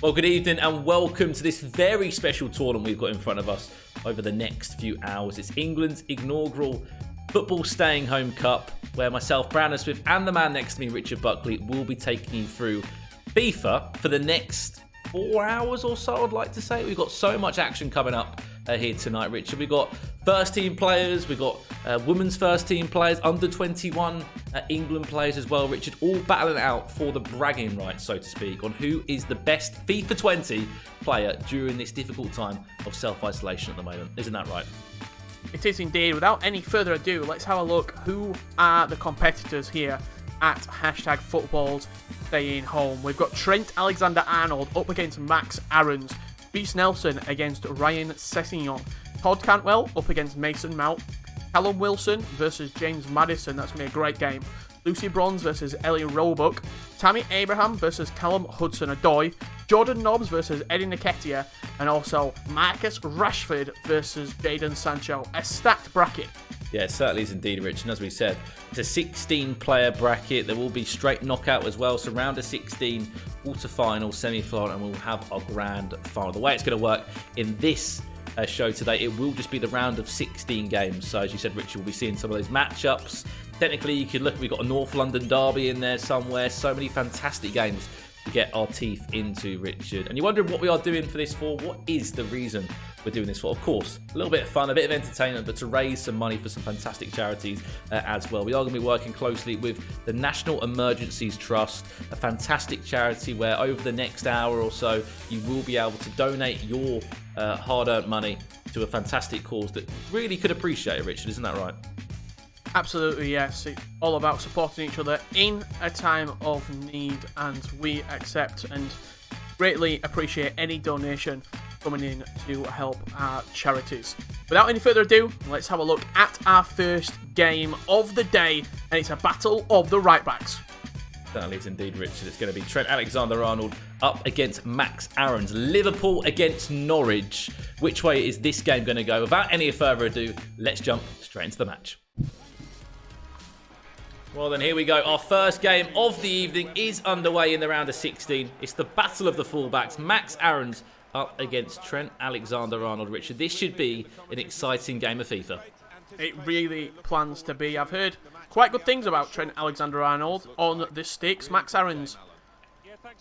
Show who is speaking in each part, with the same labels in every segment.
Speaker 1: Well, good evening and welcome to this very special tournament we've got in front of us over the next few hours. It's England's inaugural Football Staying Home Cup, where myself, Brandon Smith, and the man next to me, Richard Buckley, will be taking you through FIFA for the next 4 hours or so, I'd like to say. We've got so much action coming up here tonight, Richard. We've got first team players, we've got women's first team players, under 21 England players as well, Richard, all battling out for the bragging rights, so to speak, on who is the best FIFA 20 player during this difficult time of self-isolation at the moment. Isn't that right?
Speaker 2: It is indeed. Without any further ado, let's have a look. Who are the competitors here at #footballs staying home? We've got Trent Alexander-Arnold up against Max Aarons. Reiss Nelson against Ryan Sessegnon. Todd Cantwell up against Mason Mount. Callum Wilson versus James Maddison. That's going to be a great game. Lucy Bronze versus Ellie Roebuck. Tammy Abraham versus Callum Hudson-Odoi. Jadon Nobbs versus Eddie Nketiah. And also Marcus Rashford versus Jadon Sancho. A stacked bracket.
Speaker 1: Yeah, it certainly is indeed, Rich. And as we said, it's a 16-player bracket. There will be straight knockout as well. So round of 16, quarter-final, semi-final, and we'll have our grand final. The way it's going to work in this show today, it will just be the round of 16 games. So as you said, Richard, we'll be seeing some of those matchups. Technically, you could look, we've got a North London derby in there somewhere. So many fantastic games to get our teeth into, Richard. And you're wondering what we are doing for this for. What is the reason we're doing this for? Of course, a little bit of fun, a bit of entertainment, but to raise some money for some fantastic charities as well. We are going to be working closely with the National Emergencies Trust, a fantastic charity where over the next hour or so, you will be able to donate your hard-earned money to a fantastic cause that really could appreciate it, Richard. Isn't that right?
Speaker 2: Absolutely, yes. It's all about supporting each other in a time of need, and we accept and greatly appreciate any donation coming in to help our charities. Without any further ado, let's have a look at our first game of the day, and it's a battle of the right backs.
Speaker 1: Certainly is indeed, Richard. It's going to be Trent Alexander-Arnold up against Max Aarons. Liverpool against Norwich. Which way is this game going to go? Without any further ado, let's jump straight into the match. Well then, here we go. Our first game of the evening is underway in the round of 16. It's the battle of the fullbacks. Max Aarons up against Trent Alexander-Arnold. Richard, this should be an exciting game of FIFA.
Speaker 2: It really plans to be. I've heard quite good things about Trent Alexander-Arnold on the sticks. Max Aarons,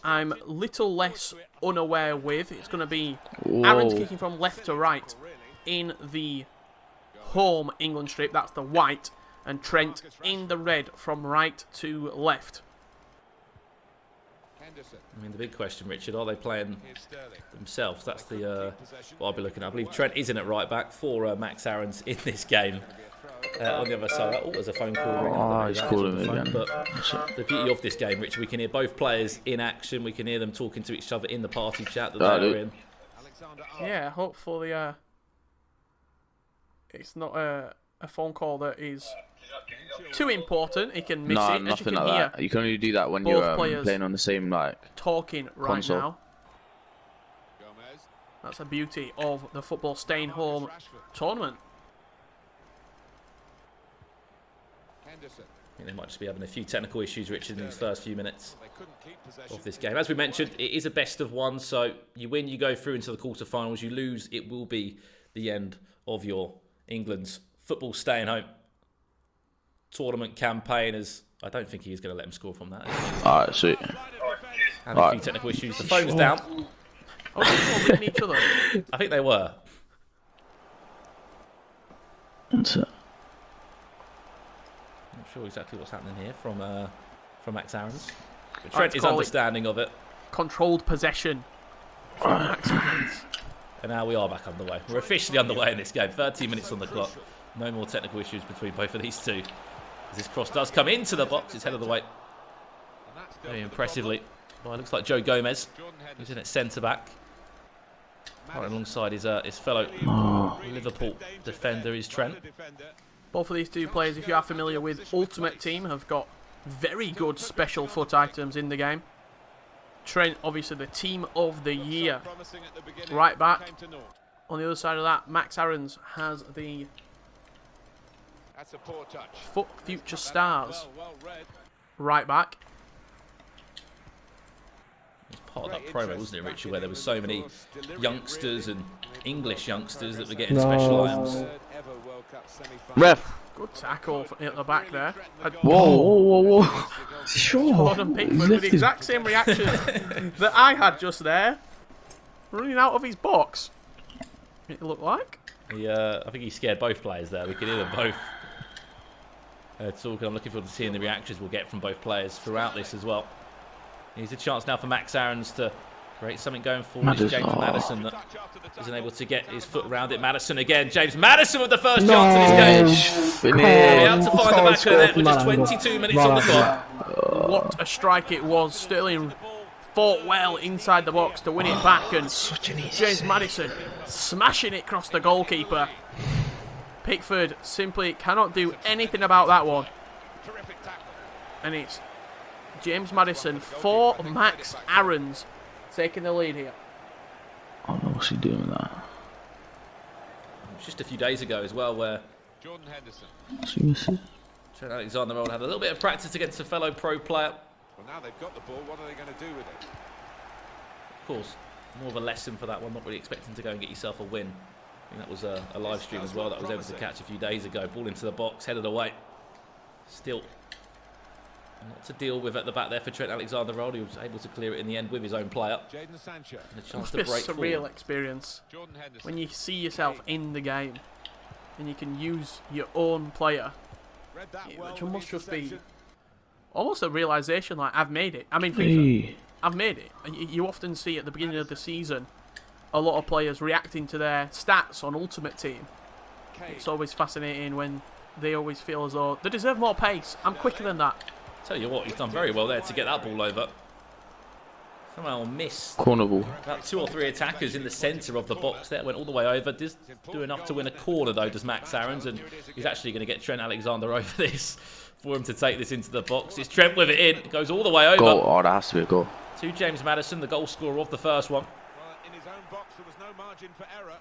Speaker 2: I'm little less unaware with. It's going to be Aarons kicking from left to right in the home England strip. That's the white. And Trent in the red from right to left.
Speaker 1: I mean, the big question, Richard, are they playing themselves? That's the what I'll be looking at. I believe Trent is in at right back for Max Aarons in this game. On the other side, oh, there's a phone call.
Speaker 3: Oh, he's calling me again.
Speaker 1: But the beauty of this game, Richard, we can hear both players in action. We can hear them talking to each other in the party chat that they're in.
Speaker 2: Yeah, hopefully it's not a phone call that is too important. He can miss it.
Speaker 3: No, nothing like that. You can only do that when you're playing on the same
Speaker 2: talking right
Speaker 3: console.
Speaker 2: now. That's the beauty of the Football Staying Home tournament.
Speaker 1: I think they might just be having a few technical issues, Richard, in these first few minutes of this game. As we mentioned, it is a best of one, so you win, you go through into the quarterfinals. You lose, it will be the end of your England's Football Staying Home tournament campaign. As I don't think he's going to let him score from that.
Speaker 3: Alright, sweet.
Speaker 1: Having a few technical issues. The phone's down.
Speaker 2: Oh, they're hitting each other.
Speaker 1: I think they were.
Speaker 3: That's it.
Speaker 1: Not sure exactly what's happening here from Max Aarons. But Trent is understanding of it.
Speaker 2: Controlled possession from Max Aarons.
Speaker 1: And now we are back underway. We're officially underway in this game. 13 minutes on the clock. No more technical issues between both of these two. As this cross does come into the box, it's head of the way. Very impressively. Well, it looks like Joe Gomez, who's in at centre-back. Right alongside his fellow Liverpool defender is Trent.
Speaker 2: Both of these two players, if you are familiar with Ultimate Team, have got very good special foot items in the game. Trent, obviously the team of the year. Right back. On the other side of that, Max Aarons has the Foot Future Stars right back.
Speaker 1: It's part of Cup promo, wasn't it, Richard, where there were so many youngsters and English youngsters that were getting special items.
Speaker 3: Ref.
Speaker 2: Good tackle at the back there.
Speaker 3: Whoa.
Speaker 4: Sure.
Speaker 2: Jordan Pickford with the exact same reaction that I had just there. Running out of his box. It looked like.
Speaker 1: I think he scared both players there. We could hear them both talking. I'm looking forward to seeing the reactions we'll get from both players throughout this as well. Here's a chance now for Max Aarons to create something going forward. It's James Maddison that isn't able to get his foot around it. Maddison again. James Maddison with the first chance of this game. Be able to find the back of the net with just 22 minutes on the clock.
Speaker 2: What a strike it was. Sterling fought well inside the box to win it back, and James Maddison smashing it across the goalkeeper. Pickford simply cannot do anything about that one. And it's James Maddison for Max Aarons taking the lead here.
Speaker 3: I don't know what's he doing with that.
Speaker 1: It was just a few days ago as well where
Speaker 5: Jordan Henderson.
Speaker 1: Trent Alexander-Arnold had a little bit of practice against a fellow pro player.
Speaker 5: Well, now they've got the ball, what are they going to do with it?
Speaker 1: Of course, more of a lesson for that one, not really expecting to go and get yourself a win. I think that was a live stream as well that I was able to catch a few days ago. Ball into the box, headed away. Still not to deal with at the back there for Trent Alexander-Arnold. He was able to clear it in the end with his own player.
Speaker 5: Jadon Sancho.
Speaker 1: And a chance
Speaker 2: It's
Speaker 1: to
Speaker 2: a
Speaker 1: break
Speaker 2: surreal
Speaker 1: forward.
Speaker 2: experience
Speaker 5: Jordan Henderson.
Speaker 2: when you see yourself in the game and you can use your own player.
Speaker 5: Read that well
Speaker 2: Which
Speaker 5: with
Speaker 2: must
Speaker 5: the
Speaker 2: just be
Speaker 5: interception.
Speaker 2: almost a realisation like, I've made it. I'm in FIFA. I've made it. And you often see at the beginning of the season a lot of players reacting to their stats on Ultimate Team. It's always fascinating when they always feel as though they deserve more pace. I'm quicker than that.
Speaker 1: Tell you what, he's done very well there to get that ball over. Somehow missed
Speaker 3: Corner ball.
Speaker 1: about 2 or 3 attackers in the centre of the box there. Went all the way over. Does do enough to win a corner though, does Max Aarons. And he's actually going to get Trent Alexander over this for him to take this into the box. It's Trent with it in. It goes all the way over.
Speaker 3: Goal. Oh, that has to be a goal.
Speaker 1: To James Maddison, the goal scorer of the first one.
Speaker 5: Well, in his own box, there was no margin for error.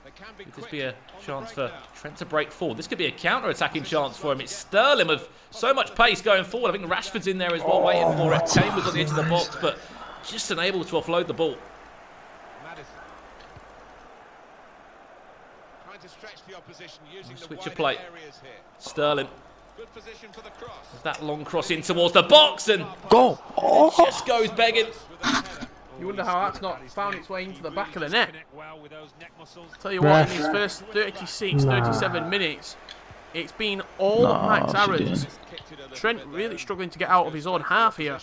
Speaker 5: They can be
Speaker 1: Could this
Speaker 5: quick
Speaker 1: be a
Speaker 5: on the
Speaker 1: chance for
Speaker 5: breakdown.
Speaker 1: Trent to break forward? This could be a counter-attacking chance for him. It's Sterling with so much pace going forward. I think Rashford's in there as well, waiting for it. Kane was on the edge of the box, but just unable to offload the ball.
Speaker 5: Maddison. Trying to stretch the opposition using the
Speaker 1: Switch
Speaker 5: wider
Speaker 1: of play.
Speaker 5: areas here.
Speaker 1: Sterling
Speaker 5: Good position for the cross.
Speaker 1: with that long cross in towards the box, and
Speaker 3: Goal.
Speaker 1: just goes begging.
Speaker 5: With a header.
Speaker 2: You wonder how that's not found its way into the back of the net. Tell you
Speaker 4: Ref.
Speaker 2: what, in his first 36, 37 minutes, it's been all Max
Speaker 3: what's he
Speaker 2: Aarons.
Speaker 5: Kicked it a little
Speaker 2: Trent
Speaker 5: bit
Speaker 2: really
Speaker 5: there.
Speaker 2: struggling to get out of his own half here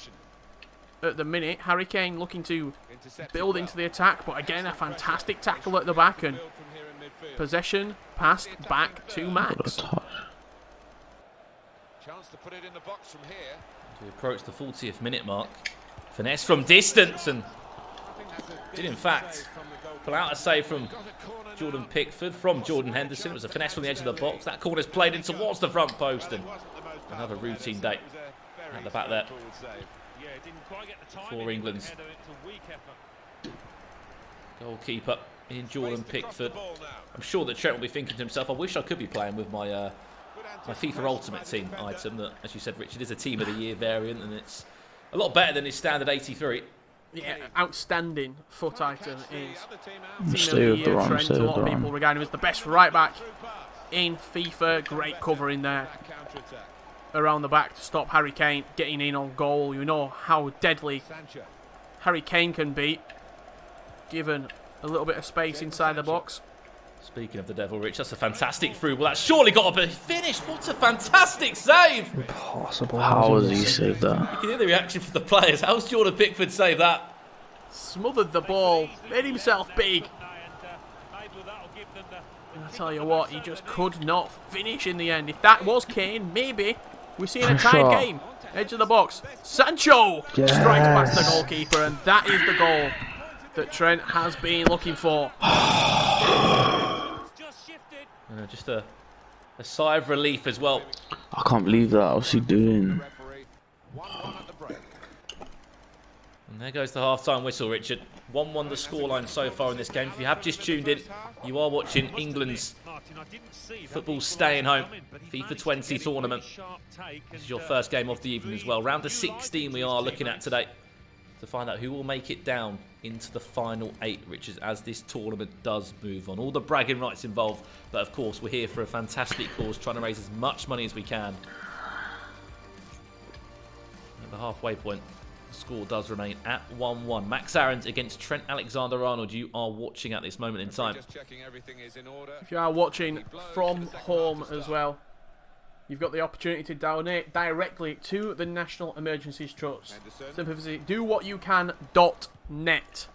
Speaker 2: at the minute. Harry Kane looking to
Speaker 5: Intercepted
Speaker 2: build
Speaker 5: well.
Speaker 2: into the attack, but again, a fantastic tackle at the back, and
Speaker 5: Build from here in midfield.
Speaker 2: possession passed back to Max.
Speaker 5: Chance to put it in the box from here.
Speaker 1: To approach the 40th minute mark. Finesse from distance, and did in fact pull out a save from Jordan Pickford from Jordan Henderson. It was a finesse from the edge of the box. That corner's played in towards the front post, and another routine day at the back there for England's goalkeeper in Jordan Pickford. I'm sure that Trent will be thinking to himself, I wish I could be playing with my my FIFA Ultimate Team item that, as you said, Richard, is a Team of the Year variant, and it's a lot better than his standard 83.
Speaker 2: Yeah, outstanding foot item is
Speaker 3: Stay
Speaker 2: Team of the
Speaker 3: with the
Speaker 2: Year
Speaker 3: run,
Speaker 2: Trent.
Speaker 3: stay
Speaker 2: A
Speaker 3: with
Speaker 2: lot
Speaker 3: the
Speaker 2: of
Speaker 3: run.
Speaker 2: people regard him as the best right back in FIFA. Great cover in there
Speaker 5: Counter-attack.
Speaker 2: around the back to stop Harry Kane getting in on goal. You know how deadly
Speaker 5: Sancho.
Speaker 2: Harry Kane can be, given a little bit of space inside the box.
Speaker 1: Speaking of the devil, Rich, that's a fantastic through ball. That's surely got to be finished. What a fantastic save!
Speaker 4: Impossible.
Speaker 3: How has he saved that?
Speaker 1: You can hear the reaction from the players. How's Jordan Pickford save that?
Speaker 2: Smothered the ball, made himself big. And I tell you what, he just could not finish in the end. If that was Kane, maybe we're seeing a tied
Speaker 3: Sancho.
Speaker 2: game. Edge of the box. Sancho strikes past the goalkeeper, and that is the goal that Trent has been looking for.
Speaker 1: Just a sigh of relief as well.
Speaker 3: I can't believe that. What's he doing?
Speaker 5: Referee. 1-1 at the break.
Speaker 1: And there goes the half-time whistle, Richard. 1-1 the scoreline so far in this game. If you have just tuned in, you are watching England's football staying home FIFA 20 tournament. This is your first game of the evening as well. Round of 16 we are looking at today. to find out who will make it down into the final 8, Richards, as this tournament does move on. All the bragging rights involved, but of course we're here for a fantastic cause, trying to raise as much money as we can. At the halfway point, the score does remain at 1-1. Max Aarons against Trent Alexander-Arnold. You are watching at this moment in time.
Speaker 2: If you are watching from home as well, you've got the opportunity to donate directly to the National Emergencies Trust. Simply visit dowhatyoucan.net.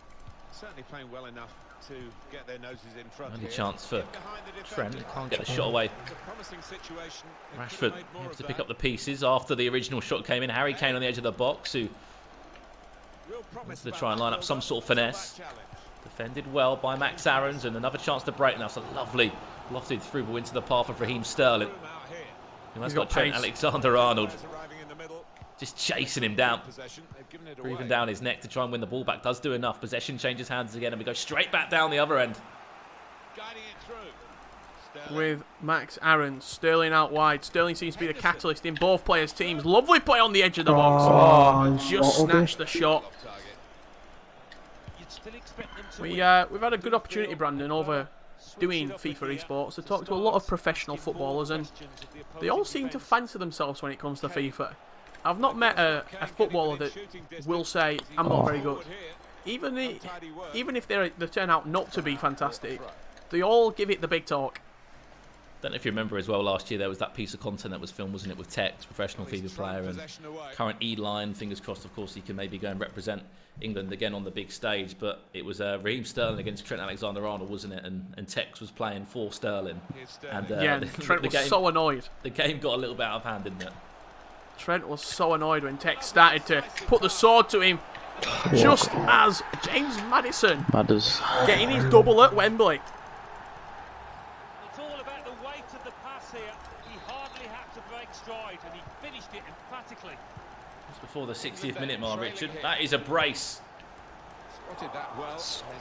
Speaker 5: Certainly playing well enough to get their noses in front.
Speaker 1: Only chance for Trent. He can't get the shot away. Rashford able to pick up the pieces after the original shot came in. Harry Kane on the edge of the box, who wants to try and line up some sort of finesse. Defended well by Max Aarons, and another chance to break now. It's a lovely lofted through ball into the path of Raheem Sterling. Who has got Trent Alexander-Arnold just chasing him down, breathing down his neck to try and win the ball back. Does do enough. Possession changes hands again, and we go straight back down the other end.
Speaker 2: With Max Aarons, Sterling out wide. Sterling seems to be the catalyst in both players' teams. Lovely play on the edge of the box. Just snatched the shot. We've had a good opportunity, Brandon, over doing FIFA esports to talk to a lot of professional footballers, and they all seem to fancy themselves when it comes to FIFA. I've not met a footballer that will say, I'm not very good. Even if they turn out not to be fantastic, they all give it the big talk.
Speaker 1: Don't know if you remember as well, last year there was that piece of content that was filmed, wasn't it, with Tex, professional FIFA player, and current E-line. Fingers crossed, of course, he can maybe go and represent England again on the big stage. But it was Raheem Sterling against Trent Alexander-Arnold, wasn't it? And Tex was playing for Sterling. And
Speaker 2: Trent was so annoyed.
Speaker 1: The game got a little bit out of hand, didn't it?
Speaker 2: Trent was so annoyed when Tex started to put the sword to him, just as James Maddison getting his double at Wembley.
Speaker 6: It's all about the weight of the pass here. He hardly had to break stride, and he finished it emphatically.
Speaker 1: Just before the 60th minute mark, Richard. That is a brace.
Speaker 5: Spotted that well,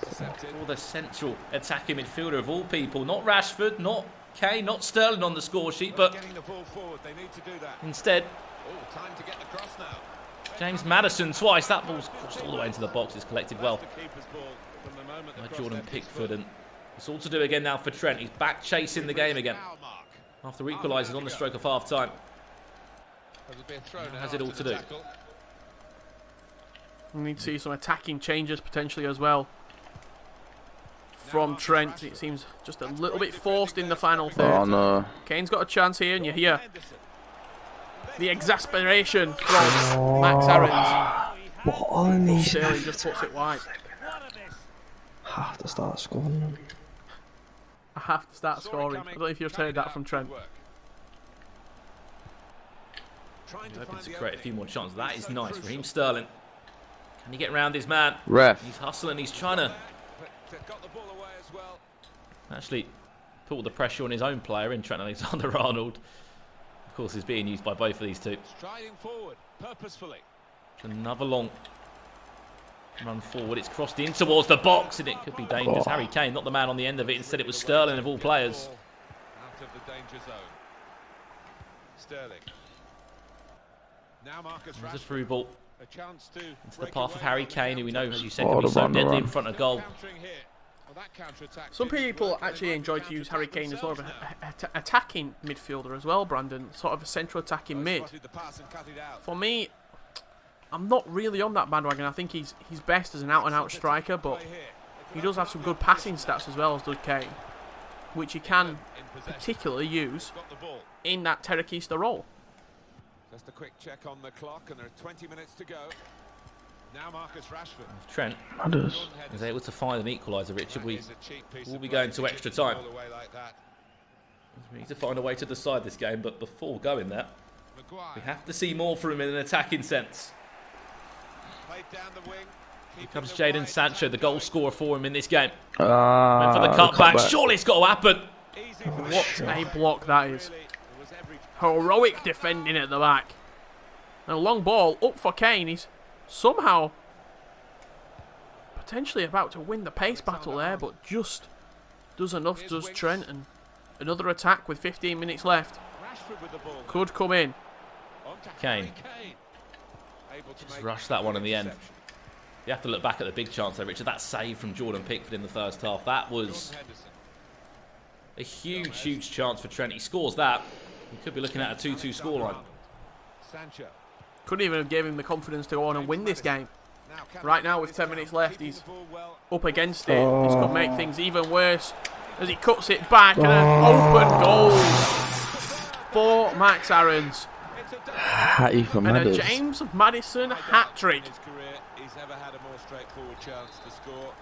Speaker 5: intercepted.
Speaker 1: For the central attacking midfielder of all people. Not Rashford, not Kane, not Sterling on the score sheet, but
Speaker 5: Getting the ball forward, they need to do that.
Speaker 1: instead
Speaker 5: Oh, time to get the cross now.
Speaker 1: James Maddison twice. That ball's crossed all the way into the box. It's collected well
Speaker 5: The keeper's ball from the moment the
Speaker 1: by
Speaker 5: cross
Speaker 1: Jordan
Speaker 5: enters
Speaker 1: Pickford.
Speaker 5: foot.
Speaker 1: And it's all to do again now for Trent. He's back chasing the game again after equalising on the stroke of half time. Has it all to do.
Speaker 2: We need to see some attacking changes potentially as well from Trent. It seems just a little bit forced in the final third.
Speaker 3: Oh no.
Speaker 2: Kane's got a chance here, and you hear the exasperation from Max Aarons.
Speaker 4: What on these?
Speaker 2: Sterling just puts it wide.
Speaker 4: Have to start scoring.
Speaker 2: I have to start scoring. I don't know if you've heard that from Trent.
Speaker 1: He's hoping to create a few more chances. That is nice. Raheem Sterling. Can he get round his man?
Speaker 3: Ref.
Speaker 1: He's hustling. He's trying to
Speaker 5: Got the ball away as well.
Speaker 1: actually put all the pressure on his own player in Trent Alexander-Arnold. Of course, is being used by both of these two.
Speaker 5: Striding forward, purposefully.
Speaker 1: Another long run forward. It's crossed in towards the box, and it could be dangerous. Harry Kane, not the man on the end of it. Instead, it was Sterling of all players.
Speaker 5: Out of the danger zone. Sterling. Now Marcus
Speaker 1: There's a
Speaker 5: Rashford.
Speaker 1: through ball
Speaker 5: A chance to
Speaker 1: into the path of Harry Kane, who we know, as you said,
Speaker 3: Oh,
Speaker 1: can be
Speaker 3: the
Speaker 1: so
Speaker 3: run, the
Speaker 1: deadly
Speaker 3: run.
Speaker 1: in front of goal.
Speaker 5: Countering here. Well, that counter-attack
Speaker 2: Some
Speaker 5: seems to
Speaker 2: people
Speaker 5: work. They
Speaker 2: actually
Speaker 5: might
Speaker 2: enjoy to use Harry
Speaker 5: counter-attack
Speaker 2: Kane as sort of
Speaker 5: themselves.
Speaker 2: an attacking midfielder as well, Brandon. Sort of a central attacking mid.
Speaker 5: Spotted the pass and cut it out.
Speaker 2: For me, I'm not really on that bandwagon. I think he's best as an out-and-out striker, but he does have some good passing stats as well as does Kane, which he can particularly use
Speaker 5: Got the ball.
Speaker 2: in that Terrakista role.
Speaker 5: Just a quick check on the clock, and there are 20 minutes to go. Now Marcus Rashford.
Speaker 1: Trent
Speaker 3: Madders.
Speaker 1: is able to find an equaliser, Richard. We
Speaker 5: Is a cheap piece
Speaker 1: will
Speaker 5: of
Speaker 1: be
Speaker 5: play
Speaker 1: going to
Speaker 5: to
Speaker 1: extra
Speaker 5: kick the
Speaker 1: time.
Speaker 5: ball away like that.
Speaker 1: need to find a way to decide this game, but before going there,
Speaker 5: Maguire.
Speaker 1: we have to see more from him in an attacking sense.
Speaker 5: Played down the wing.
Speaker 1: Here comes Jadon Sancho, the goal scorer for him in this game. Went
Speaker 3: Ah,
Speaker 1: for the cutback. Surely it's got to happen.
Speaker 5: Easy for the
Speaker 2: What
Speaker 5: shot.
Speaker 2: a block that is.
Speaker 5: Really, there was every
Speaker 2: Heroic defending at the back. And a long ball up for Kane. He's somehow potentially about to win the pace battle there, but just does enough, does Trent. And another attack with 15 minutes left.
Speaker 5: Rashford with the ball.
Speaker 2: Could come in.
Speaker 5: On to
Speaker 1: Kane.
Speaker 5: Harry Kane. Able to
Speaker 1: Just
Speaker 5: make
Speaker 1: rushed that one in the end.
Speaker 5: interception.
Speaker 1: You have to look back at the big chance though, Richard. That save from Jordan Pickford in the first half. That was a huge, huge chance for Trent. He scores that. We could be looking at a 2-2 scoreline.
Speaker 5: Sancho.
Speaker 2: Couldn't even have given him the confidence to go on and win this game. Right now, with 10 minutes left, he's up against it. This could make things even worse as he cuts it back, and an open goal for Max Aarons.
Speaker 3: Hattie for
Speaker 2: And a
Speaker 3: Maddison.
Speaker 2: James Maddison hat-trick.
Speaker 5: He's never had a more straightforward chance to score.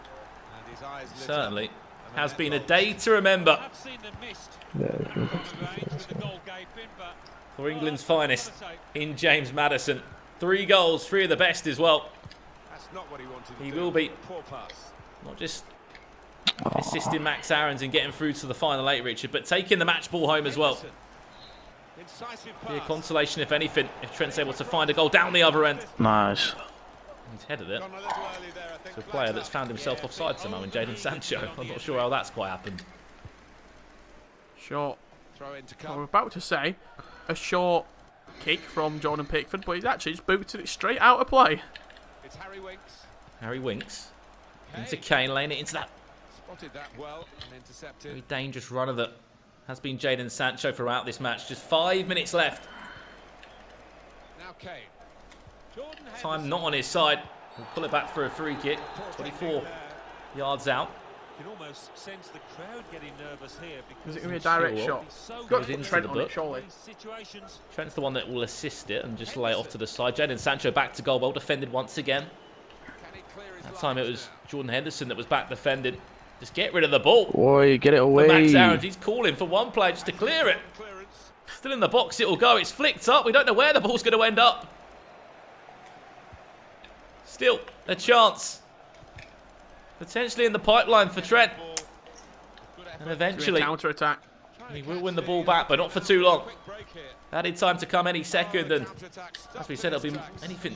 Speaker 5: And his eyes lit
Speaker 1: Certainly
Speaker 5: up.
Speaker 1: has been a day to remember
Speaker 6: I've seen them missed
Speaker 4: Yeah,
Speaker 6: from range with the goal gaping, but
Speaker 1: for England's finest in James Maddison. 3 goals, 3 of the best as well.
Speaker 5: That's not what he wanted to
Speaker 1: He
Speaker 5: do.
Speaker 1: will be
Speaker 5: Poor pass.
Speaker 1: not just assisting Max Aarons in getting through to the final 8, Richard, but taking the match ball home as well.
Speaker 5: Incisive
Speaker 1: Be a
Speaker 5: pass.
Speaker 1: consolation, if anything, if Trent's able to find a goal down the other end.
Speaker 3: Nice.
Speaker 1: He's headed it
Speaker 5: Gone a little early there, I think.
Speaker 1: to a player that's found himself offside somehow in Jadon Sancho. I'm not sure how that's quite happened.
Speaker 2: Short.
Speaker 5: Throw into
Speaker 2: I
Speaker 5: Callum.
Speaker 2: was about to say a short kick from Jordan Pickford, but he's actually just booted it straight out of play.
Speaker 5: It's Harry Winks.
Speaker 1: Harry Winks into
Speaker 5: Hey.
Speaker 1: Kane, laying it into that
Speaker 5: Spotted that well and intercepted.
Speaker 1: very dangerous runner that has been Jadon Sancho throughout this match. Just 5 minutes left.
Speaker 5: Now Kane.
Speaker 6: Jordan
Speaker 1: Time not on his side. We'll pull it back for a free kick. 24 yards out.
Speaker 6: You can almost sense the crowd getting nervous here because
Speaker 2: Is it going to be a direct
Speaker 1: Sure.
Speaker 2: shot?
Speaker 6: he's so
Speaker 2: Got
Speaker 1: Goes
Speaker 2: to put
Speaker 1: into
Speaker 2: Trent
Speaker 1: the
Speaker 2: on it,
Speaker 1: book.
Speaker 2: surely.
Speaker 6: these situations.
Speaker 1: Trent's the one that will assist it and just lay it off to the side. Jadon Sancho back to goal. Well defended once again.
Speaker 5: Can he clear his
Speaker 1: That time it
Speaker 5: lines
Speaker 1: was
Speaker 5: now?
Speaker 1: Jordan Henderson that was back defending. Just get rid of the ball.
Speaker 3: Boy, get it
Speaker 1: For
Speaker 3: away.
Speaker 1: Max Aarons, he's calling for one player just to clear it.
Speaker 5: Clearance.
Speaker 1: Still in the box, it'll go. It's flicked up. We don't know where the ball's going to end up. Still a chance. Potentially in the pipeline for Trent. And eventually
Speaker 2: Counter attack.
Speaker 1: he will win the ball back, but not for too long.
Speaker 5: Quick break here.
Speaker 1: Added time to come any second, and
Speaker 5: Counter-attack.
Speaker 1: as we said, it'll be anything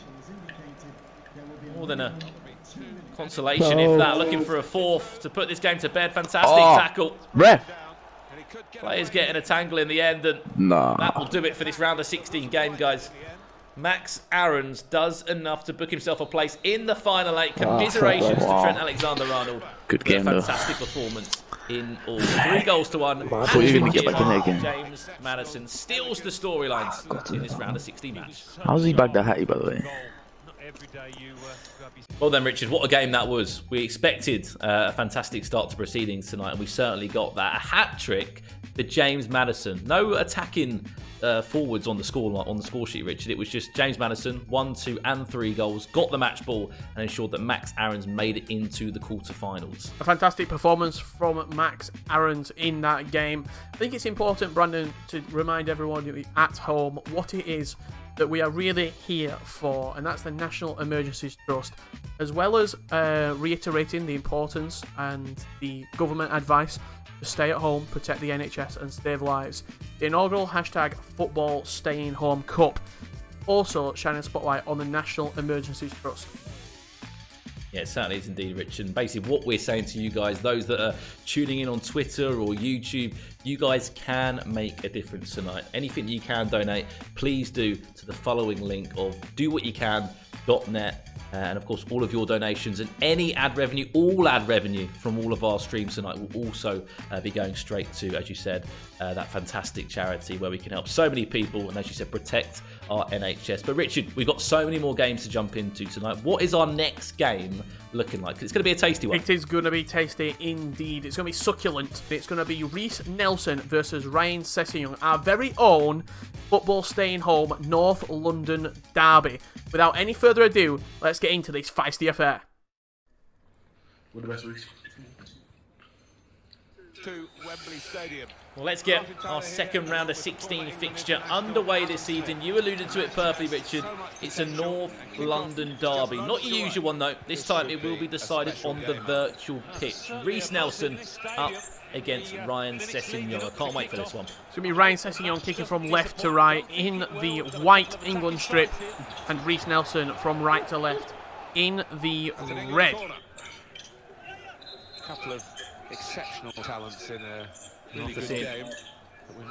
Speaker 1: more than a consolation if that. Looking for a fourth to put this game to bed. Fantastic tackle.
Speaker 3: Ref.
Speaker 5: Down. And he could get
Speaker 1: Players
Speaker 5: away
Speaker 1: getting a tangle in the end, and
Speaker 3: Nah.
Speaker 1: that will do it for this round of 16 game, guys. Max Aarons does enough to book himself a place in the final 8. Commiserations to
Speaker 3: wow.
Speaker 1: Trent Alexander-Arnold.
Speaker 3: Good
Speaker 1: for
Speaker 3: game,
Speaker 1: a
Speaker 3: though.
Speaker 1: fantastic performance in all. 3 goals to 1.
Speaker 3: thought you were gonna get back in there again.
Speaker 1: James Maddison steals the storylines in this round of 16 match.
Speaker 3: How's he back that Hattie, by the way?
Speaker 6: Not every day you grab your
Speaker 1: Well then, Richard, what a game that was. We expected a fantastic start to proceedings tonight, and we certainly got that. A hat-trick for James Maddison. No attacking forwards on the score sheet, Richard. It was just James Maddison, 1, 2 and 3 goals, got the match ball and ensured that Max Aarons made it into the quarterfinals.
Speaker 2: A fantastic performance from Max Aarons in that game. I think it's important, Brandon, to remind everyone at home what it is that we are really here for, and that's the National Emergencies Trust, as well as reiterating the importance and the government advice to stay at home, protect the NHS and save lives. The inaugural hashtag Football Staying Home Cup also shining a spotlight on the National Emergencies Trust.
Speaker 1: Yeah, it certainly is indeed, Rich. And basically what we're saying to you guys, those that are tuning in on Twitter or YouTube, you guys can make a difference tonight. Anything you can donate, please do to the following link of doWhatYouCan.net. And of course, all of your donations and any ad revenue, all ad revenue from all of our streams tonight will also be going straight to, as you said, that fantastic charity where we can help so many people and, as you said, protect our NHS. But Richard, we've got so many more games to jump into tonight. What is our next game looking like? It's going to be a tasty one.
Speaker 2: It is going to be tasty indeed. It's going to be succulent. It's going to be Reiss Nelson versus Ryan Sessegnon, our very own football staying home North London derby. Without any further ado, let's get into this feisty affair.
Speaker 7: What the best weeks?
Speaker 5: to Wembley Stadium.
Speaker 1: Well, let's get our second round of 16 fixture underway this evening. You alluded to it perfectly, Richard. It's a North London derby. Not your usual one, though. This time it will be decided on the virtual pitch. Reiss Nelson up against Ryan Sessegnon. I can't wait for this one.
Speaker 2: It's going to be Ryan Sessegnon kicking from left to right in the white England strip, and Reiss Nelson from right to left in the red.
Speaker 5: A couple of exceptional talents in a really good
Speaker 1: scene.
Speaker 5: game.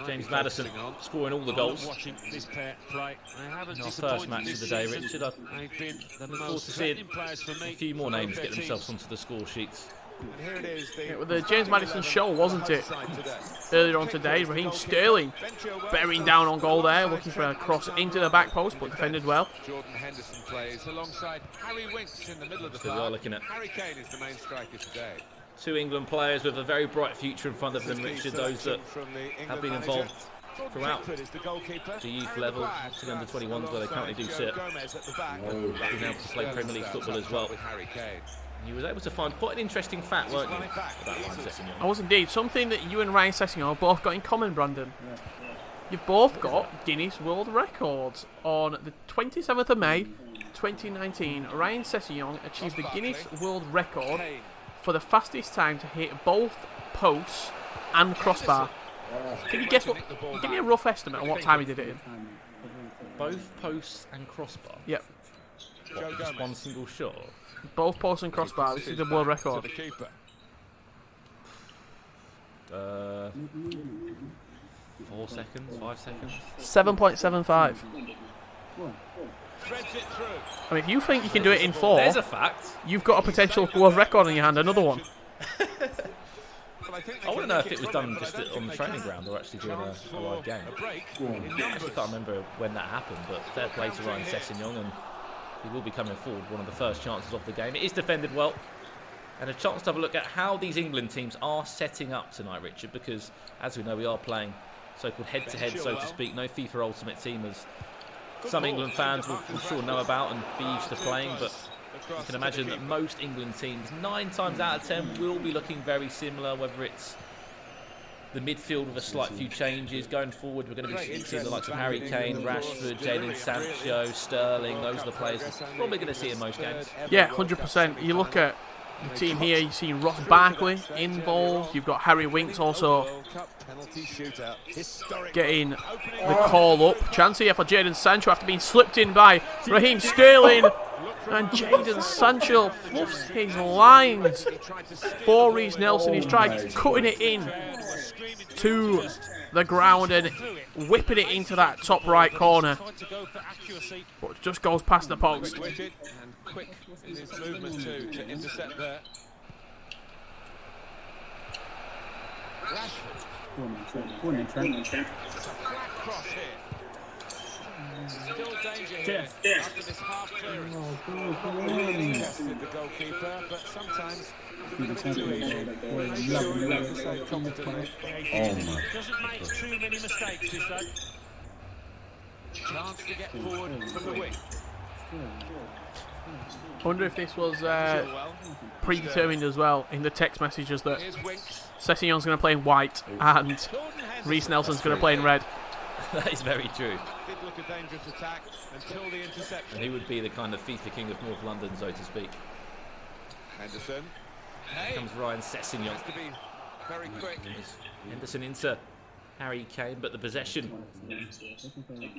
Speaker 1: James Maddison scoring all the goals.
Speaker 6: Watching this pair play. They haven't
Speaker 1: In our first match of the day, Richard. I
Speaker 6: They've been the
Speaker 1: look forward
Speaker 6: most
Speaker 1: to seeing
Speaker 6: threatening players for me.
Speaker 1: a few more names get themselves onto the score sheets.
Speaker 5: And here it is,
Speaker 2: It was the James Maddison show, wasn't it? Earlier on today, Raheem Sterling bearing down on goal there, looking for a cross into the back post, but defended well.
Speaker 5: Jordan Henderson plays alongside Harry Winks in the middle of the
Speaker 1: So we are
Speaker 5: park.
Speaker 1: looking at
Speaker 5: Harry Kane is the main striker today.
Speaker 1: 2 England players with a very bright future in front of them, Richard. Those that have been involved throughout the youth level, to the under-21s where they currently do sit. Being able to play Premier League football as well. You was able to find quite an interesting fact, weren't you, about Ryan Sessegnon?
Speaker 2: I was indeed. Something that you and Ryan Sessegnon have both got in common, Brandon. You've both got Guinness World Records. On the 27th of May, 2019, Ryan Sessegnon achieved the Guinness World Record for the fastest time to hit both posts and crossbar. Can you guess what? Give me a rough estimate on what time he did it in.
Speaker 1: Both posts and crossbar?
Speaker 2: Yep.
Speaker 1: What, just one single shot?
Speaker 2: Both posts and crossbar. This is the world record.
Speaker 1: 4 seconds, 5 seconds.
Speaker 2: 7.75. I mean, if you think you can do it in 4,
Speaker 1: There's a fact.
Speaker 2: you've got a potential world record in your hand. Another one.
Speaker 1: I want to know if it was done just on the training ground or actually during a live game. I actually can't remember when that happened, but fair play to Ryan Sessegnon, and he will be coming forward, one of the first chances of the game. It is defended well, and a chance to have a look at how these England teams are setting up tonight, Richard, because as we know, we are playing so-called head-to-head, so to speak. No FIFA Ultimate Team, as some England fans will sure know about and be used to playing, but you can imagine that most England teams, 9 times out of 10, will be looking very similar, whether it's the midfield with a slight few changes. Going forward, we're going to be seeing the likes of Harry Kane, Rashford, Jadon, Sancho, Sterling. Those are the players we're probably going to see in most games.
Speaker 2: Yeah, 100%. You look at the team here, you've seen Ross Barkley involved. You've got Harry Winks also getting the call up. Chance here for Jadon Sancho after being slipped in by Raheem Sterling. And Jadon Sancho fluffs his lines for Reiss Nelson. He's tried cutting it in to the ground and whipping it into that top right corner, but it just goes past the post.
Speaker 5: And quick in his movement to intercept there. Rashford. Cross here. Still danger here after this half clearance. Tested the goalkeeper, but sometimes too easy.
Speaker 6: Doesn't make too many mistakes, this though.
Speaker 5: Chance to get forward from the wing.
Speaker 2: I wonder if this was predetermined as well in the text messages that Sessegnon's going to play in white and Reiss Nelson's going to play in red.
Speaker 1: That is very true.
Speaker 5: Did look a dangerous attack until the interception.
Speaker 1: And he would be the kind of FIFA king of North London, so to speak.
Speaker 5: Henderson.
Speaker 1: Here comes Ryan Sessegnon.
Speaker 5: Has to be very quick.
Speaker 1: Henderson into Harry Kane, but the possession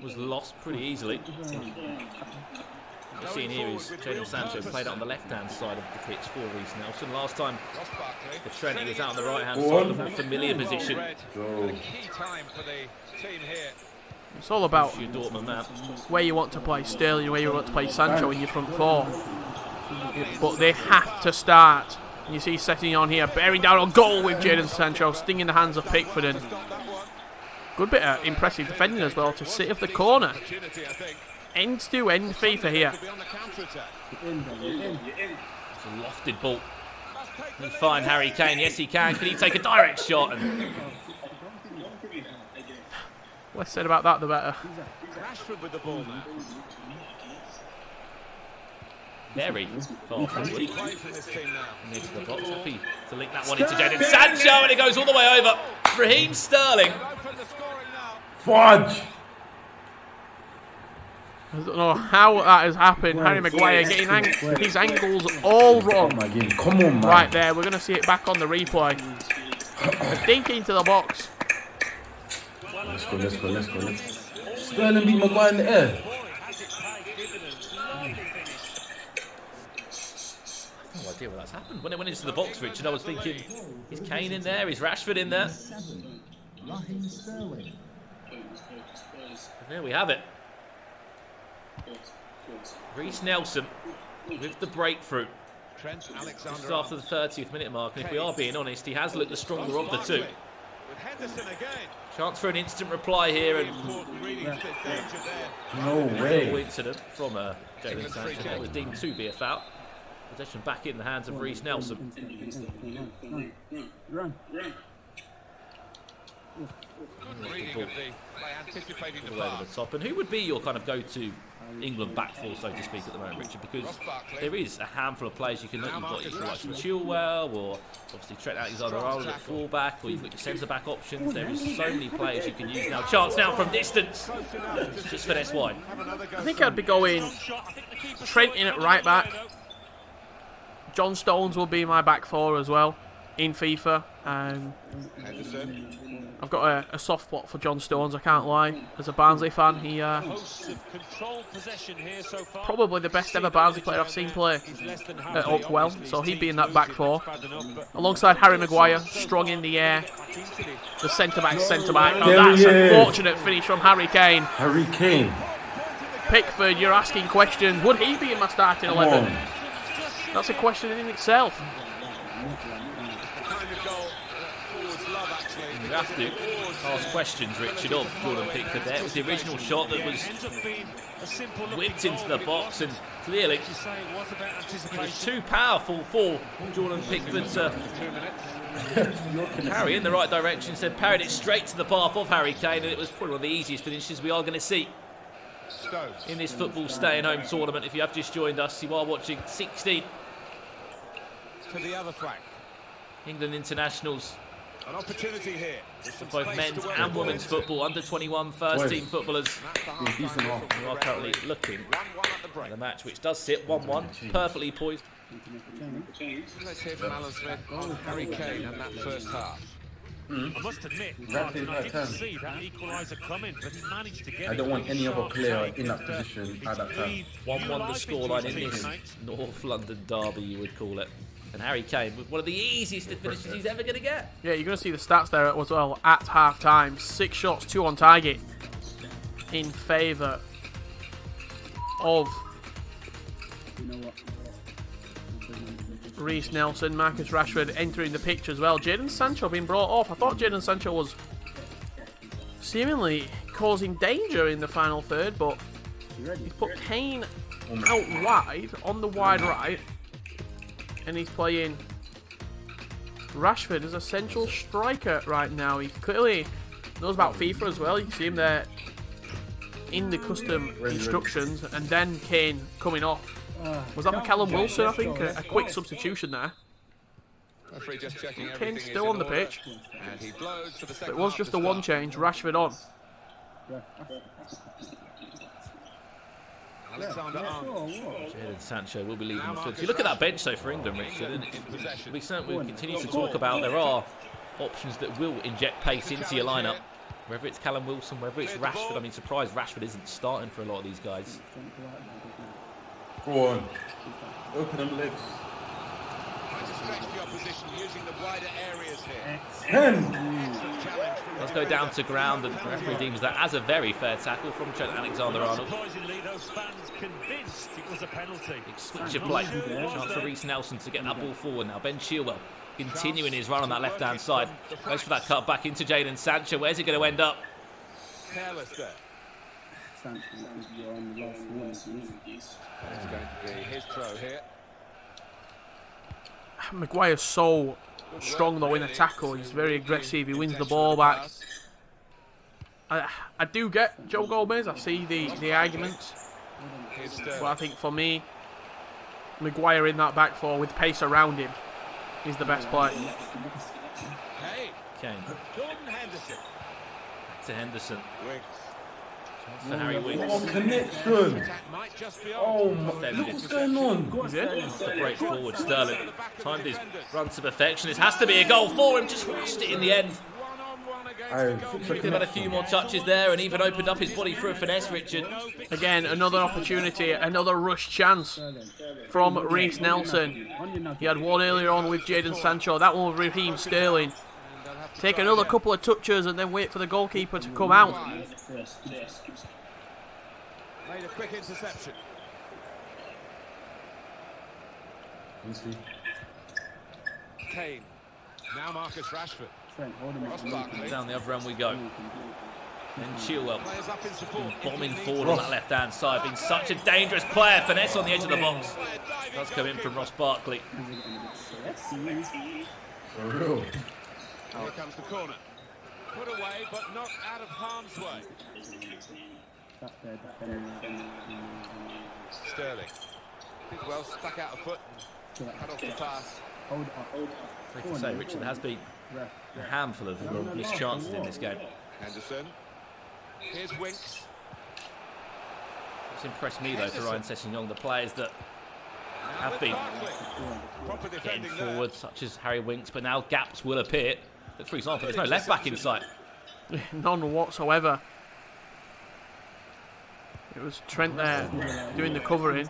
Speaker 1: was lost pretty easily. What we're seeing here is Jadon Sancho played out on the left-hand side of the pitch for Reiss Nelson. Last time for Trent, he was out on the right-hand side, the more familiar position.
Speaker 5: Key time for the team here.
Speaker 2: It's all about
Speaker 1: Your Dortmund man.
Speaker 2: where you want to play Sterling, where you want to play Sancho in your front four. But they have to start. And you see Sessegnon here bearing down on goal with Jadon Sancho, stinging the hands of Pickford. And good bit of impressive defending as well to sit off the corner. End-to-end FIFA here.
Speaker 1: It's a lofted ball. Can he find Harry Kane? Yes, he can. Can he take a direct shot? And
Speaker 2: Less said about that, the better.
Speaker 5: Rashford with the ball now.
Speaker 1: very far forward.
Speaker 5: Play from this team now.
Speaker 1: Into the box. Happy to link that one into Jadon Sancho, and it goes all the way over. Raheem Sterling.
Speaker 5: Open the scoring now.
Speaker 7: Fudge!
Speaker 2: I don't know how that has happened. Harry Maguire getting his angles all wrong.
Speaker 7: Come on, man.
Speaker 2: Right there, we're going to see it back on the replay. A dink into the box.
Speaker 7: Let's go, let's go, let's go. Sterling beat Maguire in the air.
Speaker 1: No idea what that's happened. When it went into the box, Richard, I was thinking, is Kane in there? Is Rashford in there? There we have it. Reiss Nelson with the breakthrough.
Speaker 5: Trent,
Speaker 1: Just
Speaker 5: Alexander
Speaker 1: after the 30th minute mark, and if we are being honest, he has looked the stronger of the two.
Speaker 5: with Henderson again.
Speaker 1: Chance for an instant reply here, and
Speaker 5: Important, really bit danger there.
Speaker 7: No way.
Speaker 1: incident from Jadon Sancho. That was deemed to be a foul. Possession back in the hands of Reiss Nelson.
Speaker 5: Good reading of the play, anticipating the
Speaker 1: All over
Speaker 5: pass.
Speaker 1: the top. And who would be your kind of go-to England back four, so to speak, at the moment, Richard? Because there is a handful of players you can look. You've got your likes of Chilwell, or obviously Trent Alexander-Arnold at full-back, or you've got your centre-back options. There is so many players you can use now. Chance now from distance. Just finesse wide.
Speaker 2: I think I'd be going Trent in at right back. John Stones will be my back four as well in FIFA.
Speaker 5: Henderson.
Speaker 2: I've got a soft spot for John Stones, I can't lie. As a Barnsley fan, he
Speaker 6: Hosts of controlled possession here so far.
Speaker 2: probably the best ever Barnsley player I've seen play at Oakwell, so he'd be in that back four. Alongside Harry Maguire, strong in the air. The centre-back. Oh,
Speaker 7: There
Speaker 2: that's
Speaker 7: he
Speaker 2: a
Speaker 7: is.
Speaker 2: fortunate finish from Harry Kane.
Speaker 7: Harry Kane.
Speaker 2: Pickford, you're asking questions. Would he be in my starting 11? That's a question in itself.
Speaker 1: You have to ask questions, Richard, of Jordan Pickford there. It was the original shot that was whipped into the box, and clearly it was too powerful for Jordan Pickford to carry in the right direction. So parried it straight to the path of Harry Kane, and it was probably one of the easiest finishes we are going to see in this football stay-at-home tournament. If you have just joined us, you are watching 16
Speaker 5: To the other flank.
Speaker 1: England internationals.
Speaker 5: An opportunity here.
Speaker 1: Both men's and women's football, under 21 first team footballers.
Speaker 7: Decent off.
Speaker 1: We are currently looking
Speaker 5: 1-1 at the break.
Speaker 1: at the match, which does sit 1-1, perfectly poised.
Speaker 5: Let's hear from Alan Smith on Harry Kane and that first half.
Speaker 6: I must admit,
Speaker 7: Exactly
Speaker 6: I
Speaker 7: that
Speaker 6: didn't
Speaker 7: time.
Speaker 6: see that equaliser coming, but he managed to get
Speaker 7: I
Speaker 6: it.
Speaker 7: don't want any other
Speaker 6: Sharp
Speaker 7: player
Speaker 6: take,
Speaker 7: in that
Speaker 6: and,
Speaker 7: position at that time.
Speaker 1: 1-1 the scoreline in this
Speaker 6: teammate.
Speaker 1: North London derby, you would call it. And Harry Kane with one of the easiest finishes he's ever going to get.
Speaker 2: Yeah, you're going to see the stats there as well at half-time. 6 shots, 2 on target in favour of Reiss Nelson. Marcus Rashford entering the picture as well. Jadon Sancho being brought off. I thought Jadon Sancho was seemingly causing danger in the final third, but he's put Kane out wide, on the wide right, and he's playing Rashford as a central striker right now. He clearly knows about FIFA as well. You can see him there in the custom instructions, and then Kane coming off. Was that for Callum Wilson, I think? A quick substitution there.
Speaker 5: Referee just checking
Speaker 2: Kane's
Speaker 5: everything is
Speaker 2: still
Speaker 5: in
Speaker 2: on the
Speaker 5: order.
Speaker 2: pitch.
Speaker 5: And he blows for the
Speaker 2: It
Speaker 5: second
Speaker 2: was
Speaker 5: half
Speaker 2: just
Speaker 5: to
Speaker 2: a one
Speaker 5: start.
Speaker 2: change. Rashford on.
Speaker 5: Alexander-Arnold.
Speaker 1: Jadon Sancho will be leaving the field. If you look at that bench, though, for England, Richard, and we certainly will continue to talk about, there are options that will inject pace into your lineup. Whether it's Callum Wilson, whether it's Rashford. I mean, surprised Rashford isn't starting for a lot of these guys.
Speaker 7: Go on. Open them legs.
Speaker 5: Trying to stretch the opposition using the wider areas here.
Speaker 7: 10.
Speaker 5: Excellent challenge.
Speaker 1: Does go down to ground, and the referee deems that as a very fair tackle from Trent Alexander-Arnold.
Speaker 6: Surprisingly, those fans convinced it was a penalty.
Speaker 1: Big switch of play. Chance for Reiss Nelson to get that ball forward now. Ben Chilwell continuing his run on that left-hand side. Goes for that cut back into Jadon Sancho. Where's he going to end up?
Speaker 5: Careless there. It's going to be his throw here.
Speaker 2: Maguire's so strong though in a tackle. He's very aggressive. He wins the ball back. I do get Joe Gomez. I see the arguments.
Speaker 5: Here's
Speaker 2: But I think for me, Maguire in that back four with pace around him is the best play.
Speaker 5: Hey,
Speaker 1: Kane
Speaker 5: Jordan Henderson.
Speaker 1: to Henderson.
Speaker 5: Wings.
Speaker 1: For Harry Winks.
Speaker 7: Oh, connection.
Speaker 5: Attack might just be
Speaker 7: Oh,
Speaker 5: on.
Speaker 7: my. Look what's going on.
Speaker 2: Is it?
Speaker 1: The break forward, Sterling. Timed his run to perfection. This has to be a goal for him. Just rushed it in the end.
Speaker 5: One-on-one
Speaker 7: Aye,
Speaker 5: against the
Speaker 7: fix
Speaker 5: goalkeeper.
Speaker 1: Could have had a few more touches there and even opened up his body for a finesse, Richard.
Speaker 2: Again, another opportunity, another rush chance from Reiss Nelson. He had one earlier on with Jadon Sancho. That one with Raheem Sterling. take another couple of touches and then wait for the goalkeeper to come out.
Speaker 5: Made a quick interception. Kane. Now Marcus Rashford. Roebuck.
Speaker 1: Down the other end we go. And Chilwell
Speaker 5: Players up in support.
Speaker 1: bombing forward on that left-hand side, being such a dangerous player. Finesse on the edge of the box. Does come in from Ross Barkley.
Speaker 7: For real.
Speaker 5: Here comes the corner. Put away, but not out of harm's way. Sterling. Did well, stuck out a foot and cut off the pass.
Speaker 1: Safe to say, Richard, there has been a handful of missed chances in this game.
Speaker 5: Henderson. Here's Winks.
Speaker 1: It's impressed me, though, for Ryan Sessegnon, the players that have been getting forward, such as Harry Winks, but now gaps will appear. Look, for example, there's no left-back in sight.
Speaker 2: None whatsoever. It was Trent there doing the covering.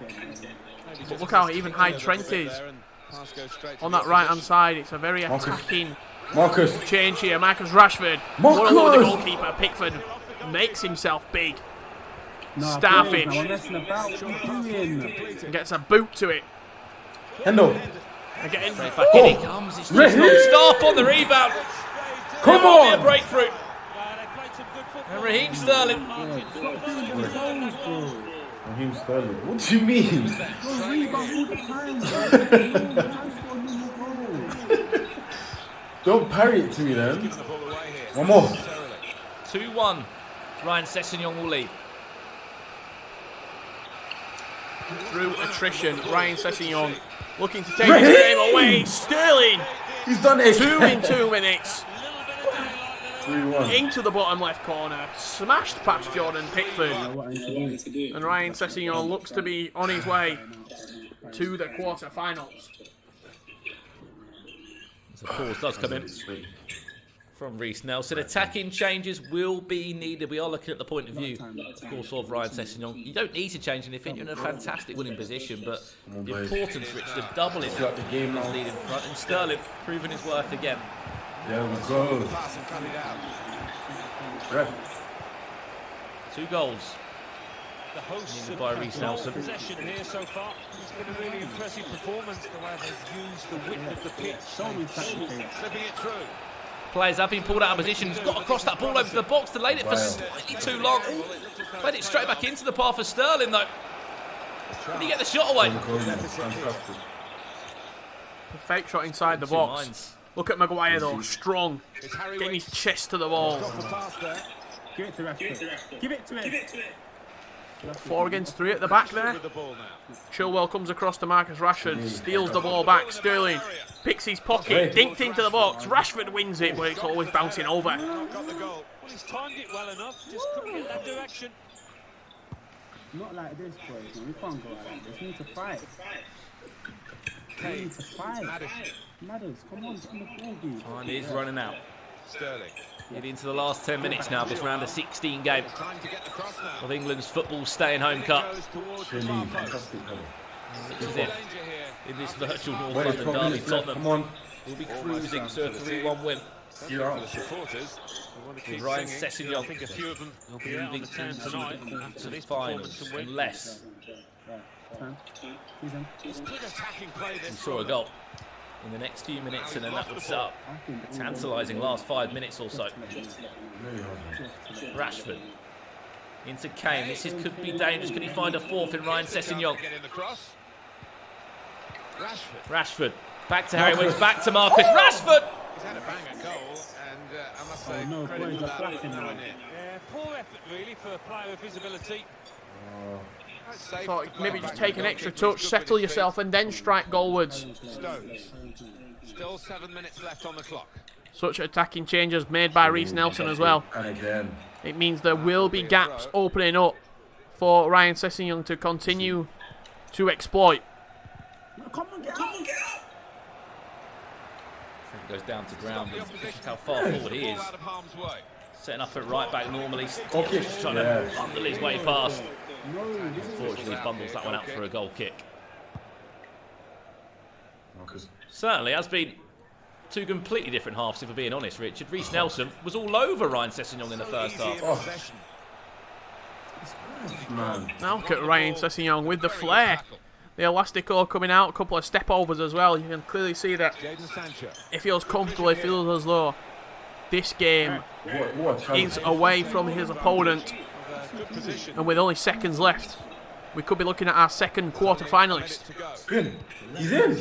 Speaker 2: But look how even high Trent is. On that right-hand side, it's a very attacking change here. Marcus Rashford. What a look at the goalkeeper. Pickford makes himself big. Starfish. And gets a boot to it.
Speaker 7: Hendo.
Speaker 2: Again.
Speaker 1: Straight back in he comes. It's just non-stop on the rebound.
Speaker 7: Come
Speaker 1: There might
Speaker 7: on.
Speaker 1: be a breakthrough. And Raheem Sterling.
Speaker 7: Raheem Sterling. What do you mean? Don't parry it to me then. One more.
Speaker 1: 2-1. Ryan Sessegnon will lead.
Speaker 2: Through attrition, Ryan Sessegnon looking to take this game away. Sterling.
Speaker 7: He's done it.
Speaker 2: 2 in 2 minutes.
Speaker 7: 3-1.
Speaker 2: Into the bottom left corner. Smashed past Jordan Pickford. And Ryan Sessegnon looks to be on his way to the quarter-finals.
Speaker 1: The pause does come in from Reiss Nelson. Attacking changes will be needed. We are looking at the point of view, of course, of Ryan Sessegnon. You don't need to change anything. You're in a fantastic winning position, but the importance, Rich, of doubling
Speaker 7: Got the game now.
Speaker 1: lead in front, and Sterling proving his worth again.
Speaker 7: There we go. Ref.
Speaker 1: 2 goals.
Speaker 6: The hosts
Speaker 1: Needed by
Speaker 6: have
Speaker 1: Reiss
Speaker 6: had
Speaker 1: Nelson.
Speaker 6: possession here so far. It's been a really impressive performance the way they've used the width of the pitch.
Speaker 5: Slipping it through.
Speaker 1: Players have been pulled out of position. He's got to cross that ball over to the box. Delayed it for slightly too long. Played it straight back into the path for Sterling, though. Did he get the shot away?
Speaker 2: Fake shot inside the
Speaker 1: Two
Speaker 2: box.
Speaker 1: minds.
Speaker 2: Look at Maguire though, strong.
Speaker 5: It's Harry
Speaker 2: Getting
Speaker 5: Winks.
Speaker 2: his chest to the ball.
Speaker 5: Got the pass there.
Speaker 8: Give it to Rashford. Give it to him.
Speaker 2: 4 against 3 at the back there.
Speaker 5: With the ball now.
Speaker 2: Chilwell comes across to Marcus Rashford, steals the ball back. Sterling picks his pocket, dinked into the box. Rashford wins it, but it's always bouncing over.
Speaker 5: Got the goal.
Speaker 6: Well, he's timed it well enough, just couldn't get that direction.
Speaker 8: Not like this, boys. We can't go like this. We need to fight. We need to fight. Maddison, come on, get in the ball, dude.
Speaker 1: Time is running out.
Speaker 5: Sterling.
Speaker 1: Getting into the last 10 minutes now of this round of 16 game
Speaker 5: Trying to get the cross now.
Speaker 1: of England's football staying home cup.
Speaker 5: Goes towards the
Speaker 7: Really
Speaker 5: far post.
Speaker 7: fantastic.
Speaker 1: Which is it
Speaker 5: Danger here.
Speaker 1: in this virtual North
Speaker 7: Wait,
Speaker 1: London
Speaker 7: 12
Speaker 1: derby.
Speaker 7: minutes left.
Speaker 1: Tottenham
Speaker 7: Come on.
Speaker 1: will be cruising to a 3-1 win.
Speaker 7: You're
Speaker 5: For
Speaker 7: out.
Speaker 5: the supporters. They want to keep
Speaker 1: Ryan
Speaker 5: singing.
Speaker 1: Sessegnon
Speaker 6: I think a few of them will be out on
Speaker 1: moving
Speaker 6: the town
Speaker 1: into
Speaker 6: tonight
Speaker 1: the
Speaker 6: after this performance
Speaker 1: quarter-finals
Speaker 6: and win.
Speaker 1: unless
Speaker 8: He's in.
Speaker 5: It's good attacking play
Speaker 1: we
Speaker 5: this
Speaker 1: saw a goal in the next few minutes, and then that would set up a tantalising last 5 minutes or so. Rashford into Kane. This could be dangerous. Can he find a fourth in Ryan Sessegnon?
Speaker 5: Get in the cross. Rashford.
Speaker 1: Rashford back to Harry Winks, back to Marcus Rashford.
Speaker 5: He's had a banger goal, and I must say,
Speaker 8: no,
Speaker 5: credit
Speaker 8: boys
Speaker 5: to
Speaker 8: are
Speaker 5: that.
Speaker 8: flashing now.
Speaker 6: Yeah, poor effort really for a player of his ability.
Speaker 2: So maybe just take an extra touch, settle yourself, and then strike goalwards.
Speaker 5: Stones. Still 7 minutes left on the clock.
Speaker 2: Such attacking changes made by Reiss Nelson as well.
Speaker 7: And again.
Speaker 2: It means there will be gaps opening up for Ryan Sessegnon to continue to exploit.
Speaker 8: Come on, get up.
Speaker 1: Goes down to ground.
Speaker 5: The
Speaker 1: Look
Speaker 5: opposition
Speaker 1: how far forward he
Speaker 5: ball
Speaker 1: is.
Speaker 5: out of harm's way.
Speaker 1: Setting up at right back normally.
Speaker 7: Okay.
Speaker 1: Just trying to bundle his way past. Unfortunately, bundles that one out for a goal kick.
Speaker 7: Marcus.
Speaker 1: Certainly has been two completely different halves, if we're being honest, Richard. Reiss Nelson was all over Ryan Sessegnon in the first half.
Speaker 7: Man.
Speaker 2: Now look at Ryan Sessegnon with the flair. The elastico coming out, a couple of step overs as well. You can clearly see that he feels comfortable, he feels as though this game is away from his opponent. And with only seconds left, we could be looking at our second quarter finalist.
Speaker 7: He's in.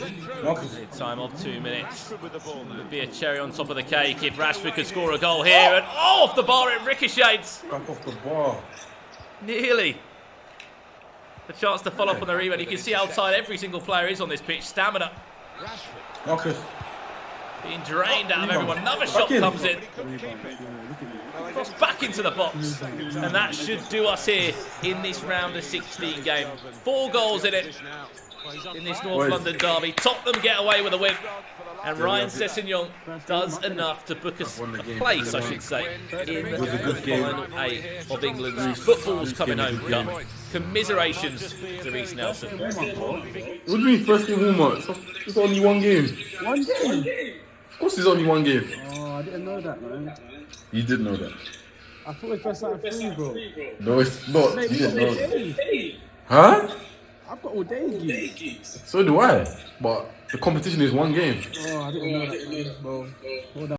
Speaker 1: Time of 2 minutes. Would be a cherry on top of the cake if Rashford could score a goal here. And off the bar it ricochets.
Speaker 7: Back off the bar.
Speaker 1: Nearly. A chance to follow up on the rebound. You can see how tired every single player is on this pitch. Stamina
Speaker 7: Marcus.
Speaker 1: being drained out of everyone. Another shot comes in. Cross back into the box. And that should do us here in this round of 16 game. 4 goals in it in this North London derby. Tottenham get away with a win. And Ryan Sessegnon does enough to book us a place, I should say, in the final 8 of England's football's coming home cup. Commiserations to Reiss Nelson.
Speaker 7: What do you mean first game warm-up? It's only one game.
Speaker 8: One game?
Speaker 7: Of course it's only one game.
Speaker 8: Oh, I didn't know that, man.
Speaker 7: You did know that.
Speaker 8: I thought it was just like 3, bro.
Speaker 7: No, it's not.
Speaker 8: Mate,
Speaker 7: You didn't know that.
Speaker 8: day.
Speaker 7: Huh?
Speaker 8: I've got all day games.
Speaker 7: So do I. But the competition is one game.
Speaker 8: Oh, I didn't know that, man, bro. Hold on.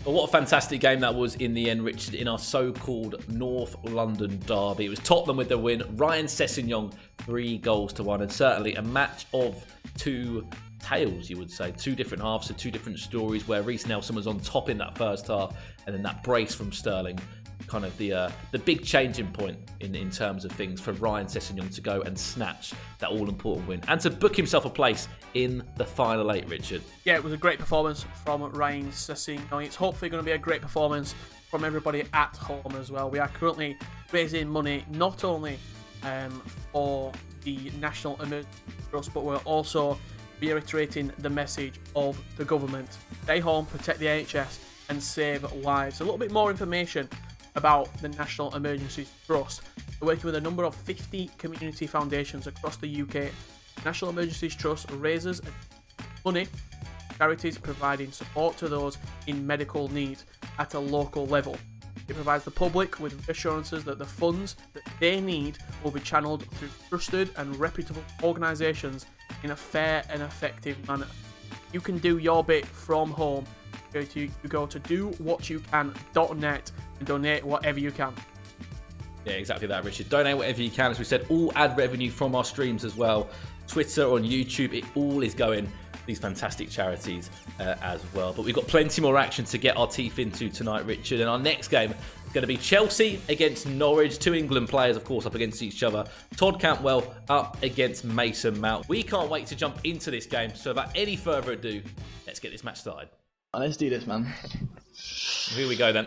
Speaker 1: But what a fantastic game that was in the end, Richard, in our so-called North London derby. It was Tottenham with the win. Ryan Sessegnon, 3 goals to 1. And certainly a match of 2 tales, you would say. 2 different halves, so 2 different stories where Reiss Nelson was on top in that first half. And then that brace from Sterling. Kind of the big changing point in terms of things for Ryan Sessegnon to go and snatch that all-important win and to book himself a place in the final 8, Richard.
Speaker 2: Yeah, it was a great performance from Ryan Sessegnon. It's hopefully going to be a great performance from everybody at home as well. We are currently raising money not only for the National Emergencies Trust, but we're also reiterating the message of the government. Stay home, protect the NHS and save lives. A little bit more information about the National Emergencies Trust. We're working with a number of 50 community foundations across the UK. National Emergencies Trust raises money, charities providing support to those in medical need at a local level. It provides the public with assurances that the funds that they need will be channeled through trusted and reputable organisations in a fair and effective manner. You can do your bit from home. You go to dowhatyoucan.net and donate whatever you can.
Speaker 1: Yeah, exactly that, Richard. Donate whatever you can. As we said, all ad revenue from our streams as well. Twitter, on YouTube, it all is going these fantastic charities as well. But we've got plenty more action to get our teeth into tonight, Richard. And our next game is going to be Chelsea against Norwich. 2 England players, of course, up against each other. Todd Cantwell up against Mason Mount. We can't wait to jump into this game. So without any further ado, let's get this match started.
Speaker 3: Let's do this, man.
Speaker 1: Here we go then.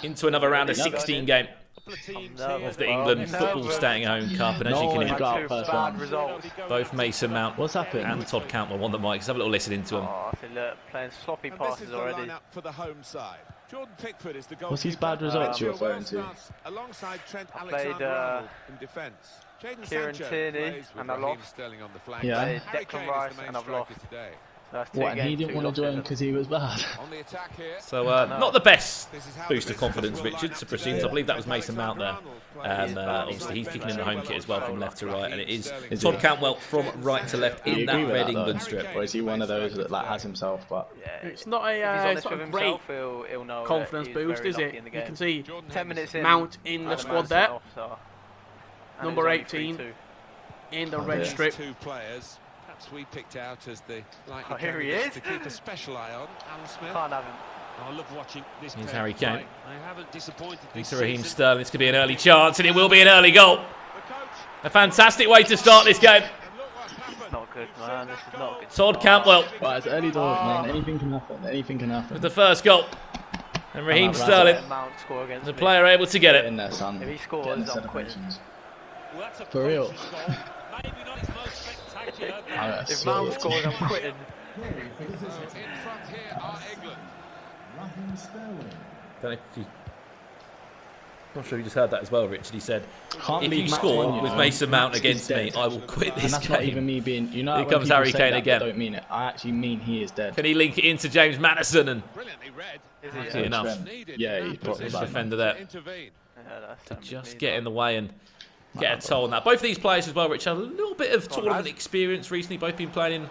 Speaker 1: Into another round of 16 game of the England Football Staying at Home Cup. And as you can hear, both Mason Mount and Todd Cantwell want the mics. Let's have a little listen into them.
Speaker 9: I think look, playing sloppy passes already.
Speaker 3: What's his bad results you're referring to?
Speaker 6: Alongside Trent,
Speaker 9: I played
Speaker 6: Alexander-Arnold in defence.
Speaker 9: Kieran Tierney and I lost.
Speaker 3: Yeah.
Speaker 9: Played Declan Rice and I've lost. That's 2
Speaker 3: What, and he
Speaker 9: games,
Speaker 3: didn't want to join because he was bad?
Speaker 1: So not the best boost of confidence, Richard, to proceed. I believe that was Mason Mount there. And obviously he's kicking in the home kit as well from left to right. And it is Todd Cantwell from right to left in that red England strip.
Speaker 3: Or is he one of those that like has himself? But
Speaker 9: Yeah.
Speaker 2: It's not
Speaker 9: If he's
Speaker 2: a,
Speaker 9: honest
Speaker 2: it's not
Speaker 9: with
Speaker 2: a great
Speaker 9: himself, he'll know
Speaker 2: confidence
Speaker 9: that he's
Speaker 2: boost,
Speaker 9: very
Speaker 2: is it?
Speaker 9: lucky in the
Speaker 2: You
Speaker 9: game.
Speaker 2: can see
Speaker 9: 10 minutes in,
Speaker 2: Mount in the
Speaker 9: Adam
Speaker 2: squad
Speaker 9: Man's
Speaker 2: there.
Speaker 9: off, so- and
Speaker 2: Number
Speaker 9: it's only
Speaker 2: 18
Speaker 9: 3-2.
Speaker 2: in the red strip.
Speaker 5: 2 players, perhaps we picked out as the likely
Speaker 9: Oh, here he
Speaker 5: candidates
Speaker 9: is.
Speaker 5: to keep a special eye on. Alan Smith.
Speaker 9: Can't have him.
Speaker 6: I love watching this.
Speaker 1: Here's
Speaker 6: pair
Speaker 1: Harry
Speaker 6: play.
Speaker 1: Kane.
Speaker 6: They haven't disappointed this
Speaker 1: Into Raheem
Speaker 6: season.
Speaker 1: Sterling. This could be an early chance, and it will be an early goal.
Speaker 6: The coach,
Speaker 1: A fantastic way to start this game.
Speaker 6: and look what's happened.
Speaker 9: Not good, man. This is not good.
Speaker 1: Todd Cantwell
Speaker 3: well, it's early doors, man. Anything can happen. Anything can happen.
Speaker 1: with the first goal. And Raheem
Speaker 3: Right,
Speaker 1: Sterling,
Speaker 9: Let Mount score against
Speaker 1: the
Speaker 9: me.
Speaker 1: player able to get
Speaker 3: Get
Speaker 1: it.
Speaker 3: in there, son.
Speaker 9: If he scores,
Speaker 3: Get in the
Speaker 9: I'm quitting.
Speaker 3: celebrations.
Speaker 6: Well, that's a
Speaker 3: For real.
Speaker 6: promising goal. Maybe not his most spectacular.
Speaker 3: Alright,
Speaker 9: If
Speaker 3: so-
Speaker 9: Mount scores, I'm quitting.
Speaker 5: In front here are England.
Speaker 1: Don't know if you Not sure if you just heard that as well, Richard. He said,
Speaker 3: Can't
Speaker 1: if
Speaker 3: believe
Speaker 1: you
Speaker 3: Max
Speaker 1: score
Speaker 3: won, you
Speaker 1: with
Speaker 3: know.
Speaker 1: Mason Mount
Speaker 3: Max
Speaker 1: against
Speaker 3: is
Speaker 1: me,
Speaker 3: dead.
Speaker 1: I will quit
Speaker 3: And
Speaker 1: this
Speaker 3: that's
Speaker 1: game.
Speaker 3: not even me being. You know,
Speaker 1: Here
Speaker 3: when
Speaker 1: comes
Speaker 3: people
Speaker 1: Harry
Speaker 3: say
Speaker 1: Kane
Speaker 3: that,
Speaker 1: again.
Speaker 3: I don't mean it. I actually mean he is dead.
Speaker 1: Can he link it into James Maddison? And
Speaker 5: Brilliantly read.
Speaker 9: Is
Speaker 1: lucky
Speaker 9: it?
Speaker 1: enough
Speaker 3: Yeah, he's probably
Speaker 1: the
Speaker 3: bad.
Speaker 1: defender there
Speaker 5: Intervene.
Speaker 9: Yeah,
Speaker 1: to
Speaker 9: that's
Speaker 1: just get in the way and get a toll on that. Both of these players as well, Rich, had a little bit of tournament experience recently. Both been playing in,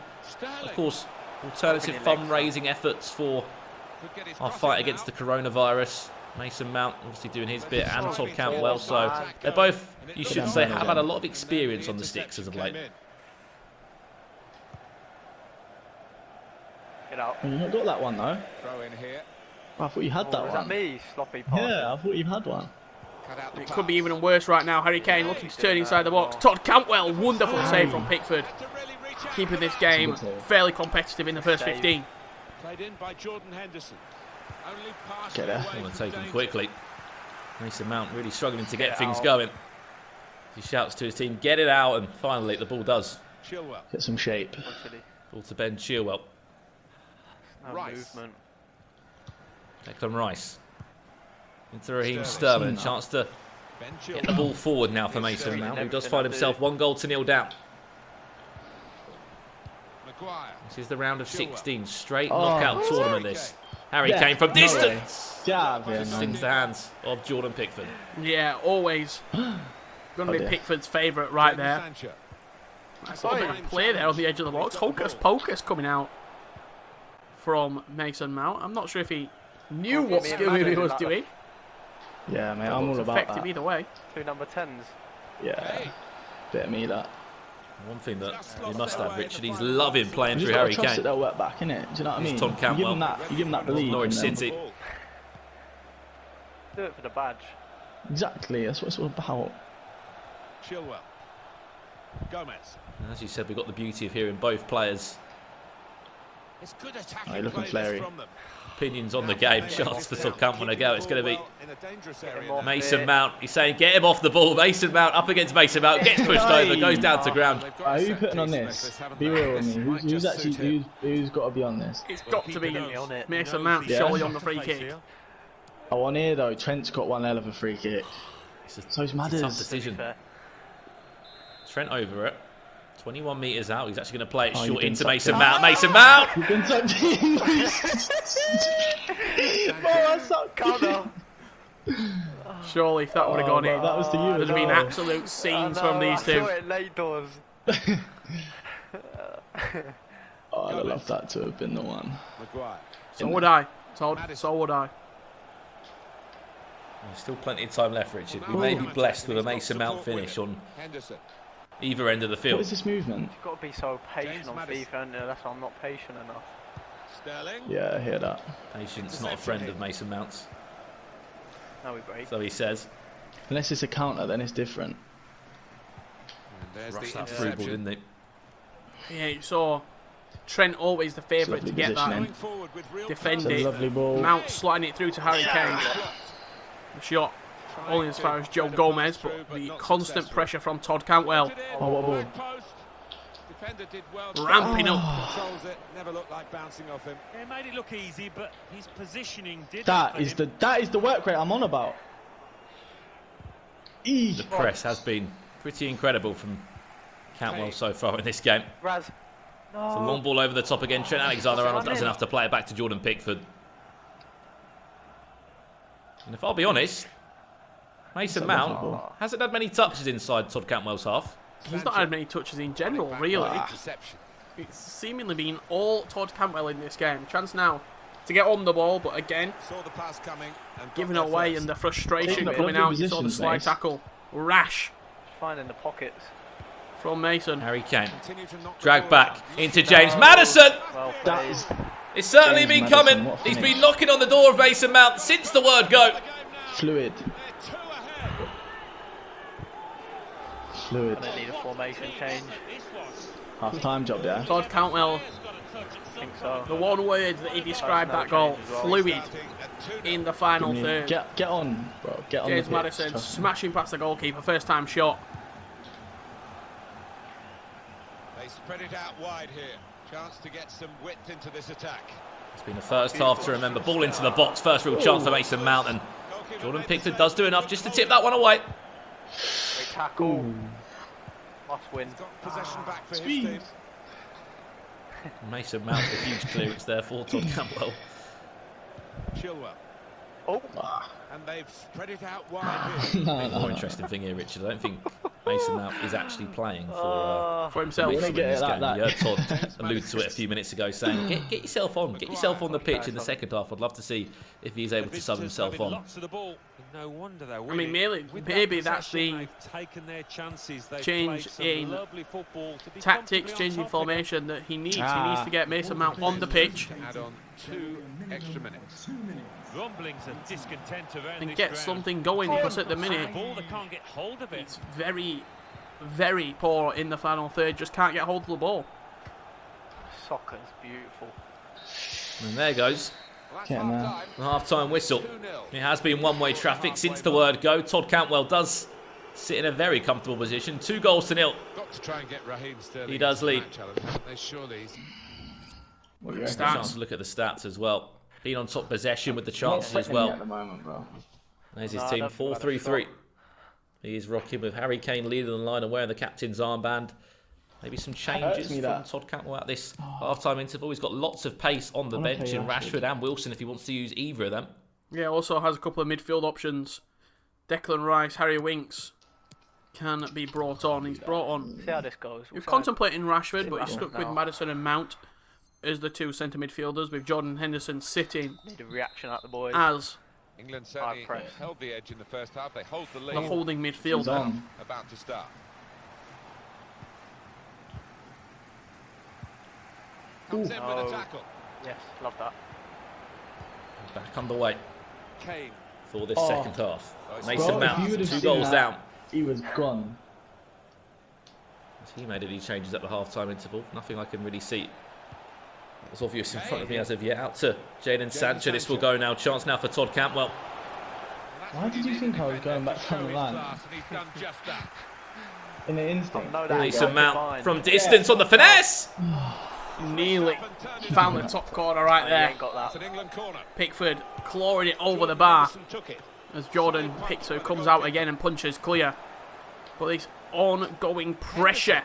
Speaker 1: of course, alternative fundraising efforts for our fight against the coronavirus. Mason Mount obviously doing his bit, and Todd Cantwell. So they're both, you should say, have had a lot of experience on the sticks as of late.
Speaker 9: Get out.
Speaker 3: You not got that one though.
Speaker 5: Throw in here.
Speaker 3: I thought you had that
Speaker 9: Was
Speaker 3: one.
Speaker 9: that me? Sloppy pass.
Speaker 3: Yeah, I thought you had one.
Speaker 5: Cut out the
Speaker 2: It could be even worse right now. Harry Kane looking to turn inside the box. Todd Cantwell, wonderful save from Pickford. Keeping this game fairly competitive in the first 15.
Speaker 5: Played in by Jordan Henderson. Only pass
Speaker 3: Get there.
Speaker 5: away
Speaker 1: Want to
Speaker 5: from
Speaker 1: take him
Speaker 5: danger.
Speaker 1: quickly. Mason Mount really struggling to get things going. He shouts to his team, get it out, and finally the ball does.
Speaker 5: Chilwell.
Speaker 3: Get some shape.
Speaker 1: Ball to Ben Chilwell.
Speaker 9: No
Speaker 5: Rice.
Speaker 9: movement.
Speaker 1: Declan Rice. Into Raheem Sterling. Chance to
Speaker 5: Ben
Speaker 1: get the
Speaker 5: Chilwell.
Speaker 1: ball forward now for Mason Mount, who does find himself 1-0 down.
Speaker 5: Maguire.
Speaker 1: This is the round of 16. Straight
Speaker 3: Oh.
Speaker 1: knockout tournament this. Harry
Speaker 3: Yeah,
Speaker 1: Kane from
Speaker 3: no way.
Speaker 1: distance.
Speaker 3: Get out of here,
Speaker 1: Just
Speaker 3: man.
Speaker 1: stings the hands of Jordan Pickford.
Speaker 2: Yeah, always. Going to
Speaker 3: Oh,
Speaker 2: be
Speaker 3: dear.
Speaker 2: Pickford's favourite right there.
Speaker 5: Sancho.
Speaker 2: Nice little bit of play there on the edge of the box. Hocus pocus coming out from Mason Mount. I'm not sure if he knew what skill move he was doing.
Speaker 3: Yeah, mate, I'm all about
Speaker 2: Effective
Speaker 3: that.
Speaker 2: either way.
Speaker 9: 2 number 10s.
Speaker 3: Yeah, bit of me that.
Speaker 1: One thing that he must have, Richard, he's loving playing
Speaker 3: You
Speaker 1: through
Speaker 3: just
Speaker 1: Harry
Speaker 3: gotta trust that
Speaker 1: Kane.
Speaker 3: they'll work back, innit? Do you know what I mean?
Speaker 1: It's Todd Cantwell.
Speaker 3: You give him that belief.
Speaker 1: Norwich
Speaker 3: and then-
Speaker 1: City.
Speaker 9: Do it for the badge.
Speaker 3: Exactly, that's what it's all about.
Speaker 5: Chilwell. Gomez.
Speaker 1: And as you said, we've got the beauty of hearing both players'
Speaker 5: It's good attacking
Speaker 3: Oh, you're looking
Speaker 5: play this
Speaker 3: flary.
Speaker 5: from them.
Speaker 1: opinions on the game. Shots for Todd Cantwell to go. It's going to be
Speaker 5: In a dangerous
Speaker 9: him
Speaker 5: area
Speaker 9: off.
Speaker 5: now.
Speaker 1: Mason Mount. He's saying, get him off the ball. Mason Mount up against Mason Mount. Gets pushed over. Goes down to ground.
Speaker 5: They've got a
Speaker 3: Who
Speaker 5: set
Speaker 3: putting on
Speaker 5: piece
Speaker 3: this?
Speaker 5: specialist, haven't
Speaker 3: Be
Speaker 5: they?
Speaker 3: real with
Speaker 5: This
Speaker 3: me.
Speaker 5: might
Speaker 3: Who's
Speaker 5: just
Speaker 3: actually
Speaker 5: suit him.
Speaker 3: who's got to be on this?
Speaker 2: It's got to be
Speaker 9: on it.
Speaker 2: Mason Mount
Speaker 3: Yeah.
Speaker 2: surely on the free kick.
Speaker 3: Oh, on here though, Trent's got one hell of a free kick.
Speaker 1: It's a
Speaker 3: So's
Speaker 1: tough
Speaker 3: Maddison.
Speaker 1: decision.
Speaker 9: Fair.
Speaker 1: Trent over it. 21 metres out. He's actually going to play it
Speaker 3: Oh, you've
Speaker 1: short
Speaker 3: been
Speaker 1: into
Speaker 3: sucked
Speaker 1: Mason
Speaker 3: in.
Speaker 1: Mount. Mason Mount!
Speaker 3: You've been sucked in. Oh, I sucked in.
Speaker 2: Surely if that would have gone in,
Speaker 3: That was to you
Speaker 2: there'd
Speaker 3: as
Speaker 2: have been
Speaker 3: well.
Speaker 2: absolute scenes
Speaker 9: I know,
Speaker 2: from these
Speaker 9: I
Speaker 2: two.
Speaker 9: saw it late doors.
Speaker 3: Oh, I'd have loved that to have been the one.
Speaker 5: Maguire.
Speaker 2: So would I, Todd. So would I.
Speaker 1: There's still plenty of time left, Richard. We may be blessed with a Mason Mount finish on
Speaker 5: Henderson.
Speaker 1: either end of the
Speaker 3: What
Speaker 1: field.
Speaker 3: is this movement?
Speaker 9: You've got to be so patient
Speaker 5: James
Speaker 9: on
Speaker 5: Maddison.
Speaker 9: FIFA, and that's why I'm not patient enough.
Speaker 5: Sterling.
Speaker 3: Yeah, I hear that.
Speaker 1: Patience, not a friend of Mason Mount's.
Speaker 9: Now we break.
Speaker 1: So he says.
Speaker 3: Unless it's a counter, then it's different.
Speaker 5: And there's
Speaker 1: Rushed
Speaker 5: the
Speaker 1: that through ball,
Speaker 5: interception.
Speaker 1: didn't he?
Speaker 2: Yeah, you saw Trent always the favourite to
Speaker 3: Lovely
Speaker 2: get that.
Speaker 3: positioning.
Speaker 5: Going forward with real
Speaker 2: Defend
Speaker 3: It's a
Speaker 2: it.
Speaker 3: lovely ball.
Speaker 2: Mount sliding it through to Harry Kane. The shot only as far as Joe Gomez, but the constant pressure from Todd Cantwell.
Speaker 3: Oh, what a ball.
Speaker 5: Defender did well to
Speaker 2: Ramping up.
Speaker 5: controls it. Never looked like bouncing off him.
Speaker 6: It made it look easy, but his positioning did.
Speaker 3: That is the work rate I'm on about.
Speaker 1: The press has been pretty incredible from Cantwell so far in this game.
Speaker 9: Raz.
Speaker 1: It's a
Speaker 9: No.
Speaker 1: long ball over the top again. Trent Alexander-Arnold does enough to play it back to Jordan Pickford. And if I'll be honest, Mason Mount hasn't had many touches inside Todd Cantwell's half.
Speaker 2: He's not had many touches in general, really.
Speaker 5: Interception.
Speaker 2: It's seemingly been all Todd Cantwell in this game. Chance now to get on the ball, but again,
Speaker 5: Saw the pass coming and got
Speaker 2: giving
Speaker 5: there
Speaker 2: away
Speaker 5: first.
Speaker 2: and the frustration
Speaker 3: Taking
Speaker 2: coming
Speaker 3: lovely
Speaker 2: out. You saw the
Speaker 3: positions,
Speaker 2: slide
Speaker 3: Mace.
Speaker 2: tackle. Rash
Speaker 9: Fine in the pockets.
Speaker 2: from Mason.
Speaker 1: Harry Kane.
Speaker 5: Continue to knock the
Speaker 1: Dragged
Speaker 5: ball
Speaker 1: back
Speaker 5: out.
Speaker 1: into James Maddison.
Speaker 9: Well
Speaker 3: That
Speaker 9: played.
Speaker 3: is
Speaker 1: It's certainly
Speaker 3: James
Speaker 1: been
Speaker 3: Maddison,
Speaker 1: coming.
Speaker 3: what a
Speaker 1: He's
Speaker 3: finish.
Speaker 1: been knocking on the door of Mason Mount since the word go.
Speaker 3: fluid.
Speaker 5: They're two ahead.
Speaker 3: Fluid.
Speaker 9: Gonna need a formation change.
Speaker 3: Half-time job, yeah.
Speaker 2: Todd Cantwell,
Speaker 9: I think so.
Speaker 2: the one word that he described that goal, fluid in the final third.
Speaker 3: Get on, bro. Get on
Speaker 2: James
Speaker 3: the pitch.
Speaker 2: Maddison
Speaker 3: Trust me.
Speaker 2: smashing past the goalkeeper, first time shot.
Speaker 5: They spread it out wide here. Chance to get some width into this attack.
Speaker 1: It's been the first half to remember. Ball into the box. First real chance for Mason Mount. And Jordan Pickford does do enough just to tip that one away.
Speaker 9: Great tackle. Must win.
Speaker 5: Possession back for his team.
Speaker 1: Mason Mount, a huge clearance there for Todd Cantwell.
Speaker 5: Chilwell.
Speaker 9: Oh.
Speaker 5: And they've spread it out wide here.
Speaker 1: The more interesting thing here, Richard, I don't think Mason Mount is actually playing for
Speaker 2: himself.
Speaker 1: Mason in this
Speaker 3: Get it
Speaker 1: game.
Speaker 3: like
Speaker 1: You heard Todd allude to it a few minutes ago, saying, get yourself on the pitch in the second half. I'd love to see if he's able to sub himself on.
Speaker 6: Lots of the ball. No wonder though.
Speaker 2: I mean, maybe that's the change in tactics, changing formation that he needs. He needs to get Mason Mount on the pitch.
Speaker 5: Add on 2 extra minutes.
Speaker 6: Rumblings of discontent around
Speaker 2: And get something going, because at the minute
Speaker 6: ball that can't get hold of it.
Speaker 2: it's very, very poor in the final third. Just can't get hold of the ball.
Speaker 9: Soccer's beautiful.
Speaker 1: And there goes
Speaker 5: Well, that's
Speaker 1: the half-time whistle. It has been one-way traffic since the word go. Todd Cantwell does sit in a very comfortable position. 2-0.
Speaker 5: Got to try and get Raheem Sterling.
Speaker 1: He does lead.
Speaker 5: Haven't they? Surely.
Speaker 1: Chance to look at the stats as well. Been on top possession with the chances as well.
Speaker 3: At the moment, bro.
Speaker 1: There's his team, 4-3-3. He is rocking with Harry Kane leading the line and wearing the captain's armband. Maybe some changes from Todd Cantwell at this half-time interval. He's got lots of pace on the bench in Rashford and Wilson if he wants to use either of them.
Speaker 2: Yeah, also has a couple of midfield options. Declan Rice, Harry Winks can be brought on. He's brought on.
Speaker 9: See how this goes.
Speaker 2: You're contemplating Rashford, but he's stuck with Maddison and Mount as the two centre midfielders, with Jordan Henderson sitting
Speaker 9: Need a reaction at the boys.
Speaker 2: as
Speaker 5: England certainly held the edge in the first half. They hold the lead.
Speaker 2: the holding midfielder.
Speaker 5: About to start. Comes in with a tackle.
Speaker 9: Yes, love that.
Speaker 1: Back underway
Speaker 5: Kane.
Speaker 1: for this second half. Mason
Speaker 3: Bro, if you
Speaker 1: Mount,
Speaker 3: would've
Speaker 1: 2
Speaker 3: seen
Speaker 1: goals
Speaker 3: that,
Speaker 1: down.
Speaker 3: He was gone.
Speaker 1: He made any changes at the half-time interval. Nothing I can really see. It's obvious in front of me as of yet. Out to Jadon Sancho. This will go now. Chance now for Todd Cantwell.
Speaker 3: Why did you think I was going back from the line? In the instinct.
Speaker 1: Mason Mount from distance on the finesse.
Speaker 2: Nearly found the top corner right there. Pickford clawing it over the bar as Jordan Pickford comes out again and punches clear. But this ongoing pressure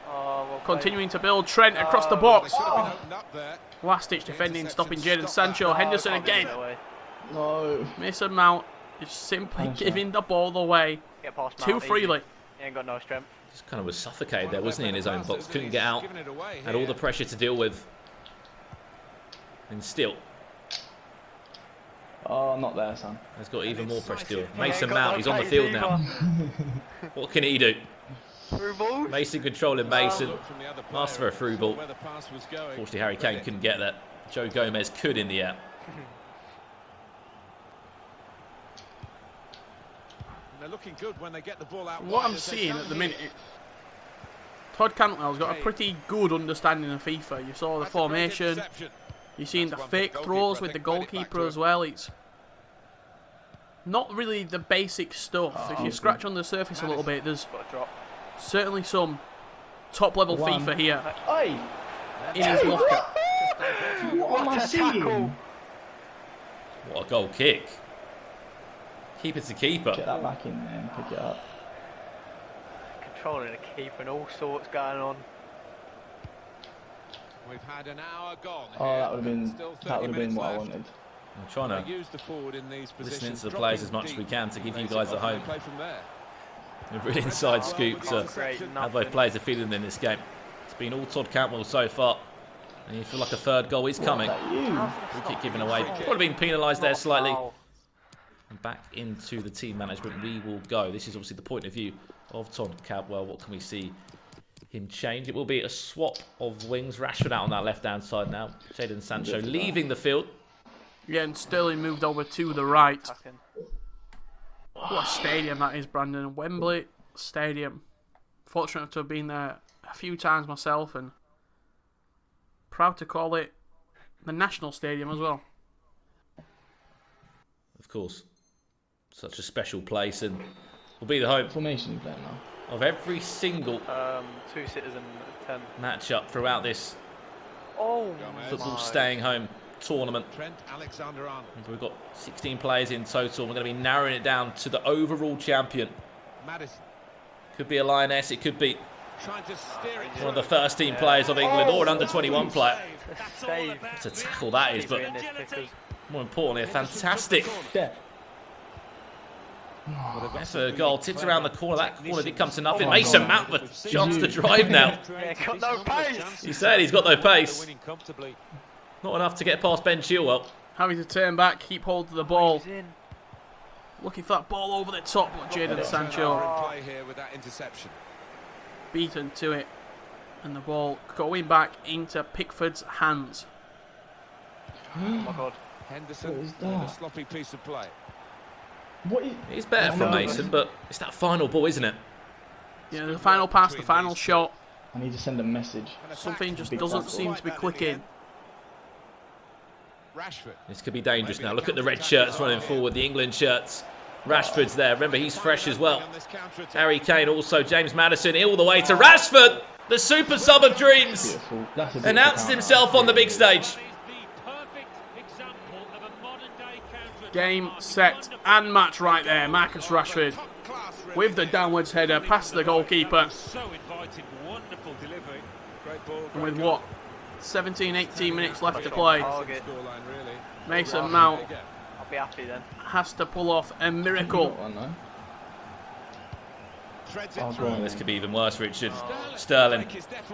Speaker 2: continuing to build. Trent across the box. Last ditch defending, stopping Jadon Sancho. Henderson again.
Speaker 3: No.
Speaker 2: Mason Mount is simply giving the ball away too freely.
Speaker 9: He ain't got no strength.
Speaker 1: Just kind of was suffocated there, wasn't he, in his own box? Couldn't get out. Had all the pressure to deal with. And still.
Speaker 3: Oh, not there, son.
Speaker 1: Has got even more pressure to deal with. Mason Mount, he's on the field now. What can he do? Mason controlling Mason. Asked for a through ball. Unfortunately, Harry Kane couldn't get that. Joe Gomez could in the air.
Speaker 5: They're looking good when they get the ball out.
Speaker 2: From what I'm seeing at the minute, Todd Cantwell's got a pretty good understanding of FIFA. You saw the formation. You've seen the fake throws with the goalkeeper as well. It's not really the basic stuff. If you scratch on the surface a little bit, there's certainly some top-level FIFA here in his locker.
Speaker 3: What am I seeing?
Speaker 1: What a goal kick. Keeper to keeper.
Speaker 3: Get that back in there and pick it up.
Speaker 9: Controlling the keeper and all sorts going on.
Speaker 5: We've had an hour gone.
Speaker 3: Oh, that would have been what I wanted.
Speaker 1: I'm trying to listen into the players as much as we can to give you guys at home a real inside scoop to how both players are feeling in this game. It's been all Todd Cantwell so far. And you feel like a third goal is coming. Free kick given away. Probably been penalised there slightly. And back into the team management we will go. This is obviously the point of view of Todd Cantwell. What can we see him change? It will be a swap of wings. Rashford out on that left-hand side now. Jadon Sancho leaving the field.
Speaker 2: Yeah, and Sterling moved over to the right. What a stadium that is, Brandon. Wembley Stadium. Fortunate to have been there a few times myself, and proud to call it the National Stadium as well.
Speaker 1: Of course. Such a special place, and will be the home
Speaker 3: Formation you playing now?
Speaker 1: of every single
Speaker 9: 2 sitters and 10
Speaker 1: matchup throughout this
Speaker 9: Oh,
Speaker 1: football staying home tournament.
Speaker 5: Trent Alexander-Arnold.
Speaker 1: We've got 16 players in total. We're going to be narrowing it down to the overall champion.
Speaker 5: Maddison.
Speaker 1: Could be a Lioness. It could be
Speaker 5: Trying to steer it
Speaker 1: one of the first team players of England or an under-21 player.
Speaker 9: Save.
Speaker 1: It's a tackle that is, but more importantly, a fantastic effort goal. Tipped around the corner. That corner did come to nothing. Mason Mount with a chance to drive now.
Speaker 9: Yeah, got no pace.
Speaker 1: He said he's got no pace. Not enough to get past Ben Chilwell.
Speaker 2: Having to turn back, keep hold of the ball. Looking for that ball over the top, but Jadon Sancho beaten to it. And the ball going back into Pickford's hands.
Speaker 9: Oh my God.
Speaker 5: Henderson
Speaker 3: What is
Speaker 5: with a
Speaker 3: that?
Speaker 5: sloppy piece of play.
Speaker 3: What is...
Speaker 1: It's better from Mason, but it's that final ball, isn't it?
Speaker 2: Yeah, the final pass, the final shot.
Speaker 3: I need to send a message.
Speaker 2: Something just doesn't seem to be clicking.
Speaker 5: Rashford.
Speaker 1: This could be dangerous now. Look at the red shirts running forward, the England shirts. Rashford's there. Remember, he's fresh as well. Harry Kane also. James Maddison all the way to Rashford. The super sub of dreams.
Speaker 3: Beautiful. That's a
Speaker 1: Announced himself on the big stage.
Speaker 2: Game, set, and match right there. Marcus Rashford with the downwards header past the goalkeeper. And with what? 17, 18 minutes left to play. Mason Mount
Speaker 9: I'll be happy then.
Speaker 2: has to pull off a miracle.
Speaker 1: This could be even worse, Richard. Sterling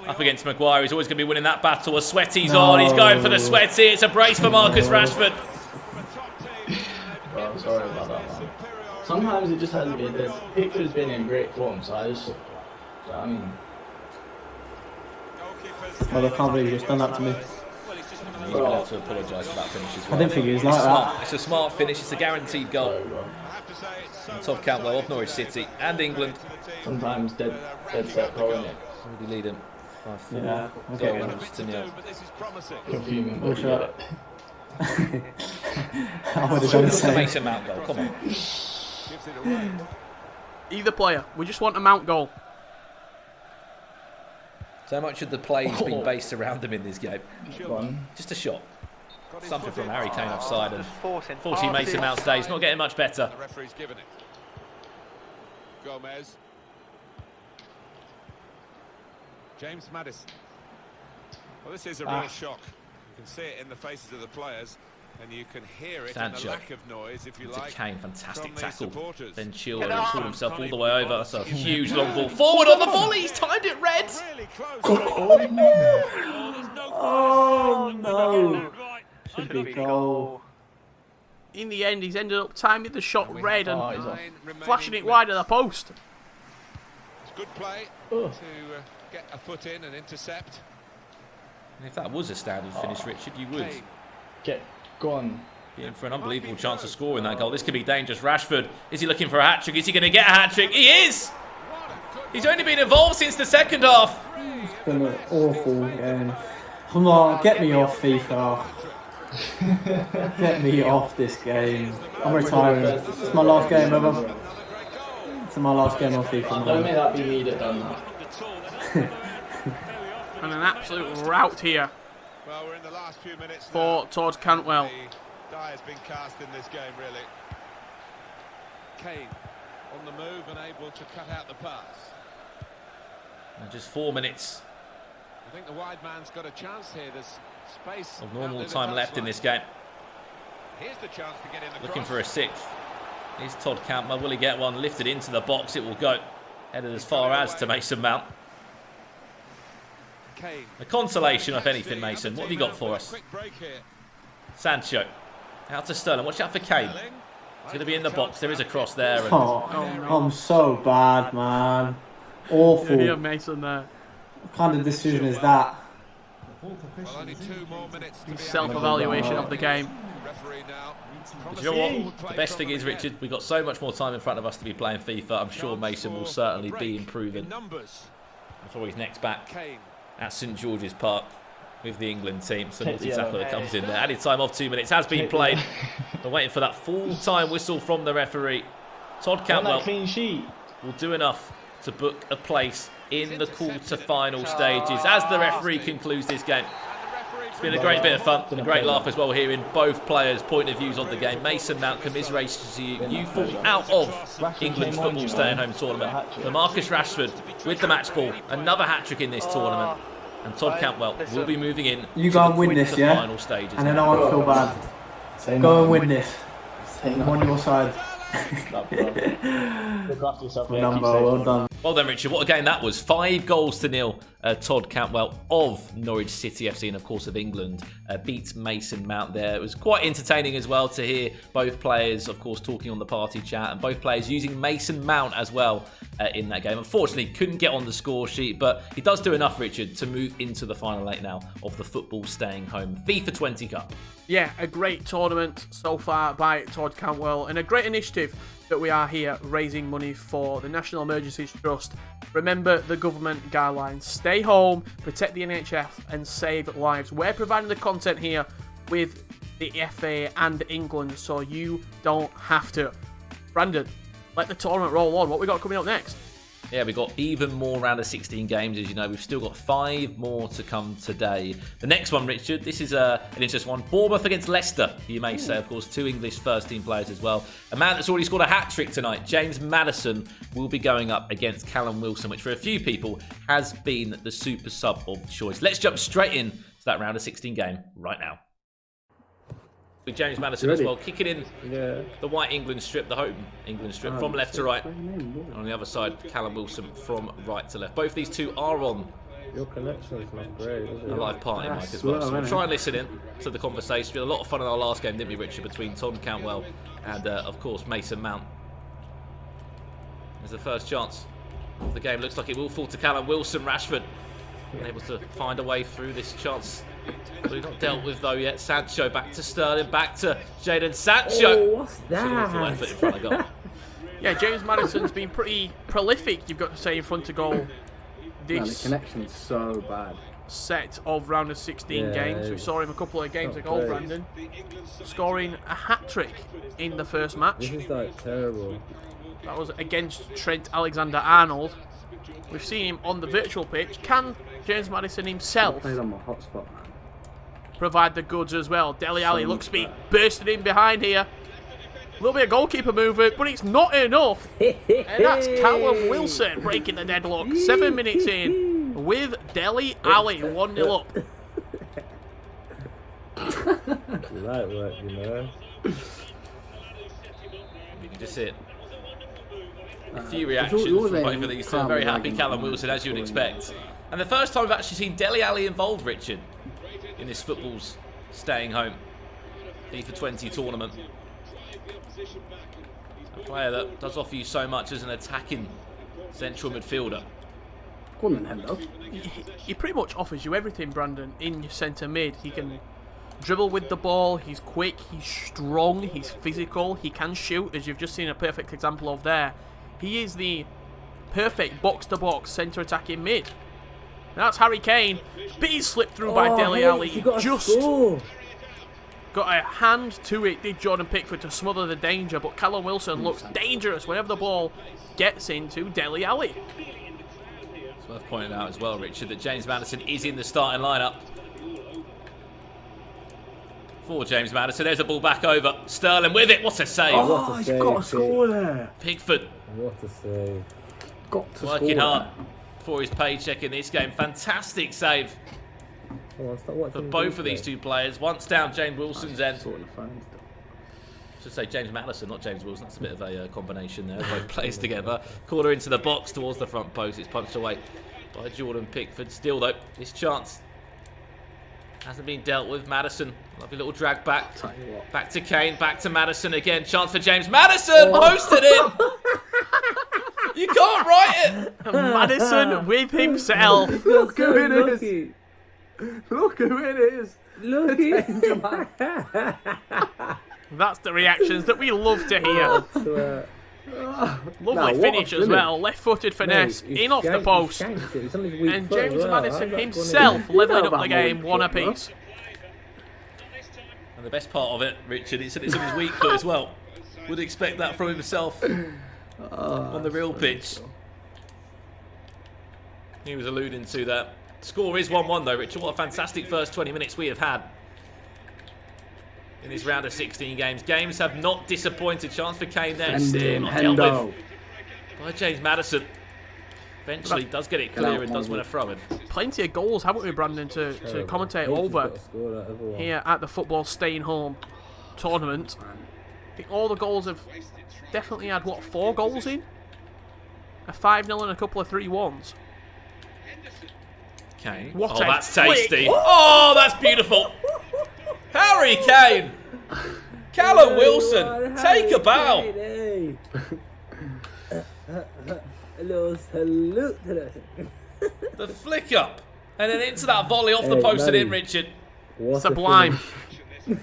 Speaker 1: up against Maguire. He's always going to be winning that battle. A sweaty's on. He's going for the sweaty. It's a brace for Marcus Rashford.
Speaker 3: Well, I'm sorry about that, man. Sometimes it just hasn't been. Pickford's been in great form, so I mean.
Speaker 4: Well, I can't believe you just done that to me.
Speaker 1: He's going to have to apologise for that finish as well.
Speaker 4: I didn't think it was like that.
Speaker 1: It's a smart finish. It's a guaranteed goal. And Todd Cantwell of Norwich City and England.
Speaker 3: Sometimes dead set goal, innit?
Speaker 1: Will be leading by 4
Speaker 4: Yeah, okay.
Speaker 1: goals to nil.
Speaker 3: You're fuming, but
Speaker 4: Wish
Speaker 3: you get
Speaker 4: I-
Speaker 3: it.
Speaker 4: I would have done the
Speaker 1: It's a
Speaker 4: same.
Speaker 1: Mason Mount goal. Come on.
Speaker 2: Either player. We just want a Mount goal.
Speaker 1: So much of the play's been based around him in this game.
Speaker 3: One.
Speaker 1: Just a shot. Something from Harry Kane offside, and
Speaker 9: Just forcing.
Speaker 1: fortunately Mason Mount's day is not getting much better.
Speaker 5: The referee's given it. Gomez. James Maddison. Well, this is a real shock. You can see it in the faces of the players, and you can hear it in
Speaker 1: Sancho.
Speaker 5: the lack of noise, if you
Speaker 1: It's a
Speaker 5: like.
Speaker 1: Kane, fantastic
Speaker 5: from these
Speaker 1: tackle.
Speaker 5: supporters.
Speaker 1: Then Chilwell pulled himself all the way over. That's a huge long ball forward on the volley. He's timed it red.
Speaker 5: Really close.
Speaker 4: Oh no! Should be goal.
Speaker 2: In the end, he's ended up timing the shot red and
Speaker 3: He's off.
Speaker 2: flashing it wide of the post.
Speaker 5: It's good play
Speaker 3: Oh.
Speaker 5: to get a foot in and intercept.
Speaker 1: And if that was a standard finish, Richard, you would
Speaker 3: Go on.
Speaker 1: be in for an unbelievable chance of scoring that goal. This could be dangerous. Rashford, is he looking for a hat-trick? Is he going to get a hat-trick? He is! He's only been involved since the second half.
Speaker 4: It's been an awful game. Come on, get me off FIFA. Get me off this game. I'm retiring. It's my last game ever. It's my last game on FIFA.
Speaker 3: Don't make that be me that done that.
Speaker 2: And an absolute rout here
Speaker 5: Well, we're in the last few minutes
Speaker 2: for Todd Cantwell.
Speaker 5: The die has been cast in this game, really. Kane on the move and able to cut out the pass.
Speaker 1: And just 4 minutes
Speaker 5: I think the wide man's got a chance here. There's space
Speaker 1: of normal
Speaker 5: out the
Speaker 1: time left in this game.
Speaker 5: Here's the chance to get in the
Speaker 1: Looking
Speaker 5: cross.
Speaker 1: for a sixth. Here's Todd Cantwell. Will he get one? Lifted into the box. It will go. Headed as far as to Mason Mount.
Speaker 5: Kane.
Speaker 1: A consolation, if anything, Mason. What have you got for us?
Speaker 5: Quick break here.
Speaker 1: Sancho. Out to Sterling. Watch out for Kane. He's going to be in the box. There is a cross there. And
Speaker 4: Oh, I'm so bad, man. Awful.
Speaker 2: Yeah, Mason there.
Speaker 4: What kind of decision is that?
Speaker 5: Well, only 2 more minutes to be
Speaker 2: Self-evaluation of the game.
Speaker 5: referee now.
Speaker 1: do you know what? The best thing is, Richard, we've got so much more time in front of us to be playing FIFA. I'm sure Mason will certainly be improving
Speaker 5: Numbers.
Speaker 1: before he's next back
Speaker 5: Kane.
Speaker 1: at St George's Park with the England team. So naughty
Speaker 3: Yeah.
Speaker 1: tackle that comes in there. Added time of 2 minutes has been played. We're waiting for that full-time whistle from the referee. Todd
Speaker 3: On
Speaker 1: Cantwell
Speaker 3: that clean sheet.
Speaker 1: will do enough to book a place in the quarter-final stages as the referee concludes this game.
Speaker 5: And the referee
Speaker 1: It's been a great bit of fun, a great laugh as well, hearing both players' point of views on the game. Mason Mount commiserates to you fall out of England's football stay-at-home tournament. But Marcus Rashford with the match ball, another hat-trick in this tournament. And Todd Cantwell will be moving in.
Speaker 4: You go and win this, yeah?
Speaker 1: Final stages
Speaker 4: and then I won't feel bad. Go and win this. I'm on your side. Well done.
Speaker 1: Well then, Richard, what a game that was. 5-0. Todd Cantwell of Norwich City FC and, of course, of England beats Mason Mount there. It was quite entertaining as well to hear both players, of course, talking on the party chat and both players using Mason Mount as well in that game. Unfortunately, couldn't get on the score sheet, but he does do enough, Richard, to move into the final 8 now of the football staying home FIFA 20 Cup.
Speaker 2: Yeah, a great tournament so far by Todd Cantwell and a great initiative that we are here raising money for the National Emergencies Trust. Remember the government guidelines. Stay home, protect the NHS and save lives. We're providing the content here with the FA and England so you don't have to. Brandon, let the tournament roll on. What we got coming up next?
Speaker 1: Yeah, we've got even more round of 16 games, as you know. We've still got 5 more to come today. The next one, Richard, this is an interesting one. Bournemouth against Leicester, you may say. Of course, 2 English first-team players as well. A man that's already scored a hat-trick tonight, James Maddison, will be going up against Callum Wilson, which for a few people has been the super sub of choice. Let's jump straight in to that round of 16 game right now. With James Maddison as well, kicking in the white England strip, the home England strip, from left to right. And on the other side, Callum Wilson from right to left. Both these two are on
Speaker 7: your connection is not great, is it?
Speaker 1: A live party mic as well. So we'll try and listen in to the conversation. We had a lot of fun in our last game, didn't we, Richard, between Todd Cantwell and, of course, Mason Mount. There's the first chance of the game. Looks like it will fall to Callum Wilson. Rashford able to find a way through this chance. But not dealt with though yet. Sancho back to Sterling, back to Jadon. Sancho!
Speaker 7: Oh, what's that?
Speaker 1: In front of goal.
Speaker 2: Yeah, James Maddison's been pretty prolific, you've got to say, in front of goal. This
Speaker 8: the connection's so bad.
Speaker 2: Set of round of 16 games. We saw him a couple of games ago, Brandon, scoring a hat-trick in the first match.
Speaker 7: This is like terrible.
Speaker 2: That was against Trent Alexander-Arnold. We've seen him on the virtual pitch. Can James Maddison himself
Speaker 8: played on my hotspot, man.
Speaker 2: Provide the goods as well? Dele Alli looks to be bursting in behind here. A little bit of goalkeeper movement, but it's not enough. And that's Callum Wilson breaking the deadlock. 7 minutes in with Dele Alli 1-0 up.
Speaker 7: Light work, you know.
Speaker 1: You can just see it. A few reactions from both of these two. Very happy Callum Wilson, as you would expect. And the first time we've actually seen Dele Alli involved, Richard, in this football's staying home FIFA 20 tournament. A player that does offer you so much as an attacking central midfielder.
Speaker 8: Go on then, hello.
Speaker 2: He pretty much offers you everything, Brandon, in your centre mid. He can dribble with the ball, he's quick, he's strong, he's physical, he can shoot, as you've just seen a perfect example of there. He is the perfect box-to-box centre attacking mid. That's Harry Kane. But he's slipped through by Dele Alli. Just got a hand to it, did Jordan Pickford, to smother the danger. But Callum Wilson looks dangerous whenever the ball gets into Dele Alli.
Speaker 1: It's worth pointing out as well, Richard, that James Maddison is in the starting lineup. For James Maddison, there's a ball back over. Sterling with it. What a save.
Speaker 8: Oh, he's got to score there.
Speaker 1: Pickford.
Speaker 7: What a save.
Speaker 8: Got to
Speaker 1: working
Speaker 8: score
Speaker 1: hard for his paycheck in this game. Fantastic save for both of these two players. Once down James Wilson's end. Should say James Maddison, not James Wilson. That's a bit of a combination there. Both players together. Corner into the box towards the front post. It's punched away by Jordan Pickford. Still though, this chance hasn't been dealt with. Maddison, lovely little drag back. Back to Kane, back to Maddison again. Chance for James Maddison, posted in. You can't write it.
Speaker 2: Maddison with himself.
Speaker 8: Look who it is. Look who it is.
Speaker 7: Look
Speaker 2: That's the reactions that we love to hear. Lovely finish as well. Left-footed finesse in off the post. And James Maddison himself levelling up the game, one apiece.
Speaker 1: And the best part of it, Richard, is that it's on his weak foot as well. Would expect that from himself on the real pitch. he was alluding to that. Score is 1-1 though, Richard. What a fantastic first 20 minutes we have had in this round of 16 games. Games have not disappointed. Chance for Kane there. Still not dealt with by James Maddison. Eventually does get it clear and does win a throw-in.
Speaker 2: Plenty of goals, haven't we, Brandon, to commentate over here at the Football Staying Home tournament. I think all the goals have definitely had, what, 4 goals in? A 5-0 and a couple of 3-1s.
Speaker 1: Kane.
Speaker 2: What
Speaker 1: oh,
Speaker 2: a
Speaker 1: that's
Speaker 2: flick.
Speaker 1: tasty. Oh, that's beautiful. Harry Kane. Callum Wilson. Take a bow.
Speaker 8: A little salute to that.
Speaker 1: The flick up. And then into that volley off the post and in, Richard.
Speaker 2: Sublime.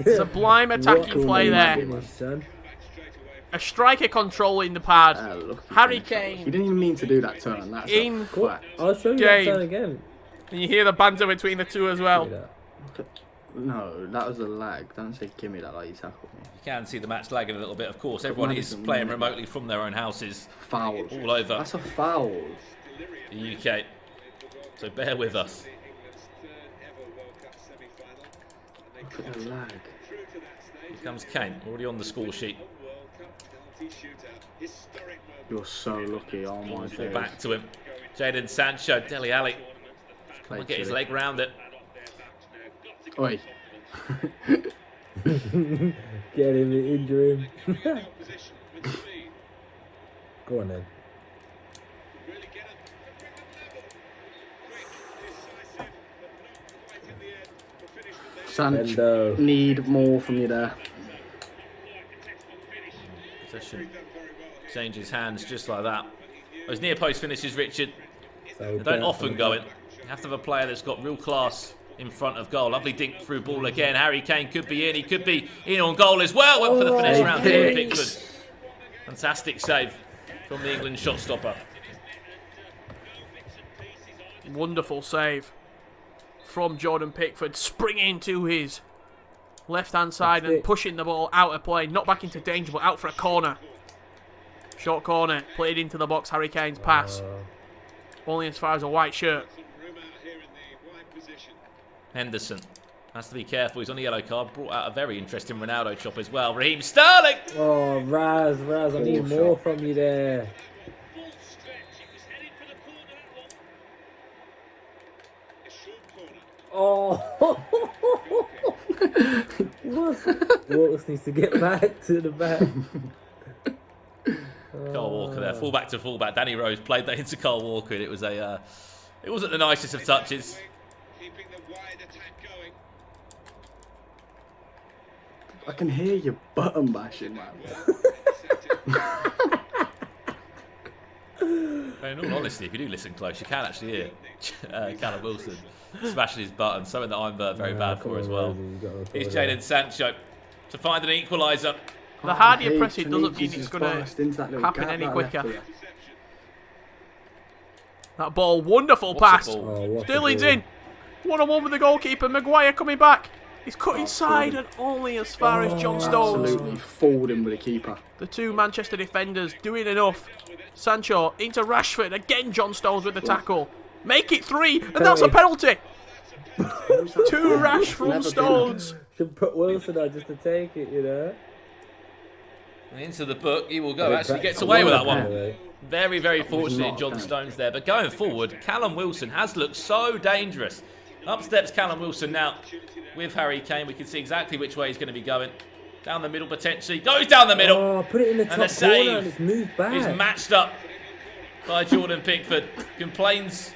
Speaker 2: Sublime attacking play there. A striker controlling the pad. Harry Kane.
Speaker 8: He didn't even mean to do that turn. That's
Speaker 2: in
Speaker 8: I'll show you that turn again.
Speaker 2: And you hear the banter between the two as well.
Speaker 8: No, that was a lag. Don't say give me that like you tackled me.
Speaker 1: You can see the match lagging a little bit, of course. Everyone is playing remotely from their own houses.
Speaker 8: Foul.
Speaker 1: All over.
Speaker 8: That's a foul.
Speaker 1: The UK. So bear with us.
Speaker 8: Look at the lag.
Speaker 1: Here comes Kane, already on the score sheet.
Speaker 8: You're so lucky. Oh my god.
Speaker 1: Back to him. Jadon, Sancho, Dele Alli. Can't get his leg round it.
Speaker 8: Oi.
Speaker 4: Get him, injure him. Go on then.
Speaker 8: Sancho, need more from you there.
Speaker 1: Possession changes hands just like that. Those near post finishes, Richard, they don't often go in. You have to have a player that's got real class in front of goal. Lovely dink through ball again. Harry Kane could be in. He could be in on goal as well. Went for the finish round Jordan Pickford. Fantastic save from the England shot stopper.
Speaker 2: Wonderful save from Jordan Pickford, springing to his left-hand side and pushing the ball out of play. Not back into danger, but out for a corner. Short corner, played into the box. Harry Kane's pass. Only as far as a white shirt.
Speaker 1: Henderson has to be careful. He's on a yellow card. Brought out a very interesting Ronaldo chop as well. Raheem Sterling.
Speaker 4: Oh, Raz, I need more from you there. Oh. Walters needs to get back to the back.
Speaker 1: Kyle Walker there, fullback to fullback. Danny Rose played that into Kyle Walker, and it was a, it wasn't the nicest of touches.
Speaker 8: I can hear you button bashing, man.
Speaker 1: In all honesty, if you do listen close, you can actually hear Callum Wilson smashing his button, something that I'm very bad for as well. Here's Jadon Sancho to find an equaliser.
Speaker 2: The harder you press it doesn't mean it's going to happen any quicker. That ball, wonderful pass. Sterling's in. 1-on-1 with the goalkeeper. Maguire coming back. He's cut inside and only as far as John Stones.
Speaker 8: Absolutely fooled him with the keeper.
Speaker 2: The two Manchester defenders doing enough. Sancho into Rashford. Again, John Stones with the tackle. Make it 3, and that's a penalty. Too rash from Stones.
Speaker 4: Should put Wilson on just to take it, you know.
Speaker 1: Into the book, he will go. Actually gets away with that one. Very fortunate John Stones there. But going forward, Callum Wilson has looked so dangerous. Up steps Callum Wilson now with Harry Kane. We can see exactly which way he's going to be going. Down the middle potentially. Goes down the middle.
Speaker 4: Oh, put it in the top
Speaker 1: and the save
Speaker 4: corner and it's moved back.
Speaker 1: Is matched up by Jordan Pickford. Complains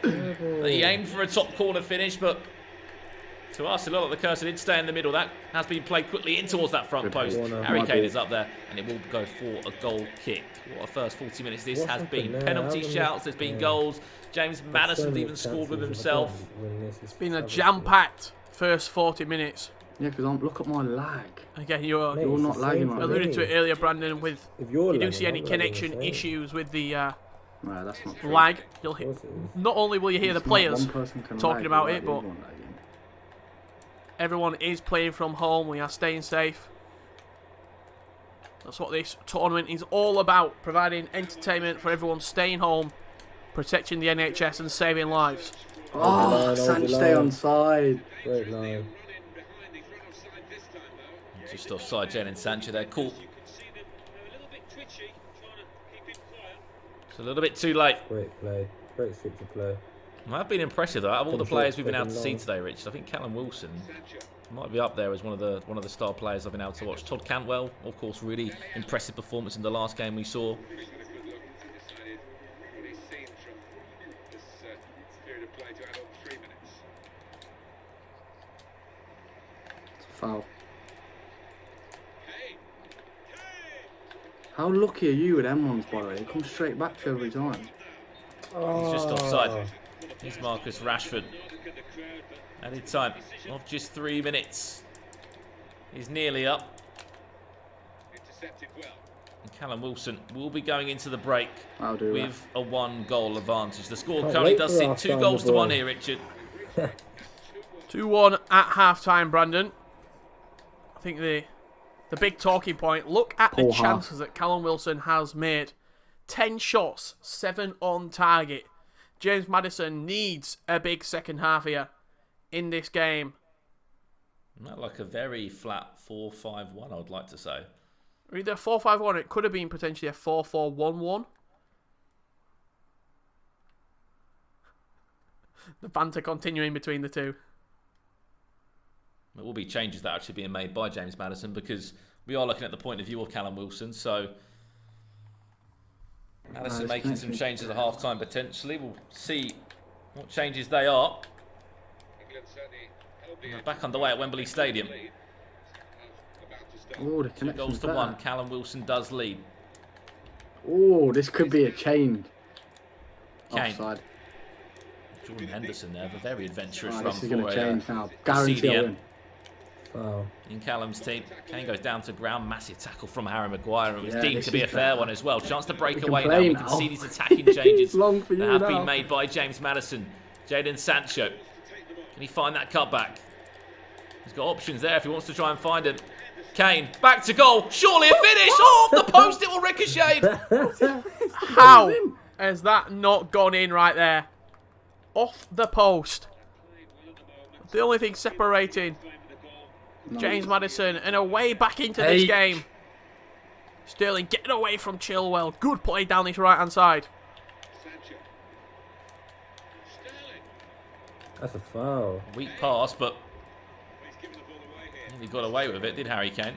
Speaker 1: that he aimed for a top corner finish, but to us, a lot of the cursor did stay in the middle. That has been played quickly in towards that front post. Harry Kane is up there, and it will go for a goal kick. What a first 40 minutes this has been. Penalty shouts, there's been goals. James Maddison even scored with himself.
Speaker 2: It's been a jam-packed first 40 minutes.
Speaker 8: Yeah, because look at my lag.
Speaker 2: Again, you're
Speaker 8: not lagging right.
Speaker 2: Alluded to it earlier, Brandon, with if you do see any connection issues with the
Speaker 8: no, that's not
Speaker 2: lag, you'll hear, not only will you hear the players talking about it, but everyone is playing from home. We are staying safe. That's what this tournament is all about, providing entertainment for everyone staying home protecting the NHS and saving lives.
Speaker 4: Oh, Sancho stay on side.
Speaker 7: Great line.
Speaker 1: Just offside, Jadon Sancho there. Cool. It's a little bit too late.
Speaker 7: Great play. Great switch of play.
Speaker 1: I've been impressive though. Out of all the players we've been able to see today, Rich, I think Callum Wilson might be up there as one of the star players I've been able to watch. Todd Cantwell, of course, really impressive performance in the last game we saw.
Speaker 4: Foul. How lucky are you with them ones, by the way? They come straight back to every time.
Speaker 1: He's just offside. Here's Marcus Rashford. Added time of just 3 minutes. He's nearly up. And Callum Wilson will be going into the break with a 1-goal advantage. The score currently does sit 2-1 here, Richard.
Speaker 2: 2-1 at half-time, Brandon. I think the big talking point, look at the chances that Callum Wilson has made. 10 shots, 7 on target. James Maddison needs a big second half here in this game.
Speaker 1: Not like a very flat 4-5-1, I'd like to say.
Speaker 2: Either 4-5-1, it could have been potentially a 4-4-1-1. The banter continuing between the two.
Speaker 1: There will be changes that are actually being made by James Maddison because we are looking at the point of view of Callum Wilson. So Maddison making some changes at half-time potentially. We'll see what changes they are. We're back underway at Wembley Stadium.
Speaker 4: Oh, the
Speaker 1: 2 goals to 1. Callum Wilson does lead.
Speaker 4: Oh, this could be a change.
Speaker 1: Kane.
Speaker 4: Offside.
Speaker 1: Jordan Henderson there, a very adventurous run
Speaker 4: this is going
Speaker 1: for
Speaker 4: to change now. Guarantee a win.
Speaker 1: In Callum's team. Kane goes down to ground. Massive tackle from Harry Maguire. It was deemed to be a fair one as well. Chance to break away now. We can see these attacking changes that have been made by James Maddison. Jadon Sancho. Can he find that cutback? He's got options there if he wants to try and find it. Kane, back to goal. Surely a finish. Oh, off the post. It will ricochet.
Speaker 2: How has that not gone in right there? Off the post. The only thing separating James Maddison and away back into this game. Sterling getting away from Chilwell. Good play down his right hand side.
Speaker 7: That's a foul.
Speaker 1: Weak pass, but he got away with it, did Harry Kane?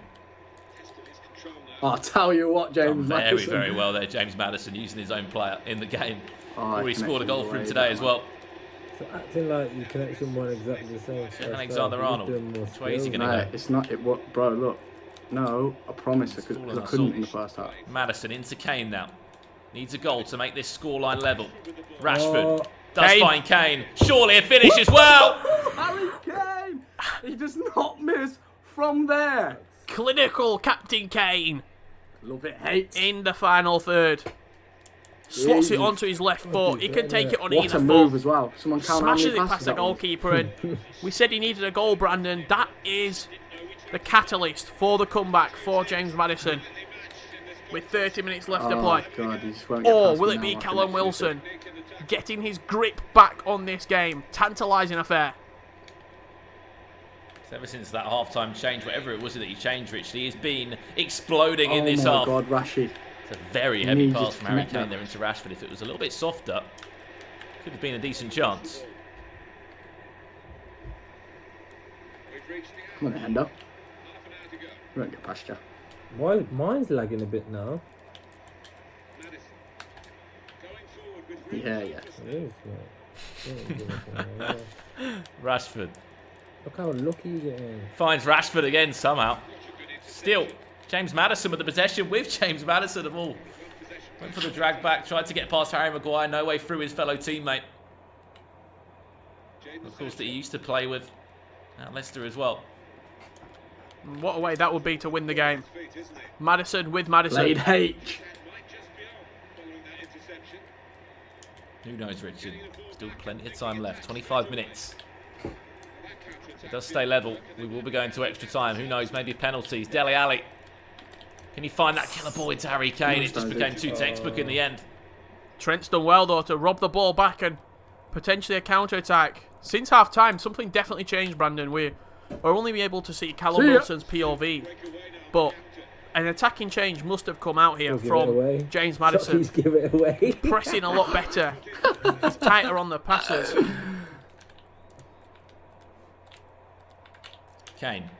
Speaker 4: I'll tell you what, James Maddison.
Speaker 1: Very well there, James Maddison, using his own player in the game. Already scored a goal for him today as well.
Speaker 7: So acting like your connection weren't exactly the same.
Speaker 1: Alexander-Arnold. Which way is he going to go?
Speaker 4: It's not. Bro, look. No, I promise I couldn't in the first half.
Speaker 1: Maddison into Kane now. Needs a goal to make this scoreline level. Rashford does find Kane. Surely a finish as well.
Speaker 4: Harry Kane! He does not miss from there.
Speaker 2: Clinical Captain Kane.
Speaker 4: Love it, hate.
Speaker 2: In the final third. Slots it onto his left foot. He can take it on either foot.
Speaker 4: What a move as well. Someone
Speaker 2: smashes it past the goalkeeper. And we said he needed a goal, Brandon. That is the catalyst for the comeback for James Maddison. With 30 minutes left to play. Or will it be Callum Wilson getting his grip back on this game? Tantalising affair.
Speaker 1: Ever since that half-time change, whatever it was that he changed, Rich, he has been exploding in this half.
Speaker 4: Oh my God, Rashid.
Speaker 1: It's a very heavy pass from Harry Kane there into Rashford. If it was a little bit softer, could have been a decent chance.
Speaker 4: Come on, Hendo. We won't get past you.
Speaker 7: Why mine's lagging a bit now?
Speaker 4: Yeah.
Speaker 7: It is, mate.
Speaker 1: Rashford.
Speaker 7: Look how lucky he's getting.
Speaker 1: Finds Rashford again somehow. Still, James Maddison with the possession with James Maddison of all. Went for the drag back, tried to get past Harry Maguire, no way through his fellow teammate. Of course, that he used to play with at Leicester as well.
Speaker 2: What a way that would be to win the game. Maddison with Maddison.
Speaker 4: Laid H.
Speaker 1: Who knows, Richard? Still plenty of time left. 25 minutes. It does stay level. We will be going to extra time. Who knows? Maybe penalties. Dele Alli. Can he find that killer ball into Harry Kane? It just became too textbook in the end.
Speaker 2: Trent's done well, though, to rob the ball back and potentially a counter-attack. Since half-time, something definitely changed, Brandon. We're only able to see Callum Wilson's POV, but an attacking change must have come out here from James Maddison.
Speaker 7: Please give it away.
Speaker 2: Pressing a lot better. He's tighter on the passes.
Speaker 1: Kane.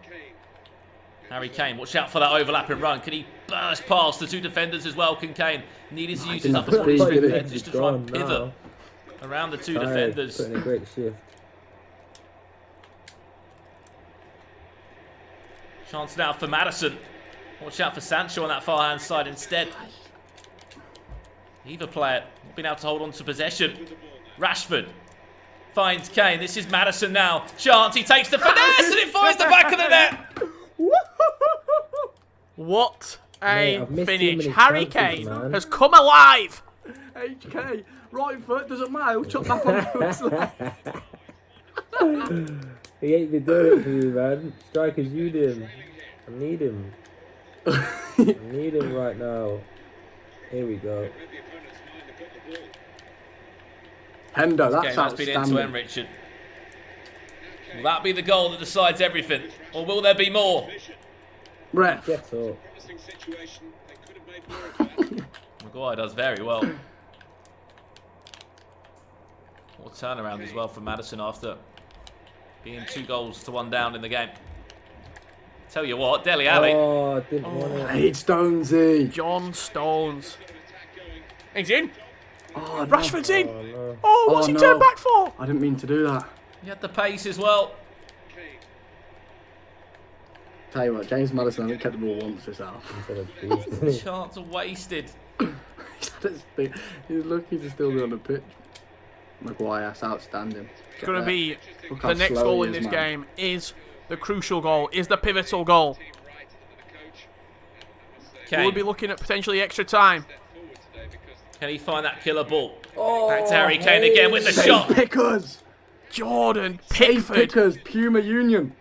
Speaker 1: Harry Kane, watch out for that overlapping run. Can he burst past the 2 defenders as well? Can Kane needed to use his upper body strength there just to try and pivot around the 2 defenders.
Speaker 7: Putting a great shift.
Speaker 1: Chance now for Maddison. Watch out for Sancho on that far hand side instead. Either player not been able to hold on to possession. Rashford finds Kane. This is Maddison now. Chance, he takes the finesse and it finds the back of the net.
Speaker 2: What a finish. Harry Kane has
Speaker 7: man.
Speaker 2: come alive.
Speaker 8: HK, right foot, doesn't matter. We'll chuck that on the left.
Speaker 7: He ain't been doing it for you, man. Strikers, you him. I need him. I need him right now. Here we go.
Speaker 8: Hendo, that's
Speaker 1: Game has been end-to-end, Richard. Will that be the goal that decides everything? Or will there be more?
Speaker 8: Ref.
Speaker 7: Get up.
Speaker 1: Maguire does very well. What a turnaround as well from Maddison after being 2-1 down in the game. Tell you what, Dele Alli.
Speaker 7: Oh, I didn't want it.
Speaker 8: Hey, Stonesy.
Speaker 2: John Stones. He's in.
Speaker 8: Oh,
Speaker 2: Rashford's in.
Speaker 7: Oh, no.
Speaker 2: Oh, what's he turned back for?
Speaker 8: I didn't mean to do that.
Speaker 1: He had the pace as well.
Speaker 8: Tell you what, James Maddison hasn't kept the ball once this half.
Speaker 1: Chance wasted.
Speaker 8: He's lucky to still be on the pitch. Maguire, that's outstanding.
Speaker 2: It's going to be the next goal in this game is the crucial goal, is the pivotal goal.
Speaker 1: Kane.
Speaker 2: We'll be looking at potentially extra time.
Speaker 1: Can he find that killer ball? Back to Harry Kane again with the shot.
Speaker 8: Pickers.
Speaker 2: Jordan
Speaker 8: Save
Speaker 2: Pickford.
Speaker 8: Pickers, Puma Union.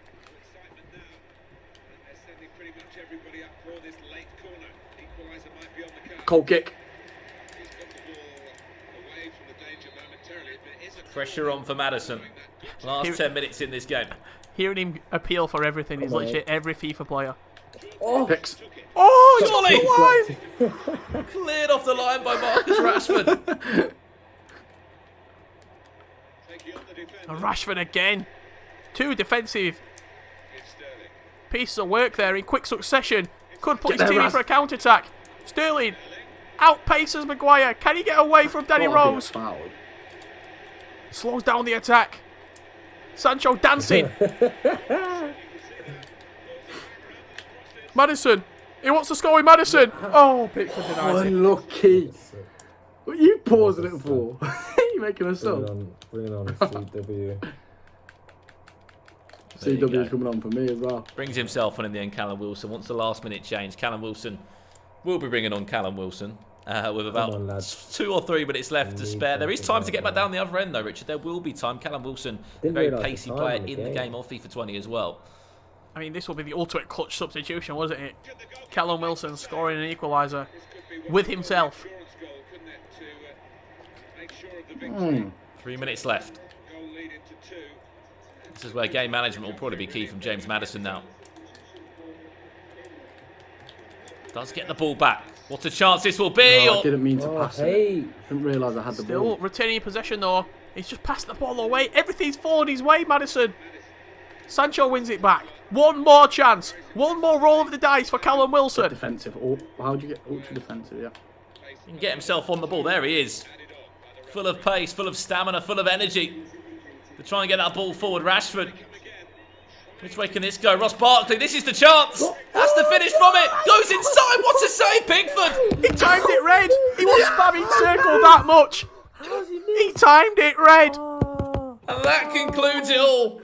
Speaker 8: Goal kick.
Speaker 1: Pressure on for Maddison. Last 10 minutes in this game.
Speaker 2: Hearing him appeal for everything, he's literally every FIFA player.
Speaker 8: Oh, picks.
Speaker 2: Oh, he's
Speaker 1: Surely. Cleared off the line by Marcus Rashford.
Speaker 2: And Rashford again. 2 defensive pieces of work there in quick succession. Could put his team in for a counter-attack. Sterling outpaces Maguire. Can he get away from Danny Rose? Slows down the attack. Sancho dancing. Maddison. He wants to score with Maddison. Oh, Pickford denies it.
Speaker 8: Unlucky. What are you pausing it for? You making us up?
Speaker 7: Bring it on, CW.
Speaker 8: CW's coming on for me as well.
Speaker 1: Brings himself on in the end, Callum Wilson. Wants the last minute change. Callum Wilson will be bringing on Callum Wilson with about 2 or 3 minutes left to spare. There is time to get back down the other end though, Richard. There will be time. Callum Wilson, a very pacey player in the game of FIFA 20 as well.
Speaker 2: I mean, this will be the ultimate clutch substitution, wasn't it? Callum Wilson scoring an equaliser with himself.
Speaker 1: 3 minutes left. This is where game management will probably be key from James Maddison now. Does get the ball back. What a chance this will be.
Speaker 8: I didn't mean to pass it. Didn't realise I had the ball.
Speaker 2: Still retaining possession though. He's just passed the ball away. Everything's fallen his way, Maddison. Sancho wins it back. One more chance. One more roll of the dice for Callum Wilson.
Speaker 8: Defensive. Oh, how do you get ultra defensive? Yeah.
Speaker 1: He can get himself on the ball. There he is. Full of pace, full of stamina, full of energy. To try and get that ball forward. Rashford. Which way can this go? Ross Barkley, this is the chance. That's the finish from it. Goes inside. What a save, Pickford.
Speaker 2: He timed it red. He was spamming circle that much. He timed it red.
Speaker 1: And that concludes it all.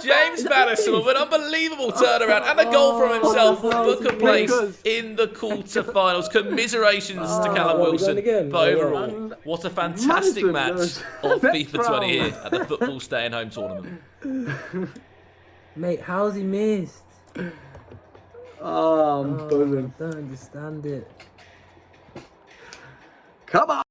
Speaker 1: James Maddison with an unbelievable turnaround and a goal from himself will book a place in the quarter-finals. Commiserations to Callum Wilson. But overall, what a fantastic match of FIFA 20 here at the Football Staying Home tournament.
Speaker 7: Mate, how's he missed?
Speaker 8: Oh, I'm buzzing.
Speaker 7: I don't understand it.
Speaker 8: Come on.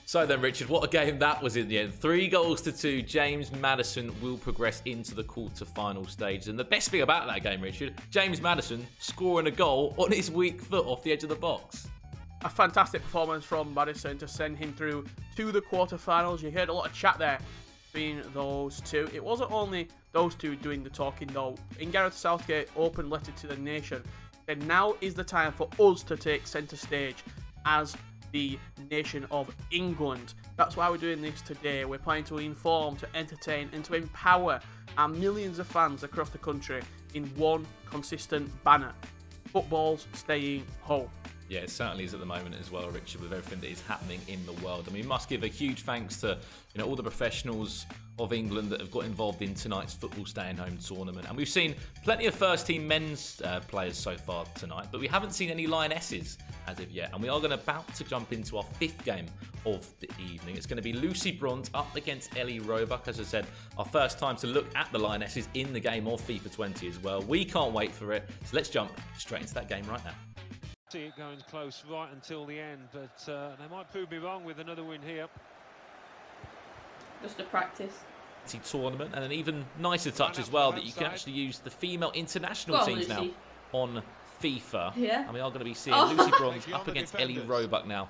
Speaker 1: So then, Richard, what a game that was in the end. 3-2. James Maddison will progress into the quarter-final stage. And the best thing about that game, Richard, James Maddison scoring a goal on his weak foot off the edge of the box.
Speaker 2: A fantastic performance from Maddison to send him through to the quarterfinals. You heard a lot of chat there between those two. It wasn't only those two doing the talking though. In Gareth Southgate open letter to the nation, and now is the time for us to take centre stage as the nation of England. That's why we're doing this today. We're planning to inform, to entertain, and to empower our millions of fans across the country in one consistent banner: football's staying home.
Speaker 1: Yeah, it certainly is at the moment as well, Richard, with everything that is happening in the world. I mean, we must give a huge thanks to all the professionals of England that have got involved in tonight's football staying home tournament. And we've seen plenty of first team men's players so far tonight, but we haven't seen any Lionesses as of yet. And we are about to jump into our 5th game of the evening. It's going to be Lucy Bronze up against Ellie Roebuck. As I said, our first time to look at the Lionesses in the game of FIFA 20 as well. We can't wait for it. So let's jump straight into that game right now.
Speaker 6: See it going close right until the end, but they might prove me wrong with another win here.
Speaker 10: Just a practice.
Speaker 1: Tournament, and an even nicer touch as well that you can actually use the female international teams now on FIFA.
Speaker 10: Yeah.
Speaker 1: And we are going to be seeing Lucy Bronze up against Ellie Roebuck now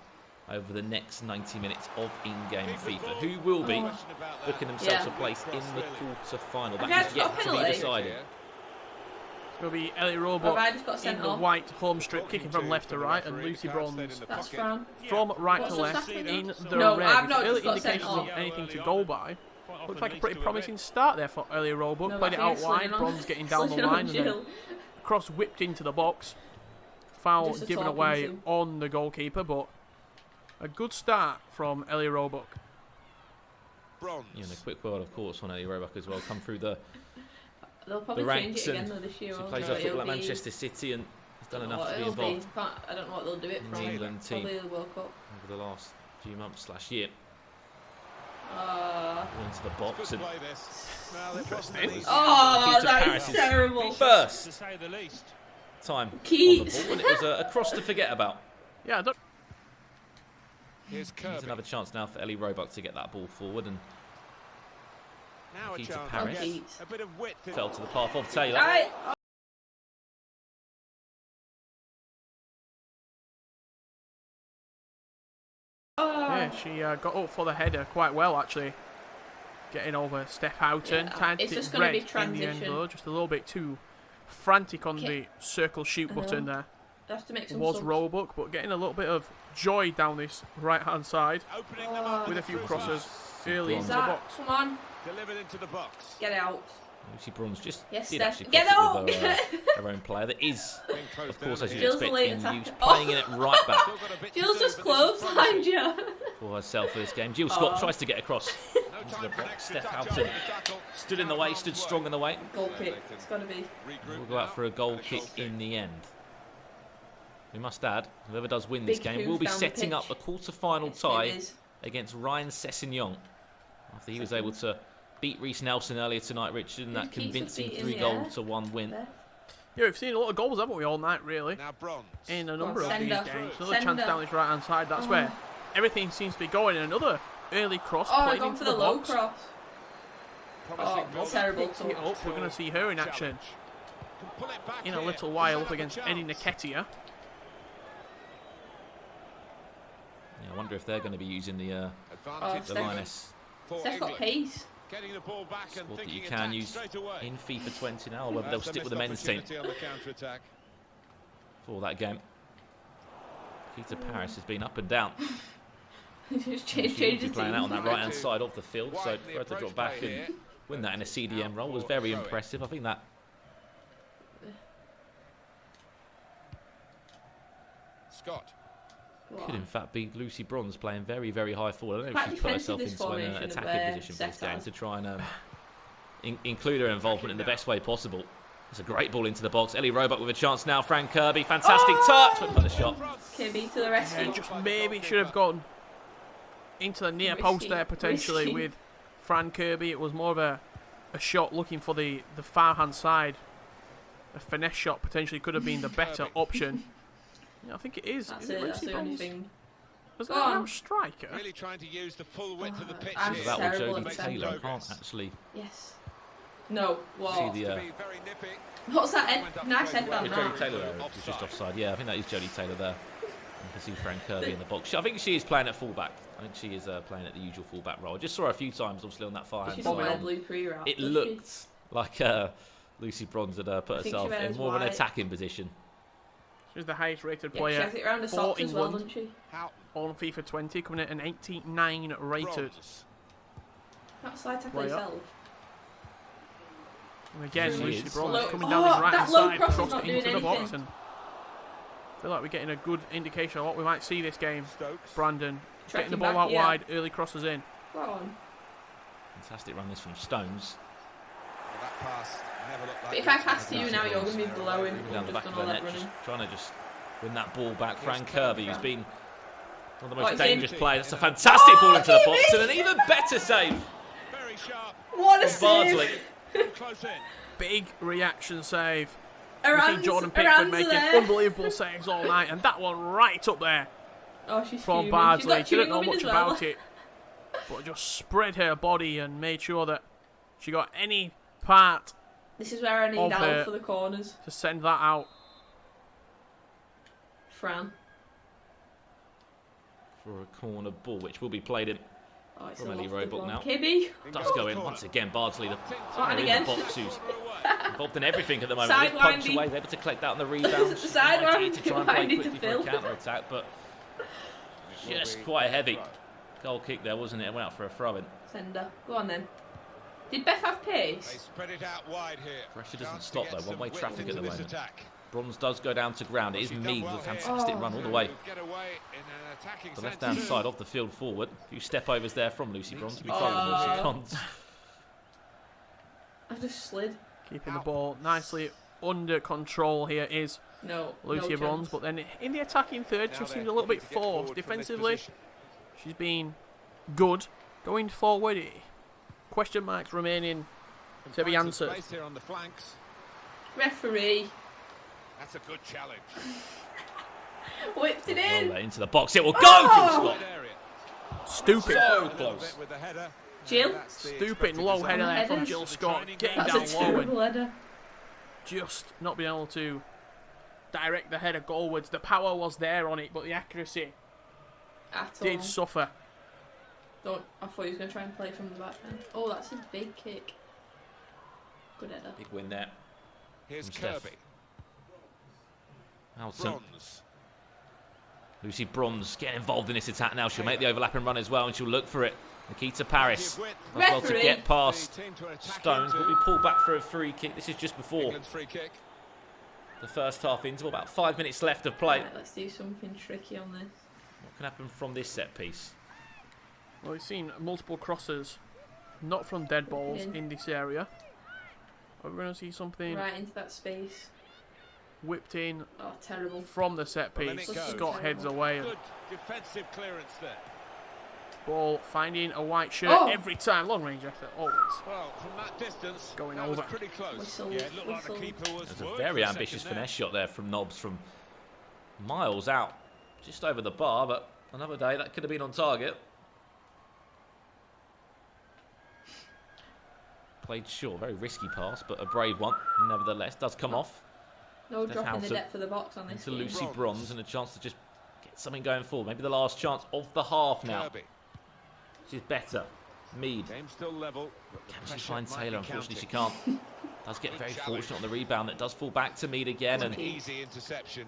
Speaker 1: over the next 90 minutes of in-game FIFA, who will be booking themselves a place in the quarter-final. That is yet to be decided.
Speaker 2: It's going to be Ellie Roebuck in the white home strip, kicking from left to right, and Lucy Bronze from right to left in the red. Early indications of anything to go by. Looks like a pretty promising start there for Ellie Roebuck. Played it out wide, Bronze getting down the line, and then cross whipped into the box. Foul given away on the goalkeeper, but a good start from Ellie Roebuck.
Speaker 1: Yeah, and a quick word, of course, on Ellie Roebuck as well. Come through the ranks,
Speaker 10: change it again though this year.
Speaker 1: She plays her football at Manchester City and has done enough to be involved.
Speaker 10: I don't know what they'll do it
Speaker 1: in
Speaker 10: from.
Speaker 1: the England team
Speaker 10: Probably the World Cup
Speaker 1: over the last few months / year. Into the box and
Speaker 10: that is terrible.
Speaker 1: First time
Speaker 10: Keats.
Speaker 1: on the ball, and it was a cross to forget about.
Speaker 2: Yeah, I don't.
Speaker 1: Here's another chance now for Ellie Roebuck to get that ball forward, and Nketiah Paris fell to the path of Taylor.
Speaker 2: Yeah, she got up for the header quite well, actually. Getting over Steph Houghton.
Speaker 10: It's just going to be transition.
Speaker 2: In the end, though. Just a little bit too frantic on the circle shoot button there.
Speaker 10: Have to make some
Speaker 2: was Roebuck, but getting a little bit of joy down this right-hand side with a few crosses early into the box.
Speaker 10: Come on.
Speaker 6: Delivered into the box.
Speaker 10: Get out.
Speaker 1: Lucy Bronze just
Speaker 10: did
Speaker 1: actually
Speaker 10: get
Speaker 1: out with her own player that is, of course, as you'd expect, in use, playing in it right back.
Speaker 10: Jill's just clotheslined you.
Speaker 1: For herself for this game. Jill Scott tries to get across into the box. Steph Houghton stood in the way, stood strong in the way.
Speaker 10: Goal kick. It's got to be.
Speaker 1: We'll go out for a goal kick in the end. We must add, whoever does win this game will be setting up a quarter-final tie against Ryan Sessegnon after he was able to beat Reiss Nelson earlier tonight, Richard, in that convincing 3-1 win.
Speaker 2: Yeah, we've seen a lot of goals, haven't we, all night, really, in a number of these games. Another chance down this right-hand side. That's where everything seems to be going. Another early cross played into the box.
Speaker 10: Terrible.
Speaker 2: We're going to see her in action in a little while up against Nketiah. Yeah,
Speaker 1: I wonder if they're going to be using the Lioness.
Speaker 10: Steph's got pace.
Speaker 6: Getting the ball back and
Speaker 1: that you can use in FIFA 20 now, or whether they'll stick with the men's team for that game. Nketiah Paris has been up and down.
Speaker 10: She'll
Speaker 1: be playing out on that right-hand side of the field, so for her to drop back and win that in a CDM role was very impressive. I think that
Speaker 6: Scott
Speaker 1: could in fact be Lucy Bronze playing very, very high forward. I don't know if she's put herself into an attacking position for this game to try and include her involvement in the best way possible. It's a great ball into the box. Ellie Roebuck with a chance now. Fran Kirby, fantastic touch, but the shot.
Speaker 10: Kirby to the rescue.
Speaker 2: Just maybe should have gone into the near post there potentially with Fran Kirby. It was more of a shot looking for the far hand side. A finesse shot potentially could have been the better option. Yeah, I think it is.
Speaker 10: That's
Speaker 2: is it
Speaker 10: that's
Speaker 2: Lucy
Speaker 10: the only
Speaker 2: Bronze?
Speaker 10: thing.
Speaker 2: Was
Speaker 10: Go
Speaker 2: that
Speaker 10: on.
Speaker 2: no striker?
Speaker 5: Really trying to use the full width of the pitch
Speaker 10: I'm
Speaker 5: here.
Speaker 1: That was
Speaker 10: terrible
Speaker 1: Jodie
Speaker 10: at
Speaker 1: Taylor. I
Speaker 10: defending.
Speaker 1: can't actually
Speaker 10: Yes. No. What?
Speaker 1: see the.
Speaker 5: To be very nippy.
Speaker 10: What's that? Nice head
Speaker 1: Yeah,
Speaker 10: down
Speaker 1: Jodie
Speaker 10: that.
Speaker 1: Taylor there, is just offside. Yeah, I think that is Jodie Taylor there. You can see Frank Kirby in the box. I think she is playing at fullback. I think she is playing at the usual fullback role. I just saw her a few times, obviously, on that far hand
Speaker 10: She doesn't wear
Speaker 1: side.
Speaker 10: blue pre-wrap.
Speaker 1: It
Speaker 10: does she?
Speaker 1: looked like Lucy Bronze had put
Speaker 10: I think she
Speaker 1: herself in
Speaker 10: wears
Speaker 1: more of an
Speaker 10: white.
Speaker 1: attacking position.
Speaker 2: She's the highest rated
Speaker 10: Yeah, she
Speaker 2: player
Speaker 10: has it around the
Speaker 2: for
Speaker 10: socks as well,
Speaker 2: England
Speaker 10: doesn't she?
Speaker 5: How
Speaker 2: on FIFA 20, coming in an 89 rated.
Speaker 5: bronze.
Speaker 10: That slide tackle
Speaker 2: Way up.
Speaker 10: herself.
Speaker 2: And again,
Speaker 1: She
Speaker 2: Lucy
Speaker 1: is.
Speaker 2: Bronze
Speaker 10: Low-
Speaker 2: coming down his right
Speaker 10: that
Speaker 2: hand
Speaker 10: low
Speaker 2: side,
Speaker 10: cross is
Speaker 2: crossed
Speaker 10: not
Speaker 2: into
Speaker 10: doing
Speaker 2: the box,
Speaker 10: anything.
Speaker 2: and I feel like we're getting a good indication of what we might see this game.
Speaker 5: Stokes.
Speaker 2: Brandon getting the
Speaker 10: Tracking
Speaker 2: ball
Speaker 10: back,
Speaker 2: out
Speaker 10: yeah.
Speaker 2: wide, early crosses in.
Speaker 10: Go on.
Speaker 1: Fantastic run this from Stones.
Speaker 5: Well, that pass never looked like
Speaker 10: But if I
Speaker 5: it.
Speaker 10: pass to you now, you're going to be blowing.
Speaker 1: Down the
Speaker 10: Just
Speaker 1: back
Speaker 10: done
Speaker 1: of
Speaker 10: all
Speaker 1: the
Speaker 10: that
Speaker 1: net,
Speaker 10: running.
Speaker 1: just trying to just win that ball back. Frank Kirby, who's been one of the most
Speaker 10: it's in.
Speaker 1: dangerous players. That's a fantastic ball into the box, and an even better save
Speaker 5: Very sharp.
Speaker 10: What a
Speaker 1: from Bardsley.
Speaker 10: save!
Speaker 5: Close in.
Speaker 2: Big reaction save. We
Speaker 10: Aran's,
Speaker 2: see Jordan Pickford making
Speaker 10: there.
Speaker 2: unbelievable saves all night, and that one right up there
Speaker 10: Oh, she's
Speaker 2: from
Speaker 10: fuming. She's
Speaker 2: Bardsley.
Speaker 10: got
Speaker 2: Didn't
Speaker 10: chewing
Speaker 2: know
Speaker 10: gum in
Speaker 2: much
Speaker 10: as well.
Speaker 2: about it, but just spread her body and made sure that she got any part
Speaker 10: This is where I need
Speaker 2: Of
Speaker 10: Al
Speaker 2: her.
Speaker 10: for the corners.
Speaker 2: to send that out.
Speaker 10: Fran.
Speaker 1: For a corner ball, which will be played in.
Speaker 10: Oh, it's
Speaker 1: From
Speaker 10: a
Speaker 1: Ellie
Speaker 10: lofted
Speaker 1: Roebuck
Speaker 10: one.
Speaker 1: now.
Speaker 10: Kibby.
Speaker 1: Does go in once again. Bardsley, the
Speaker 10: Oh, and
Speaker 1: in
Speaker 10: again.
Speaker 1: the box, who's involved in everything at the moment. They
Speaker 10: Side
Speaker 1: punch
Speaker 10: winding.
Speaker 1: away, they're able to collect that on the rebound.
Speaker 10: Side
Speaker 1: Might need to try and play
Speaker 10: winding to
Speaker 1: quickly for a
Speaker 10: Phil.
Speaker 1: counter attack, but just quite a heavy goal kick there, wasn't it? It went out for a throw in.
Speaker 10: Sender. Go on then. Did Beth have
Speaker 5: They
Speaker 10: pace?
Speaker 5: spread it out wide here.
Speaker 1: Pressure doesn't
Speaker 5: Chance to
Speaker 1: stop
Speaker 5: get
Speaker 1: though.
Speaker 5: some
Speaker 1: One-way
Speaker 5: width
Speaker 1: traffic at
Speaker 5: into
Speaker 1: the
Speaker 5: this
Speaker 1: moment.
Speaker 5: attack.
Speaker 1: Bronze does go down to ground. It is
Speaker 5: She's done
Speaker 1: Mead
Speaker 5: well
Speaker 1: with a
Speaker 5: here.
Speaker 1: fantastic run all the way.
Speaker 5: Get away in an attacking
Speaker 1: The
Speaker 5: sense
Speaker 1: left-hand
Speaker 5: too.
Speaker 1: side of the field forward. A few step-overs there from Lucy Bronze. We
Speaker 10: Oh.
Speaker 1: follow Lucy Bronze.
Speaker 10: I've just slid.
Speaker 2: Keeping the ball nicely under control here is
Speaker 10: No.
Speaker 2: Lucia
Speaker 10: no
Speaker 2: Bronze,
Speaker 10: chance.
Speaker 2: but then in the attacking third,
Speaker 5: Now
Speaker 2: she seems
Speaker 5: they're
Speaker 2: a little bit
Speaker 5: looking to get
Speaker 2: forced.
Speaker 5: forward from this
Speaker 2: Defensively,
Speaker 5: position.
Speaker 2: she's been good. Going forward, question marks remaining to be
Speaker 5: Finds some
Speaker 2: answered.
Speaker 5: space here on the flanks.
Speaker 10: Referee.
Speaker 5: That's a good challenge.
Speaker 10: Whipped it
Speaker 1: Roll
Speaker 10: in.
Speaker 1: that into the box. It will go
Speaker 10: Oh!
Speaker 1: from
Speaker 5: Wide
Speaker 1: Scott.
Speaker 5: area.
Speaker 2: Stupid.
Speaker 1: So
Speaker 5: A little
Speaker 1: close.
Speaker 5: bit with the header.
Speaker 10: Jill.
Speaker 5: That's the
Speaker 2: Stupid
Speaker 5: expected
Speaker 2: low
Speaker 5: result.
Speaker 2: header there from
Speaker 10: Headers.
Speaker 2: Jill Scott, getting
Speaker 10: That's
Speaker 2: down
Speaker 10: a
Speaker 2: low and
Speaker 10: terrible header.
Speaker 2: just not being able to direct the header goalwards. The power was there on it, but the accuracy
Speaker 10: At all.
Speaker 2: did suffer.
Speaker 10: Don't. I thought he was going to try and play from the back then. Oh, that's a big kick. Good header.
Speaker 1: Big win there.
Speaker 5: Here's
Speaker 1: From Steph.
Speaker 5: Kirby.
Speaker 1: Hudson.
Speaker 5: Bronze.
Speaker 1: Lucy Bronze getting involved in this attack now. She'll make the overlapping run as well, and she'll look for it. Nketiah Paris
Speaker 5: Give width.
Speaker 1: as well to
Speaker 10: Referee.
Speaker 1: get past
Speaker 5: The team to attack
Speaker 1: Stones.
Speaker 5: into
Speaker 1: Will be pulled back for a free kick. This is just before
Speaker 5: England's free kick.
Speaker 1: the first half interval. About 5 minutes left of play.
Speaker 10: Right, let's do something tricky on this.
Speaker 1: What can happen from this set piece?
Speaker 2: Well, we've seen multiple crosses, not from dead balls in this area. Are we going to see something
Speaker 10: Right into that space.
Speaker 2: whipped in
Speaker 10: Oh, terrible.
Speaker 2: from the set
Speaker 5: Well, then
Speaker 2: piece?
Speaker 5: it goes.
Speaker 2: Scott heads away. And
Speaker 5: Good defensive clearance there.
Speaker 2: ball finding a white shirt
Speaker 10: Oh.
Speaker 2: every time. Long range effort, always.
Speaker 5: Well, from that distance,
Speaker 2: Going
Speaker 5: that
Speaker 2: over.
Speaker 5: was pretty close.
Speaker 10: Whistle,
Speaker 5: Yeah, it looked like
Speaker 10: whistle.
Speaker 5: the keeper was
Speaker 1: There's a
Speaker 5: worried
Speaker 1: very
Speaker 5: for a
Speaker 1: ambitious
Speaker 5: second
Speaker 1: finesse shot there from Nobbs from miles out. Just over the bar, but another day that could have been on target. Played short, very risky pass, but a brave one nevertheless. Does come off
Speaker 10: No
Speaker 1: Steph
Speaker 10: drop in the
Speaker 1: Hudson
Speaker 10: depth of the box on this
Speaker 1: into
Speaker 10: game.
Speaker 1: Lucy Bronze and a chance to just get something going forward. Maybe the last chance of the half now.
Speaker 5: Kirby.
Speaker 1: She's better. Mead.
Speaker 5: Game still level. but the
Speaker 1: Can she
Speaker 5: pressure
Speaker 1: find
Speaker 5: might
Speaker 1: Taylor?
Speaker 5: be
Speaker 1: Unfortunately, she
Speaker 5: counting.
Speaker 1: can't. Does get very fortunate on the rebound. That does fall back to Mead again.
Speaker 5: An
Speaker 1: And
Speaker 5: easy interception.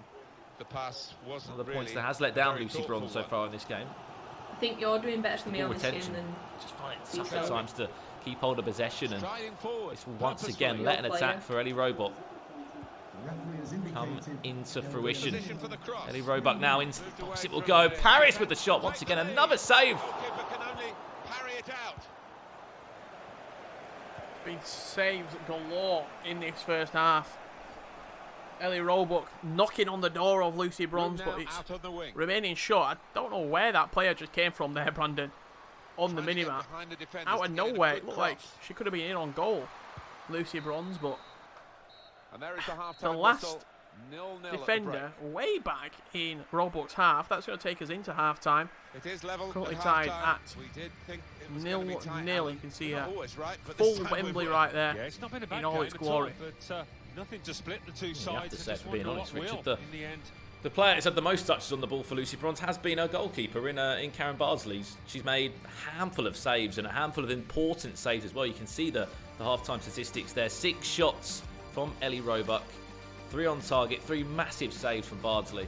Speaker 5: The pass wasn't
Speaker 1: one of the
Speaker 5: really
Speaker 1: points that has let down
Speaker 5: very
Speaker 1: Lucy
Speaker 5: thoughtful
Speaker 1: Bronze so
Speaker 5: one.
Speaker 1: far in this game.
Speaker 10: I think you're doing better for me
Speaker 1: Ball
Speaker 10: on this game
Speaker 1: retention.
Speaker 10: than
Speaker 1: Just find it
Speaker 10: Decent.
Speaker 1: tough at times to keep hold of possession, and
Speaker 5: Striding forward.
Speaker 1: this will once
Speaker 5: purposefully.
Speaker 1: again let an
Speaker 10: Your
Speaker 1: attack
Speaker 10: player.
Speaker 1: for Ellie Roebuck come into fruition.
Speaker 5: Position for the cross.
Speaker 1: Ellie Roebuck now into the
Speaker 5: Moved
Speaker 1: box.
Speaker 5: away
Speaker 1: It will
Speaker 5: from
Speaker 1: go.
Speaker 5: there.
Speaker 1: Paris with the shot once again. Another save.
Speaker 5: Goalkeeper can only parry it out.
Speaker 2: Been saves galore in this first half. Ellie Roebuck knocking on the door of Lucy Bronze,
Speaker 5: Room
Speaker 2: but
Speaker 5: now
Speaker 2: it's
Speaker 5: out on the wing.
Speaker 2: remaining short. I don't know where that player just came from there, Brandon, on the
Speaker 5: Trying to get
Speaker 2: minimap.
Speaker 5: behind the defenders
Speaker 2: Out
Speaker 5: to
Speaker 2: of
Speaker 5: get in a
Speaker 2: nowhere,
Speaker 5: quick
Speaker 2: it looked like
Speaker 5: cross.
Speaker 2: she could have been in on goal. Lucy Bronze, but
Speaker 5: And there is the half
Speaker 2: the
Speaker 5: time
Speaker 2: last
Speaker 5: whistle.
Speaker 2: defender way back in Roebuck's half. That's going to take us into half-time.
Speaker 5: It is level.
Speaker 2: Currently tied at 0-0. You can see a full Wembley right there
Speaker 6: It's not been a bad
Speaker 2: in all
Speaker 6: game
Speaker 2: its
Speaker 6: at
Speaker 2: glory.
Speaker 6: but nothing to split the two
Speaker 1: You
Speaker 6: sides.
Speaker 1: have to say,
Speaker 6: Just
Speaker 1: for being
Speaker 6: wonder
Speaker 1: honest,
Speaker 6: what
Speaker 1: Richard,
Speaker 6: will in the end.
Speaker 1: the player that's had the most touches on the ball for Lucy Bronze has been her goalkeeper in Karen Bardsley. She's made a handful of saves and a handful of important saves as well. You can see the half-time statistics there. 6 shots from Ellie Roebuck, 3 on target, 3 massive saves from Bardsley.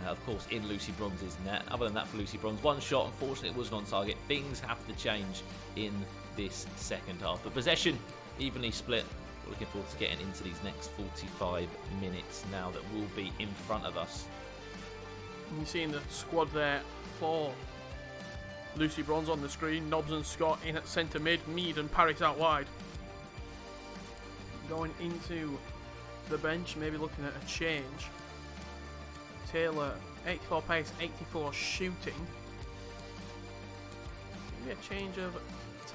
Speaker 1: Of course, in Lucy Bronze's net. Other than that, for Lucy Bronze, 1 shot. Unfortunately, it wasn't on target. Things have to change in this second half. But possession evenly split. We're looking forward to getting into these next 45 minutes now that will be in front of us.
Speaker 2: And you're seeing the squad there for Lucy Bronze on the screen. Nobbs and Scott in at centre mid. Mead and Paris out wide. Going into the bench, maybe looking at a change. Taylor, 84 pace, 84 shooting. Maybe a change of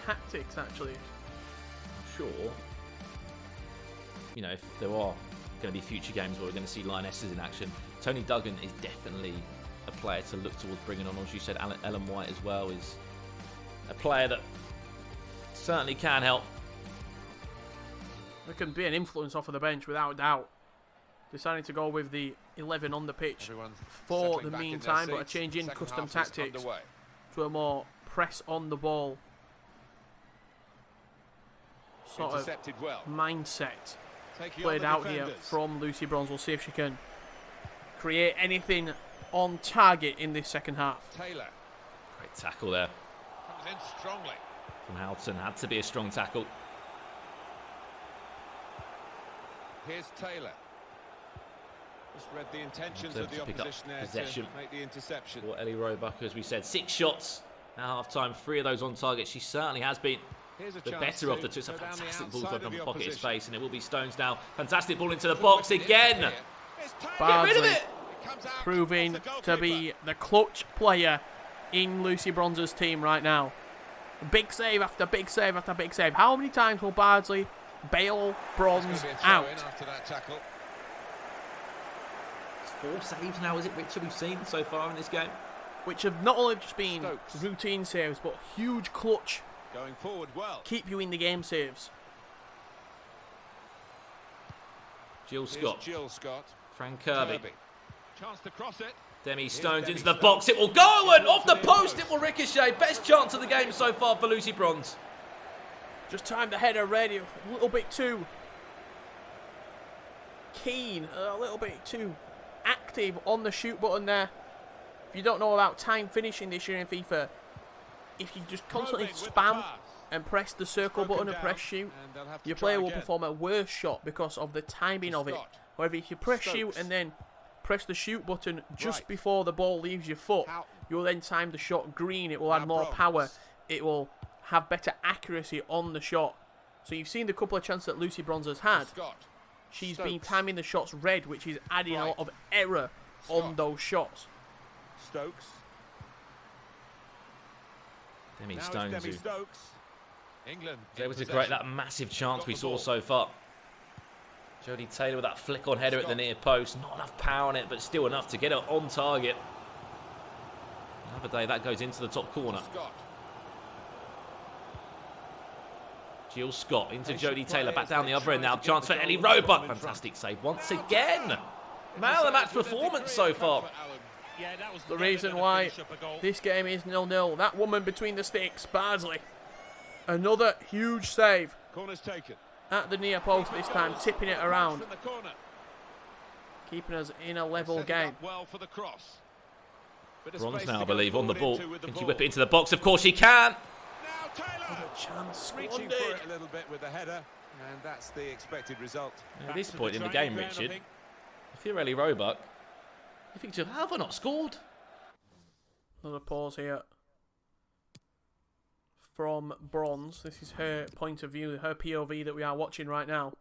Speaker 2: tactics, actually.
Speaker 1: I'm sure, you know, if there are going to be future games where we're going to see Lionesses in action, Tony Duggan is definitely a player to look towards bringing on. As you said, Ellen White as well is a player that certainly can help.
Speaker 2: There can be an influence off of the bench without doubt. Deciding to go with the 11 on the pitch for the meantime, but a change in custom tactics to a more press on the ball sort of mindset played out here from Lucy Bronze. We'll see if she can create anything on target in this second half.
Speaker 5: Taylor.
Speaker 1: Great tackle there
Speaker 5: Comes in strongly.
Speaker 1: from Hudson. Had to be a strong tackle.
Speaker 5: Here's Taylor. Just read the intentions
Speaker 1: To
Speaker 5: of the
Speaker 1: pick up
Speaker 5: opposition there
Speaker 1: possession.
Speaker 5: to make the interception.
Speaker 1: For Ellie Roebuck, as we said, 6 shots at half-time, 3 of those on target. She certainly has been
Speaker 5: Here's a
Speaker 1: the
Speaker 5: chance
Speaker 1: better of the two. It's a
Speaker 5: go down the
Speaker 1: fantastic ball
Speaker 5: outside
Speaker 1: to
Speaker 5: of
Speaker 1: open
Speaker 5: the
Speaker 1: up a pocket of
Speaker 5: opposition.
Speaker 1: space, and it will be Stones now. Fantastic ball into the box again.
Speaker 5: It's Taylor.
Speaker 1: Get rid of
Speaker 2: Bardsley
Speaker 1: it.
Speaker 5: It comes out
Speaker 2: proving
Speaker 5: off the
Speaker 2: to be
Speaker 5: goalkeeper.
Speaker 2: the clutch player in Lucy Bronze's team right now. Big save after big save after big save. How many times will Bardsley bail Bronze
Speaker 5: It's gonna be a throw
Speaker 2: out?
Speaker 5: in after that tackle.
Speaker 1: It's 4 saves now, is it, Richard, we've seen so far in this game?
Speaker 2: Which have not only just been
Speaker 5: Stokes.
Speaker 2: routine saves, but huge clutch,
Speaker 5: Going forward well.
Speaker 2: keep you in the game saves.
Speaker 1: Jill
Speaker 5: Here's
Speaker 1: Scott,
Speaker 5: Jill Scott.
Speaker 1: Fran Kirby,
Speaker 5: Chance to cross it.
Speaker 1: Demi Stones
Speaker 5: Demi
Speaker 1: into the
Speaker 5: Stones.
Speaker 1: box. It will go, and off the post it will ricochet. Best chance of the game so far for Lucy Bronze.
Speaker 2: Just timed the header ready, a little bit too keen, a little bit too active on the shoot button there. If you don't know about time finishing this year in FIFA, if you just constantly
Speaker 5: Probing with the
Speaker 2: spam
Speaker 5: pass.
Speaker 2: and press the circle
Speaker 5: Broken
Speaker 2: button and
Speaker 5: down,
Speaker 2: press shoot,
Speaker 5: and they'll have to
Speaker 2: your
Speaker 5: try
Speaker 2: player will
Speaker 5: again.
Speaker 2: perform a worse shot because of the timing of it.
Speaker 5: Scott.
Speaker 2: However, if you press shoot
Speaker 5: Stokes.
Speaker 2: and then press the shoot button just
Speaker 5: Right.
Speaker 2: before the ball leaves your foot,
Speaker 5: How-
Speaker 2: you'll then time the shot green. It will add
Speaker 5: Now
Speaker 2: more
Speaker 5: Bronze.
Speaker 2: power. It will have better accuracy on the shot. So you've seen the couple of chances that Lucy Bronze has had.
Speaker 5: Scott.
Speaker 2: She's been
Speaker 5: Stokes.
Speaker 2: timing the shots red, which is adding a
Speaker 5: Right.
Speaker 2: lot of error on
Speaker 5: Scott.
Speaker 2: those shots.
Speaker 5: Stokes.
Speaker 1: Demi
Speaker 5: Now it's
Speaker 1: Stones,
Speaker 5: Demi
Speaker 1: who
Speaker 5: Stokes. England.
Speaker 1: was able
Speaker 5: in
Speaker 1: to create
Speaker 5: possession.
Speaker 1: that massive chance
Speaker 5: Got
Speaker 1: we
Speaker 5: the
Speaker 1: saw
Speaker 5: ball.
Speaker 1: so far. Jodie Taylor with that flick on header at the
Speaker 5: Scott.
Speaker 1: near post. Not enough power on it, but still enough to get it on target. Another day that goes into the top corner.
Speaker 5: Scott.
Speaker 1: Jill Scott into
Speaker 5: Patient
Speaker 1: Jodie Taylor. Back
Speaker 5: players,
Speaker 1: down the
Speaker 5: they're
Speaker 1: other end now.
Speaker 5: trying to
Speaker 1: Chance for
Speaker 5: get the
Speaker 1: Ellie
Speaker 5: goal and
Speaker 1: Roebuck.
Speaker 5: put them in
Speaker 1: Fantastic save once again. Man of the match performance so far.
Speaker 6: Yeah, that was
Speaker 2: The
Speaker 6: never
Speaker 2: reason
Speaker 6: gonna
Speaker 2: why
Speaker 6: finish up a goal.
Speaker 2: this game is 0-0. That woman between the sticks, Bardsley. Another huge save
Speaker 5: Corner's taken.
Speaker 2: at the near post this time, tipping it around,
Speaker 5: From the corner.
Speaker 2: keeping us in a level
Speaker 5: Set it
Speaker 2: game.
Speaker 5: up well for the cross. Bit of
Speaker 1: Bronze
Speaker 5: space
Speaker 1: now, I
Speaker 5: to go
Speaker 1: believe, on the
Speaker 5: forward
Speaker 1: ball.
Speaker 5: into with the
Speaker 1: Can she
Speaker 5: ball.
Speaker 1: whip it into the box? Of course she can.
Speaker 5: Now Taylor.
Speaker 2: A chance
Speaker 5: Reaching
Speaker 2: squandered.
Speaker 5: for it a little bit with the header, and that's the expected result.
Speaker 1: At this
Speaker 6: Back to
Speaker 1: point in the
Speaker 6: training
Speaker 1: game,
Speaker 6: ground, I
Speaker 1: Richard,
Speaker 6: think.
Speaker 1: if you're Ellie Roebuck, you think, to have I not scored?
Speaker 2: Another pause here from Bronze. This is her point of view, her POV that we are watching right now.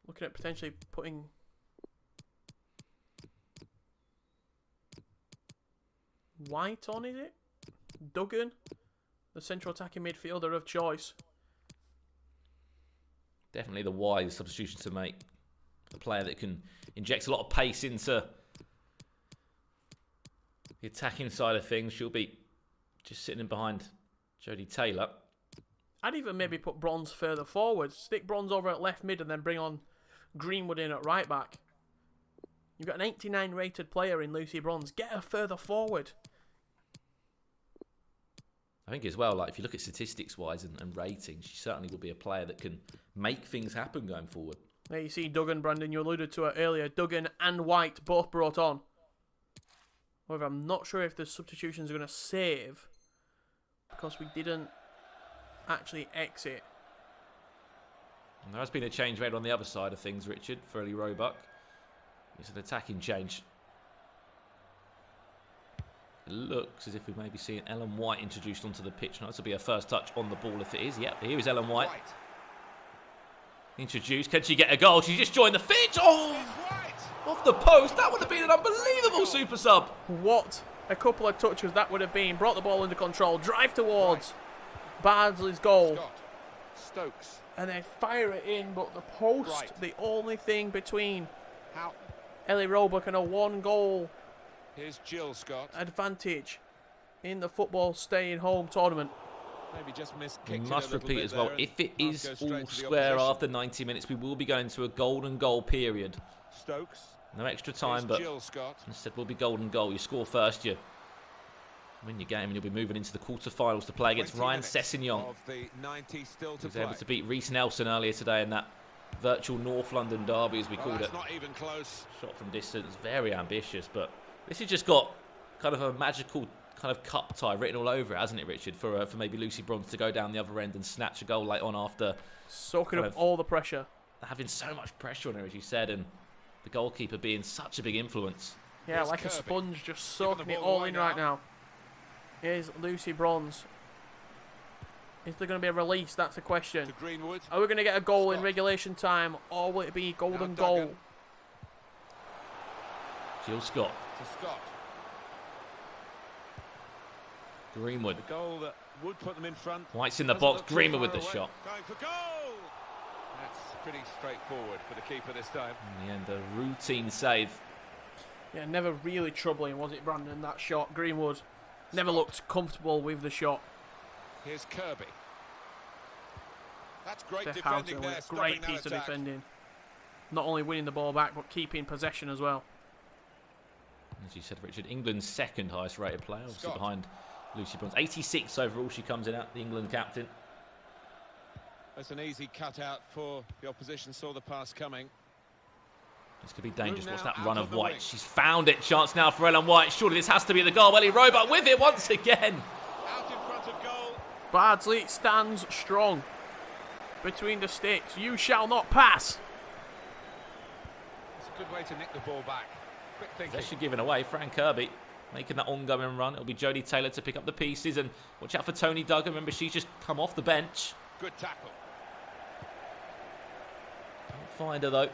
Speaker 2: Looking at potentially putting White on, is it? Duggan, the central attacking midfielder of choice.
Speaker 1: Definitely the wise substitution to make a player that can inject a lot of pace into the attacking side of things. She'll be just sitting in behind Jodie Taylor.
Speaker 2: I'd even maybe put Bronze further forward. Stick Bronze over at left mid and then bring on Greenwood in at right back. You've got an 89 rated player in Lucy Bronze. Get her further forward.
Speaker 1: I think as well, like if you look at statistics-wise and ratings, she certainly will be a player that can make things happen going forward.
Speaker 2: There you see Duggan, Brandon. You alluded to it earlier. Duggan and White both brought on. However, I'm not sure if the substitutions are going to save because we didn't actually exit.
Speaker 1: And there has been a change made on the other side of things, Richard, for Ellie Roebuck. It's an attacking change. It looks as if we may be seeing Ellen White introduced onto the pitch. Now, this will be her first touch on the ball if it is. Yep, here is Ellen White. Introduced. Can she get a goal? She just joined the pitch. Oh! Off the post. That would have been an unbelievable super sub.
Speaker 2: What a couple of touches that would have been. Brought the ball under control. Drive towards Bardsley's goal.
Speaker 5: Stokes.
Speaker 2: And they fire it in, but the post, the only thing between Ellie Roebuck and a 1-goal
Speaker 5: Here's Jill Scott.
Speaker 2: advantage in the football staying home tournament.
Speaker 5: Maybe just
Speaker 1: we must repeat as well, if it is all square after 90 minutes, we will be going to a golden goal period.
Speaker 5: Stokes.
Speaker 1: No extra time, but instead will be golden goal. You score first, you win your game, and you'll be moving into the quarterfinals to play against Ryan Sessegnon. Who's able to beat Reiss Nelson earlier today in that virtual North London derby, as we called it.
Speaker 5: Not even close.
Speaker 1: Shot from distance, very ambitious, but this has just got kind of a magical kind of cup tie written all over it, hasn't it, Richard? For maybe Lucy Bronze to go down the other end and snatch a goal late on after
Speaker 2: soaking up all the pressure,
Speaker 1: having so much pressure on her, as you said, and the goalkeeper being such a big influence.
Speaker 2: Yeah, like a sponge, just soaking it all in right now. Here's Lucy Bronze. Is there going to be a release? That's the question. Are we going to get a goal in regulation time, or will it be golden goal?
Speaker 1: Jill Scott.
Speaker 5: To Scott.
Speaker 1: Greenwood.
Speaker 5: The goal that would put them in front.
Speaker 1: White's in the box. Greenwood with the shot.
Speaker 5: Going for goal. That's pretty straightforward for the keeper this time.
Speaker 1: In the end, a routine save.
Speaker 2: Yeah, never really troubling, was it, Brandon, that shot? Greenwood never looked comfortable with the shot.
Speaker 5: Here's Kirby. That's great
Speaker 2: Steph
Speaker 5: defending there.
Speaker 2: Great piece of defending. Not only winning the ball back, but keeping possession as well.
Speaker 1: As you said, Richard, England's second highest rated player, obviously behind Lucy Bronze. 86 overall she comes in at, the England captain.
Speaker 5: That's an easy cutout for the opposition, saw the pass coming.
Speaker 1: This could be dangerous. What's that run of White? She's found it. Chance now for Ellen White. Surely this has to be the goal. Ellie Roebuck with it once again.
Speaker 5: Out in front of goal.
Speaker 2: Bardsley stands strong between the sticks. You shall not pass.
Speaker 5: It's a good way to nick the ball back. Quick thinking.
Speaker 1: Possession given away. Fran Kirby making that ongoing run. It'll be Jodie Taylor to pick up the pieces. And watch out for Tony Duggan. Remember, she's just come off the bench.
Speaker 5: Good tackle.
Speaker 1: Can't find her, though.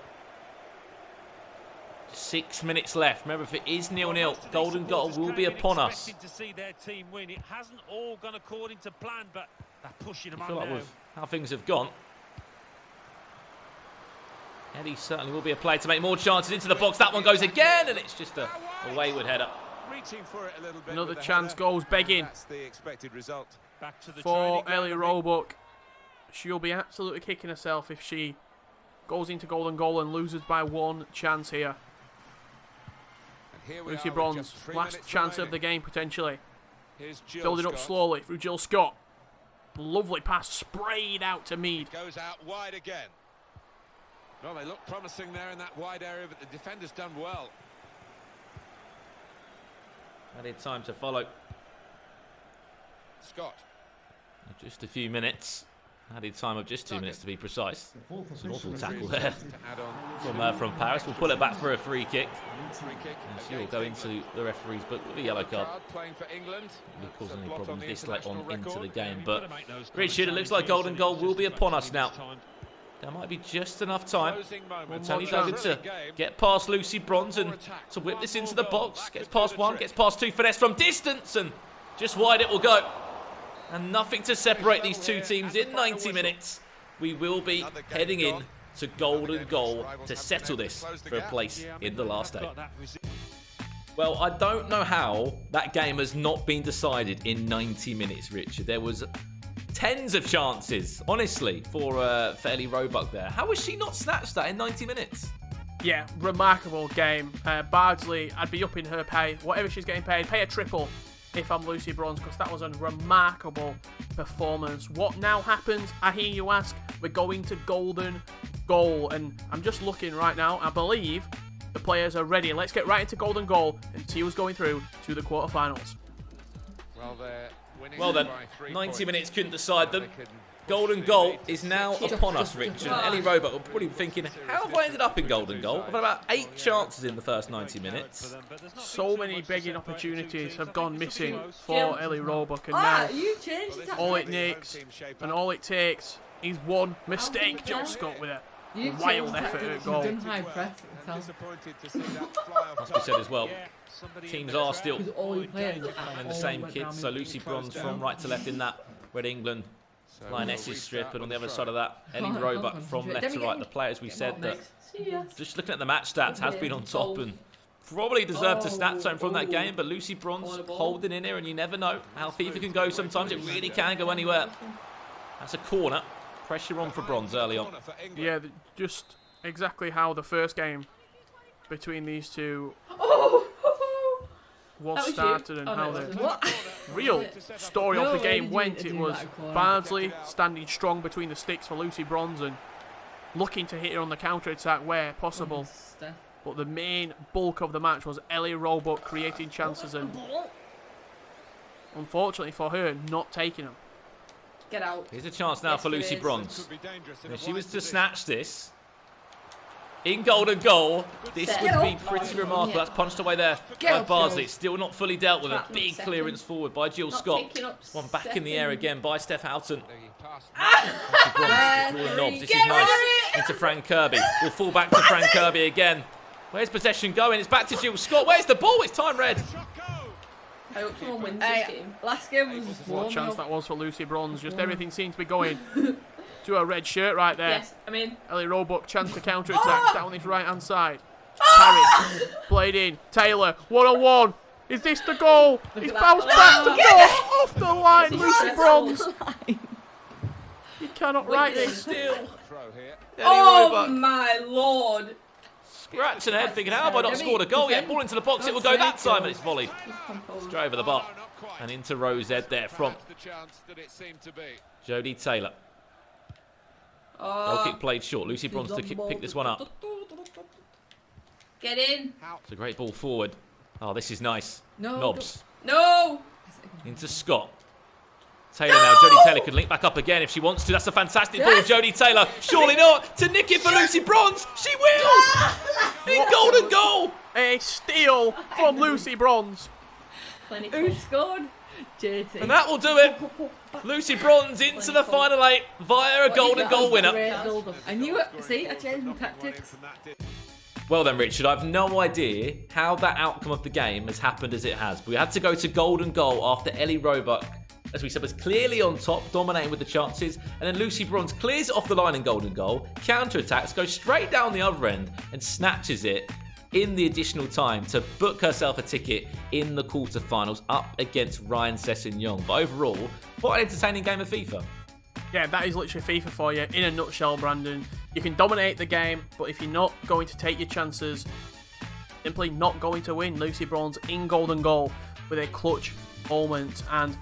Speaker 1: 6 minutes left. Remember, if it is 0-0, golden goal will be upon us.
Speaker 6: To see their team win. It hasn't all gone according to plan, but they're pushing them
Speaker 1: I feel
Speaker 6: on
Speaker 1: like
Speaker 6: now.
Speaker 1: with how things have gone, Ellie certainly will be a play to make more chances into the box. That one goes again, and it's just a wayward header.
Speaker 5: Reaching for it a little bit.
Speaker 2: Another chance goes begging.
Speaker 5: That's the expected result.
Speaker 6: Back to the
Speaker 2: for Ellie Roebuck. She'll be absolutely kicking herself if she goes into golden goal and loses by one chance here. Lucy Bronze, last chance of the game potentially. Building up slowly through Jill Scott. Lovely pass sprayed out to Mead.
Speaker 5: Goes out wide again. Well, they look promising there in that wide area, but the defender's done well.
Speaker 1: Added time to follow.
Speaker 5: Scott.
Speaker 1: Just a few minutes. Added time of just 2 minutes to be precise. It's an awful tackle there from Paris. We'll pull it back for a free kick. And she will go into the referee's book with a yellow card.
Speaker 5: Playing for England.
Speaker 1: Won't cause any problems this late on into the game. But Richard, it looks like golden goal will be upon us now. There might be just enough time for Tony Duggan to get past Lucy Bronze and to whip this into the box. Gets past one, gets past two, finesse from distance, and just wide it will go. And nothing to separate these two teams in 90 minutes. We will be heading in to golden goal to settle this for a place in the last 8. Well, I don't know how that game has not been decided in 90 minutes, Richard. There was tens of chances, honestly, for Ellie Roebuck there. How has she not snatched that in 90 minutes?
Speaker 2: Yeah, remarkable game. Bardsley, I'd be up in her pay. Whatever she's getting paid, pay a triple if I'm Lucy Bronze, because that was a remarkable performance. What now happens, I hear you ask? We're going to golden goal, and I'm just looking right now. I believe the players are ready. Let's get right into golden goal and see who's going through to the quarterfinals.
Speaker 1: Well then, 90 minutes couldn't decide them. Golden goal is now upon us, Richard. And Ellie Roebuck will probably be thinking, how have I ended up in golden goal? I've had about 8 chances in the first 90 minutes.
Speaker 2: So many begging opportunities have gone missing for Ellie Roebuck, and now all it takes is one mistake. Jill Scott with a wild effort at goal.
Speaker 1: Must be said as well, teams are still in the same kit. So Lucy Bronze from right to left in that Red England Lioness's strip, and on the other side of that, Ellie Roebuck from left to right. The players we said that, just looking at the match stats, has been on top and probably deserved to snatch something from that game. But Lucy Bronze holding in here, and you never know how FIFA can go sometimes. It really can go anywhere. That's a corner. Pressure on for Bronze early on.
Speaker 2: Yeah, just exactly how the first game between these two was started and how the real story of the game went. It was Bardsley standing strong between the sticks for Lucy Bronze and looking to hit her on the counter-attack where possible. But the main bulk of the match was Ellie Roebuck creating chances and, unfortunately for her, not taking them.
Speaker 10: Get out.
Speaker 1: Here's a chance now for Lucy Bronze. If she was to snatch this in golden goal, this would be pretty remarkable. That's punched away there by Bardsley. It's still not fully dealt with. A big clearance forward by Jill Scott. One back in the air again by Steph Houghton. Nobbs. This is nice. Into Fran Kirby. We'll fall back to Fran Kirby again. Where's possession going? It's back to Jill Scott. Where's the ball? It's time red.
Speaker 10: I hope someone wins this game. Last game was just
Speaker 2: what a chance that was for Lucy Bronze. Just everything seemed to be going to her red shirt right there.
Speaker 10: Yes, I mean.
Speaker 2: Ellie Roebuck, chance to counter-attack down this right-hand side. Parry, played in. Taylor, 1-on-1. Is this the goal? It's bounced back to Nobbs, off the line. Lucy Bronze. You cannot write this.
Speaker 1: Still.
Speaker 10: Oh my lord.
Speaker 1: Scratching her head thinking, how have I not scored a goal yet? Ball into the box, it will go that time, and it's volleyed. Straight over the bar. And into Rose Ed there from Jodie Taylor. Goal kick played short. Lucy Bronze to pick this one up.
Speaker 10: Get in.
Speaker 1: It's a great ball forward. Oh, this is nice. Nobbs.
Speaker 10: No.
Speaker 1: Into Scott. Taylor now. Jodie Taylor could link back up again if she wants to. That's a fantastic ball. Jodie Taylor. Surely not. To nick it for Lucy Bronze. She will. In golden goal.
Speaker 2: A steal from Lucy Bronze.
Speaker 10: Who scored? JT.
Speaker 1: And that will do it. Lucy Bronze into the final 8 via a golden goal winner.
Speaker 10: I knew it. See, I changed my tactics.
Speaker 1: Well then, Richard, I've no idea how that outcome of the game has happened as it has. But we had to go to golden goal after Ellie Roebuck, as we said, was clearly on top, dominating with the chances. And then Lucy Bronze clears it off the line in golden goal, counter-attacks, goes straight down the other end and snatches it in the additional time to book herself a ticket in the quarterfinals up against Ryan Sessegnon. But overall, quite an entertaining game of FIFA.
Speaker 2: Yeah, that is literally FIFA for you in a nutshell, Brandon. You can dominate the game, but if you're not going to take your chances, simply not going to win. Lucy Bronze in golden goal with a clutch moment. And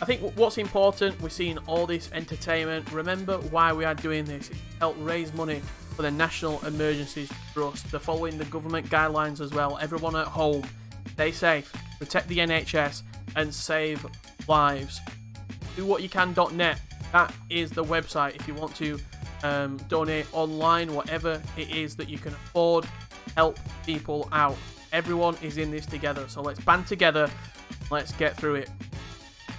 Speaker 2: I think what's important, we're seeing all this entertainment. Remember why we are doing this. It helped raise money for the National Emergencies Trust. They're following the government guidelines as well. Everyone at home, stay safe, protect the NHS, and save lives. DoWhatYouCan.net. That is the website if you want to donate online, whatever it is that you can afford. Help people out. Everyone is in this together, so let's band together. Let's get through it.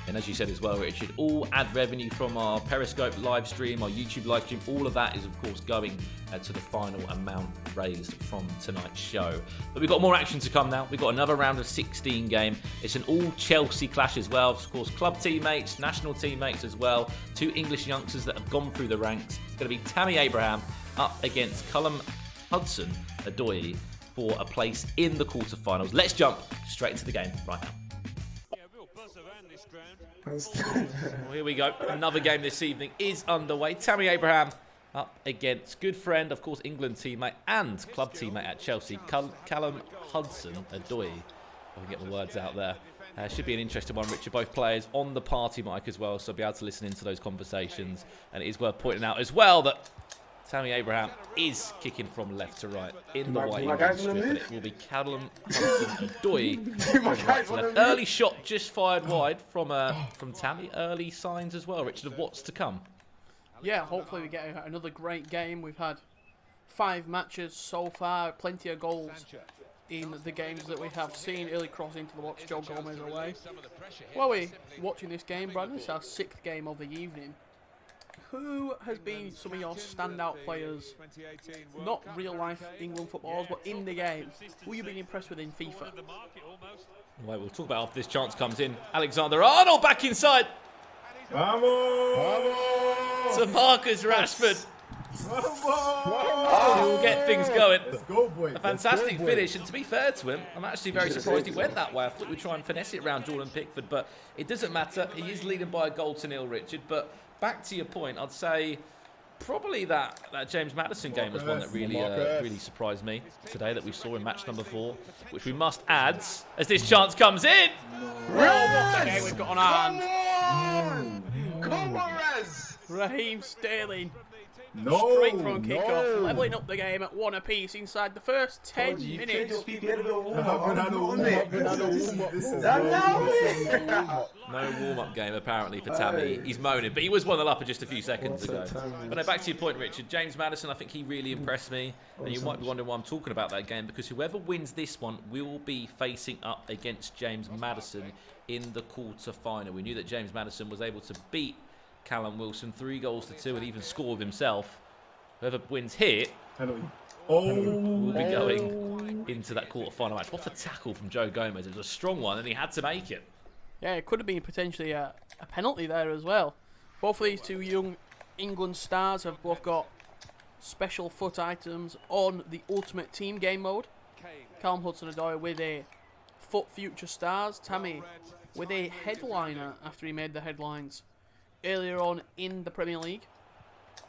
Speaker 1: And as you said as well, Richard, all ad revenue from our Periscope live stream, our YouTube live stream, all of that is, of course, going to the final amount raised from tonight's show. But we've got more action to come now. We've got another round of 16 game. It's an all-Chelsea clash as well. Of course, club teammates, national teammates as well. 2 English youngsters that have gone through the ranks. It's going to be Tammy Abraham up against Callum Hudson-Odoi for a place in the quarterfinals. Let's jump straight into the game right now. Well, here we go. Another game this evening is underway. Tammy Abraham up against good friend, of course, England teammate and club teammate at Chelsea, Callum Hudson-Odoi. I can get the words out there. Should be an interesting one, Richard. Both players on the party mic as well, so I'll be able to listen into those conversations. And it is worth pointing out as well that Tammy Abraham is kicking from left to right in the white England strip, and it will be Callum Hudson-Odoi from right to left. Early shot just fired wide from Tammy. Early signs as well, Richard, of what's to come.
Speaker 2: Yeah, hopefully we get another great game. We've had 5 matches so far, plenty of goals in the games that we have seen. Early cross into the box, Joe Gomez away. While we're watching this game, Brandon, it's our 6th game of the evening. Who has been some of your standout players, not real-life England footballers, but in the game? Who have you been impressed with in FIFA?
Speaker 1: Well, we'll talk about after this chance comes in. Alexander-Arnold back inside.
Speaker 11: Vamos!
Speaker 1: To Marcus Rashford. We'll get things going.
Speaker 11: Let's go, boy.
Speaker 1: A fantastic finish, and to be fair to him, I'm actually very surprised he went that way. I thought we'd try and finesse it around Jordan Pickford, but it doesn't matter. He is leading by a goal to nil, Richard. But back to your point, I'd say probably that James Maddison game was one that really surprised me today, that we saw in match number 4, which we must add as this chance comes in.
Speaker 2: Okay, we've got on our hands.
Speaker 11: Come on, Reiss!
Speaker 2: Raheem Sterling.
Speaker 11: No,
Speaker 2: Straight from kickoff, levelling up the game at 1 apiece inside the first 10 minutes.
Speaker 1: No warm-up game apparently for Tammy. He's moaning, but he was 1-0 up just a few seconds ago. But no, back to your point, Richard. James Maddison, I think he really impressed me. And you might be wondering why I'm talking about that game, because whoever wins this one will be facing up against James Maddison in the quarter-final. We knew that James Maddison was able to beat Callum Wilson 3-2 and even score with himself. Whoever wins here will be going into that quarter-final match. What a tackle from Joe Gomez. It was a strong one, and he had to make it.
Speaker 2: Yeah, it could have been potentially a penalty there as well. Both of these two young England stars have both got special foot items on the Ultimate Team game mode. Callum Hudson-Odoi with a foot future stars. Tammy with a headliner after he made the headlines earlier on in the Premier League.
Speaker 1: On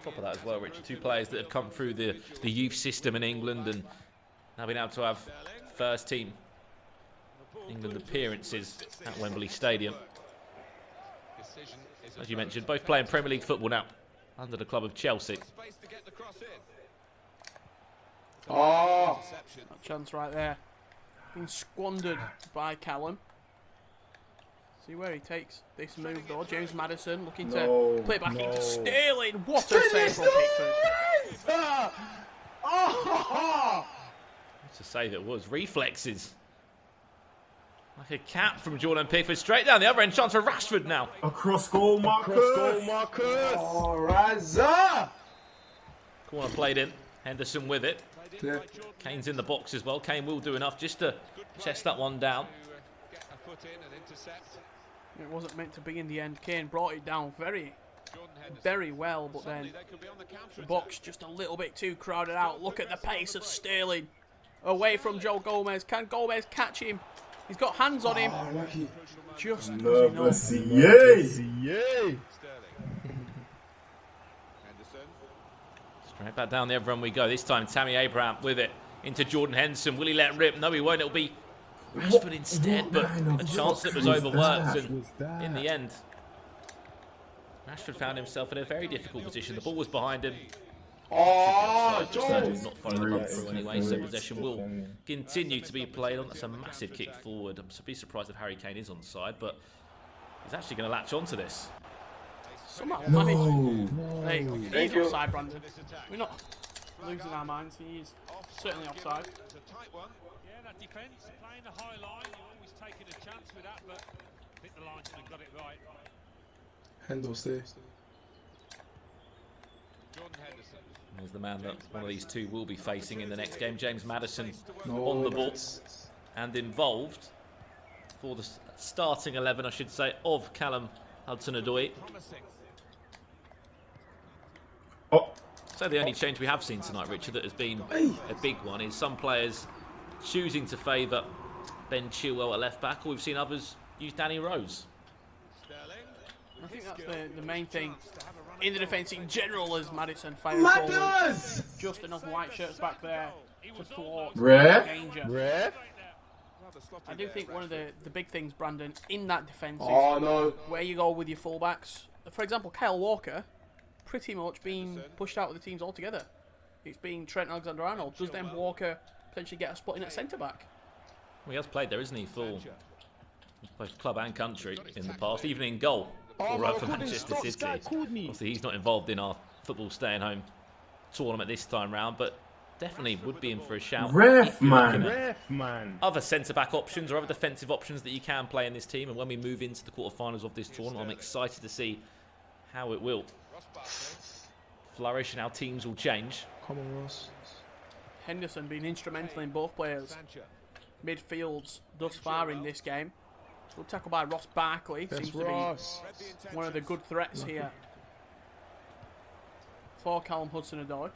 Speaker 1: top of that as well, Richard, 2 players that have come through the youth system in England and now been able to have first team England appearances at Wembley Stadium. As you mentioned, both playing Premier League football now under the club of Chelsea.
Speaker 2: Oh, that chance right there being squandered by Callum. See where he takes this move though. James Maddison looking to play back into Sterling. What a save from Pickford.
Speaker 1: What a save it was. Reflexes. Like a cat from Jordan Pickford. Straight down the other end. Chance for Rashford now.
Speaker 11: Across goal, Marcus.
Speaker 5: All right, sir.
Speaker 1: Corner played in. Henderson with it. Yeah. Kane's in the box as well. Kane will do enough just to chest that one down.
Speaker 2: It wasn't meant to be in the end. Kane brought it down very well, but then the box just a little bit too crowded out. Look at the pace of Sterling away from Joe Gomez. Can Gomez catch him? He's got hands on him. Just enough.
Speaker 1: Straight back down the other end we go. This time Tammy Abraham with it into Jordan Henderson. Will he let rip? No, he won't. It'll be Rashford instead, but a chance that was overworked, and in the end, Rashford found himself in a very difficult position. The ball was behind him. Not following the ball through anyway, so possession will continue to be played on. That's a massive kick forward. I'm be surprised if Harry Kane is on side, but he's actually going to latch onto this.
Speaker 2: Somehow managed. There you go. He's offside, Brandon. We're not losing our minds. He is certainly offside.
Speaker 6: Yeah, that defence, playing the high line, you're always taking a chance with that, but I think the linesman got it right.
Speaker 5: Hendo stays.
Speaker 6: Jordan Henderson.
Speaker 1: There's the man that one of these two will be facing in the next game. James Maddison on the ball and involved for the starting 11, I should say, of Callum Hudson-Odoi. So the only change we have seen tonight, Richard, that has been a big one is some players choosing to favour Ben Chilwell at left back, or we've seen others use Danny Rose.
Speaker 2: I think that's the main thing in the defence in general as Maddison fires forward. Just enough white shirts back there to thwart danger. I do think one of the big things, Brandon, in that defence is where you go with your fullbacks. For example, Kyle Walker pretty much being pushed out of the teams altogether. It's been Trent Alexander-Arnold. Does then Walker potentially get a spot in at centre-back?
Speaker 1: Well, he has played there, isn't he, for both club and country in the past, even in goal for Manchester City. Obviously, he's not involved in our football staying home tournament this time round, but definitely would be in for a shout.
Speaker 11: Ref, man.
Speaker 1: Other centre-back options or other defensive options that you can play in this team, and when we move into the quarterfinals of this tournament, I'm excited to see how it will flourish and how teams will change.
Speaker 12: Come on, Ross.
Speaker 2: Henderson being instrumental in both players' midfields thus far in this game. Good tackle by Ross Barkley. Seems to be one of the good threats here for Callum Hudson-Odoi.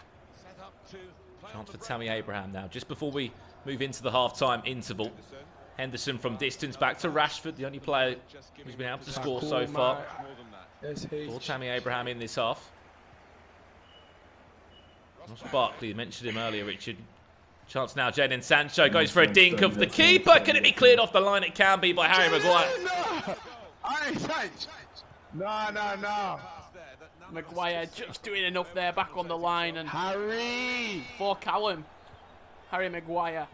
Speaker 1: Chance for Tammy Abraham now, just before we move into the half-time interval. Henderson from distance back to Rashford, the only player who's been able to score so far for Tammy Abraham in this half. Ross Barkley, you mentioned him earlier, Richard. Chance now, Jadon Sancho goes for a dink of the keeper. Can it be cleared off the line? It can be by Harry Maguire.
Speaker 12: No.
Speaker 2: Maguire just doing enough there, back on the line. And for Callum, Harry Maguire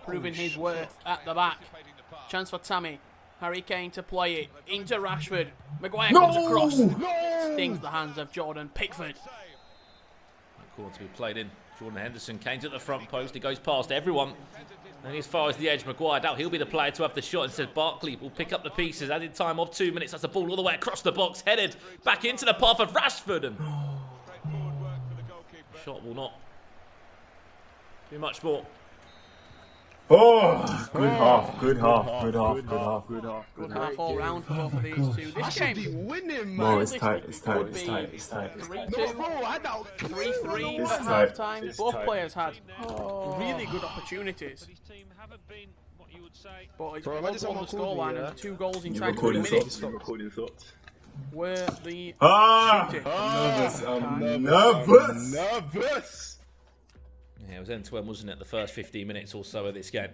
Speaker 2: proving his worth at the back. Chance for Tammy. Harry Kane to play it into Rashford. Maguire comes across. Stings the hands of Jordan Pickford.
Speaker 1: Call to be played in. Jordan Henderson, Kane's at the front post. He goes past everyone. And as far as the edge, Maguire, doubt he'll be the player to have the shot. Instead, Barkley will pick up the pieces. Added time of 2 minutes. That's the ball all the way across the box. Headed back into the path of Rashford. And shot will not do much more.
Speaker 11: Oh, good half
Speaker 2: all round for both of these two. This game
Speaker 12: winning,
Speaker 11: man. It's tight.
Speaker 2: 3-2, 3-3 at half time. Both players had really good opportunities. But it's 1-1 the scoreline and 2 goals inside 20 minutes. Were the
Speaker 11: I'm nervous.
Speaker 1: Yeah, it was end-to-end, wasn't it, the first 15 minutes or so of this game.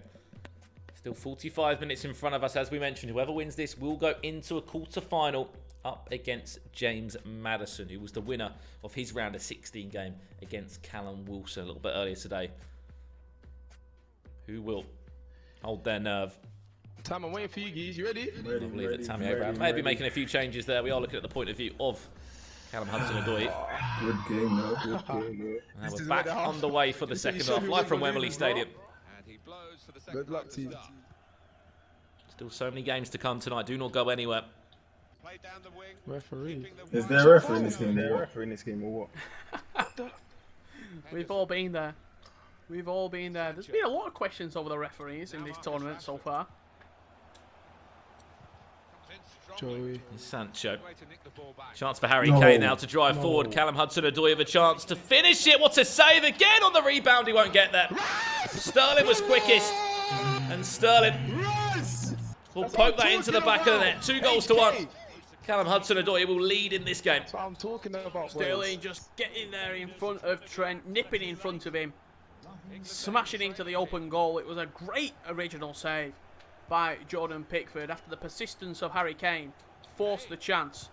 Speaker 1: Still 45 minutes in front of us, as we mentioned. Whoever wins this will go into a quarter-final up against James Maddison, who was the winner of his round of 16 game against Callum Wilson a little bit earlier today. Who will hold their nerve?
Speaker 12: Tam, I'm waiting for you guys. You ready?
Speaker 1: I believe that Tammy Abraham may be making a few changes there. We are looking at the point of view of Callum Hudson-Odoi.
Speaker 11: Good game, though.
Speaker 1: And we're back on the way for the second half, live from Wembley Stadium.
Speaker 12: Good luck to you.
Speaker 1: Still so many games to come tonight. Do not go anywhere.
Speaker 12: Referee.
Speaker 11: Is there a referee in this game? Or what?
Speaker 2: We've all been there. There's been a lot of questions over the referees in this tournament so far.
Speaker 12: Joey.
Speaker 1: Sancho. Chance for Harry Kane now to drive forward. Callum Hudson-Odoi with a chance to finish it. What a save again on the rebound. He won't get there. Sterling was quickest. And Sterling will poke that into the back of the net. 2 goals to 1. Callum Hudson-Odoi will lead in this game.
Speaker 12: That's what I'm talking about.
Speaker 2: Sterling just getting there in front of Trent, nipping in front of him, smashing into the open goal. It was a great original save by Jordan Pickford after the persistence of Harry Kane forced the chance.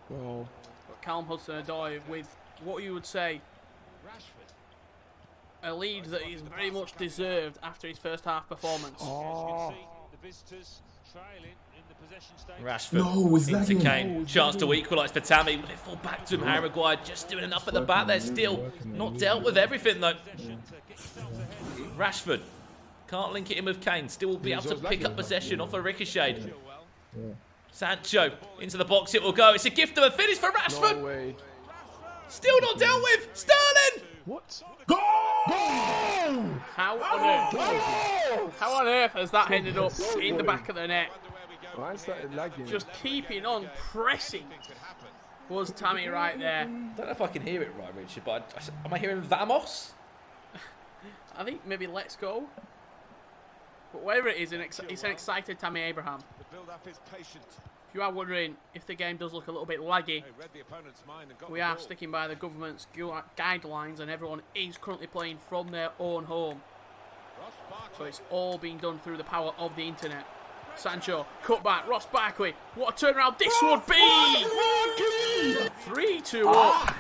Speaker 12: Well,
Speaker 2: but Callum Hudson-Odoi with what you would say a lead that is very much deserved after his first half performance.
Speaker 1: Rashford into Kane. Chance to equalise for Tammy. Will it fall back to him? Harry Maguire just doing enough at the back there. Still not dealt with everything though. Rashford can't link it in with Kane. Still will be able to pick up possession off a ricochet. Sancho into the box. It will go. It's a gift of a finish for Rashford.
Speaker 12: no way.
Speaker 1: Still not dealt with. Sterling.
Speaker 12: What?
Speaker 11: Go!
Speaker 2: How on earth has that ended up in the back of the net?
Speaker 12: Why is that lagging?
Speaker 2: Just keeping on pressing Was Tammy right there?
Speaker 1: I don't know if I can hear it right, Richard, but am I hearing Vamos?
Speaker 2: I think maybe let's go. But whatever it is, it's an excited Tammy Abraham.
Speaker 5: The build-up is patient.
Speaker 2: If you are wondering if the game does look a little bit laggy, we are sticking by the government's guidelines and everyone is currently playing from their own home. So it's all being done through the power of the internet. Sancho, cut back, Ross Barkley. What a turnaround this would be! 3-2 up.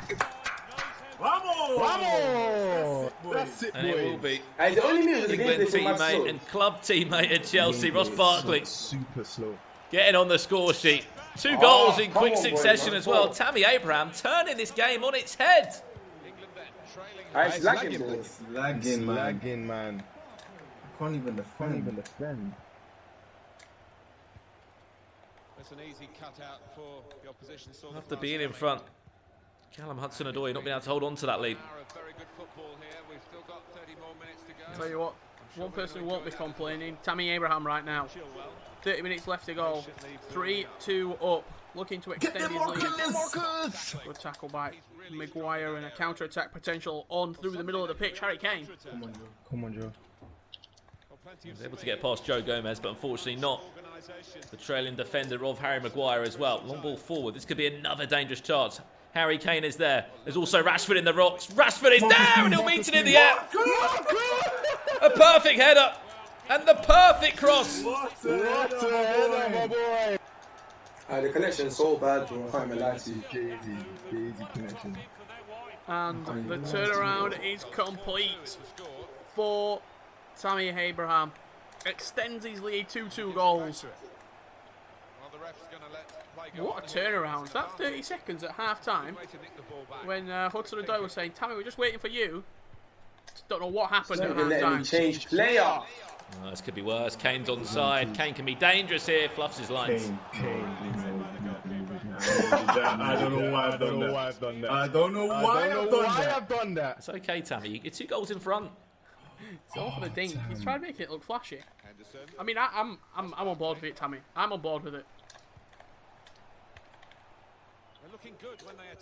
Speaker 11: Vamos! That's it, boy.
Speaker 1: And it will be
Speaker 13: Hey, the only me
Speaker 1: England teammate and club teammate at Chelsea, Ross Barkley.
Speaker 11: Super slow.
Speaker 1: Getting on the score sheet. 2 goals in quick succession as well. Tammy Abraham turning this game on its head.
Speaker 13: It's lagging, bro.
Speaker 11: It's lagging, man.
Speaker 13: Can't even defend.
Speaker 5: That's an easy cutout for the opposition.
Speaker 1: After being in front, Callum Hudson-Odoi not being able to hold on to that lead.
Speaker 5: Very good football here. We've still got 30 more minutes to go.
Speaker 2: Tell you what, one person who won't be complaining, Tammy Abraham right now. 30 minutes left to go. 3-2 up. Looking to extend his lead. Good tackle by Maguire and a counter-attack potential on through the middle of the pitch. Harry Kane.
Speaker 11: Come on, Joe.
Speaker 1: He was able to get past Joe Gomez, but unfortunately not the trailing defender of Harry Maguire as well. Long ball forward. This could be another dangerous chance. Harry Kane is there. There's also Rashford in the rocks. Rashford is there and he'll meet it in the air. A perfect header. And the perfect cross.
Speaker 13: What a header, my boy. The connection's so bad, bro. I can't even lie to you.
Speaker 11: Crazy connection.
Speaker 2: And the turnaround is complete for Tammy Abraham. Extends his lead 2-2 goals. What a turnaround. That's 30 seconds at half time. When Hudson-Odoi was saying, Tammy, we're just waiting for you. Just don't know what happened at half time.
Speaker 13: Change player.
Speaker 1: Oh, this could be worse. Kane's on side. Kane can be dangerous here. Fluffs his lines.
Speaker 13: I don't know why I've done that. I don't know why I've done that.
Speaker 1: It's okay, Tammy. You get 2 goals in front.
Speaker 2: It's all for the dink. He's trying to make it look flashy. I mean, I'm on board with it, Tammy. I'm on board with it.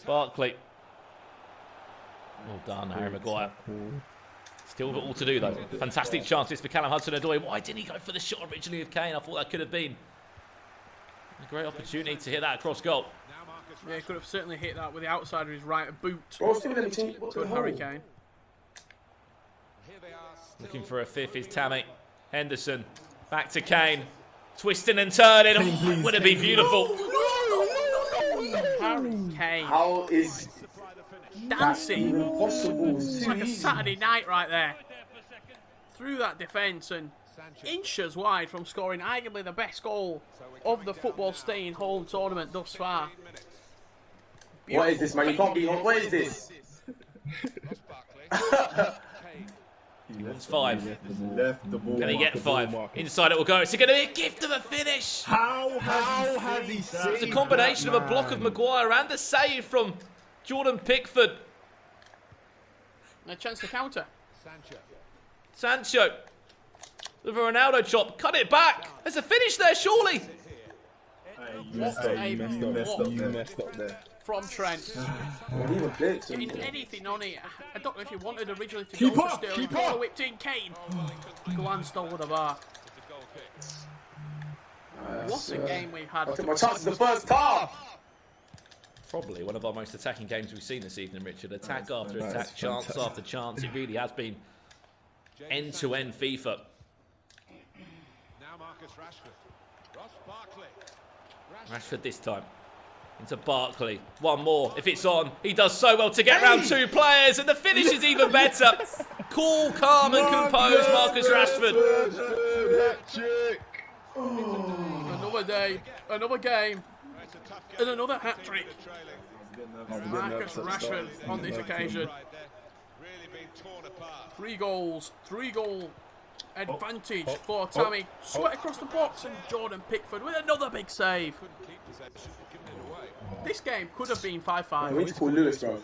Speaker 1: Barkley. Well done, Harry Maguire. Still got all to do though. Fantastic chances for Callum Hudson-Odoi. Why didn't he go for the shot originally of Kane? I thought that could have been a great opportunity to hit that across goal.
Speaker 2: Yeah, he could have certainly hit that with the outside of his right boot.
Speaker 13: Good
Speaker 2: Harry Kane.
Speaker 1: Looking for a fifth is Tammy. Henderson. Back to Kane. Twisting and turning. Oh, would it be beautiful?
Speaker 2: Harry Kane.
Speaker 13: How is
Speaker 2: dancing?
Speaker 13: Possible.
Speaker 2: It's like a Saturday night right there. Through that defence and inches wide from scoring arguably the best goal of the football staying home tournament thus far. Beautiful.
Speaker 13: What is this, man? You can't be on. What is this?
Speaker 1: He wants 5.
Speaker 13: Left the ball.
Speaker 1: Can he get 5? Inside it will go. It's going to be a gift of a finish.
Speaker 11: How has he saved?
Speaker 1: It's a combination of a block of Maguire and a save from Jordan Pickford.
Speaker 2: And a chance to counter.
Speaker 1: Sancho. The Ronaldo chop. Cut it back. There's a finish there, surely.
Speaker 11: You messed up there.
Speaker 2: From Trent. Getting anything on it. I don't know if he wanted originally to go for Sterling. Ball whipped in. Kane glanced over the bar. What a game we've had.
Speaker 13: I took my chances the first half.
Speaker 1: Probably one of our most attacking games we've seen this evening, Richard. Attack after attack, chance after chance. It really has been end-to-end FIFA.
Speaker 5: Now Marcus Rashford. Ross Barkley.
Speaker 1: Rashford this time. Into Barkley. One more. If it's on, he does so well to get round 2 players, and the finish is even better. Cool, calm, and composed Marcus Rashford.
Speaker 2: Another day, another game, and another hat-trick. Marcus Rashford on this occasion. 3 goals, 3-goal advantage for Tammy. Sweat across the box, and Jordan Pickford with another big save. This game could have been 5-5.
Speaker 13: We need to call Lewis, bro.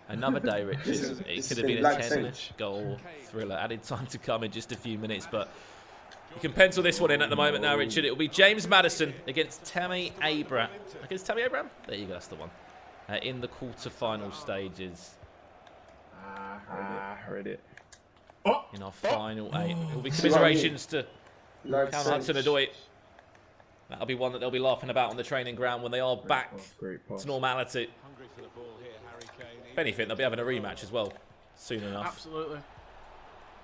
Speaker 1: Another day, Richard. It could have been a 10-goal thriller. Added time to come in just a few minutes, but you can pencil this one in at the moment now, Richard. It will be James Maddison against Tammy Abraham. Against Tammy Abraham? There you go, that's the one. in the quarter-final stages.
Speaker 11: Read it.
Speaker 1: In our final 8. It will be commiserations to Callum Hudson-Odoi. That'll be one that they'll be laughing about on the training ground when they are back to normality. If anything, they'll be having a rematch as well soon enough.
Speaker 2: Absolutely.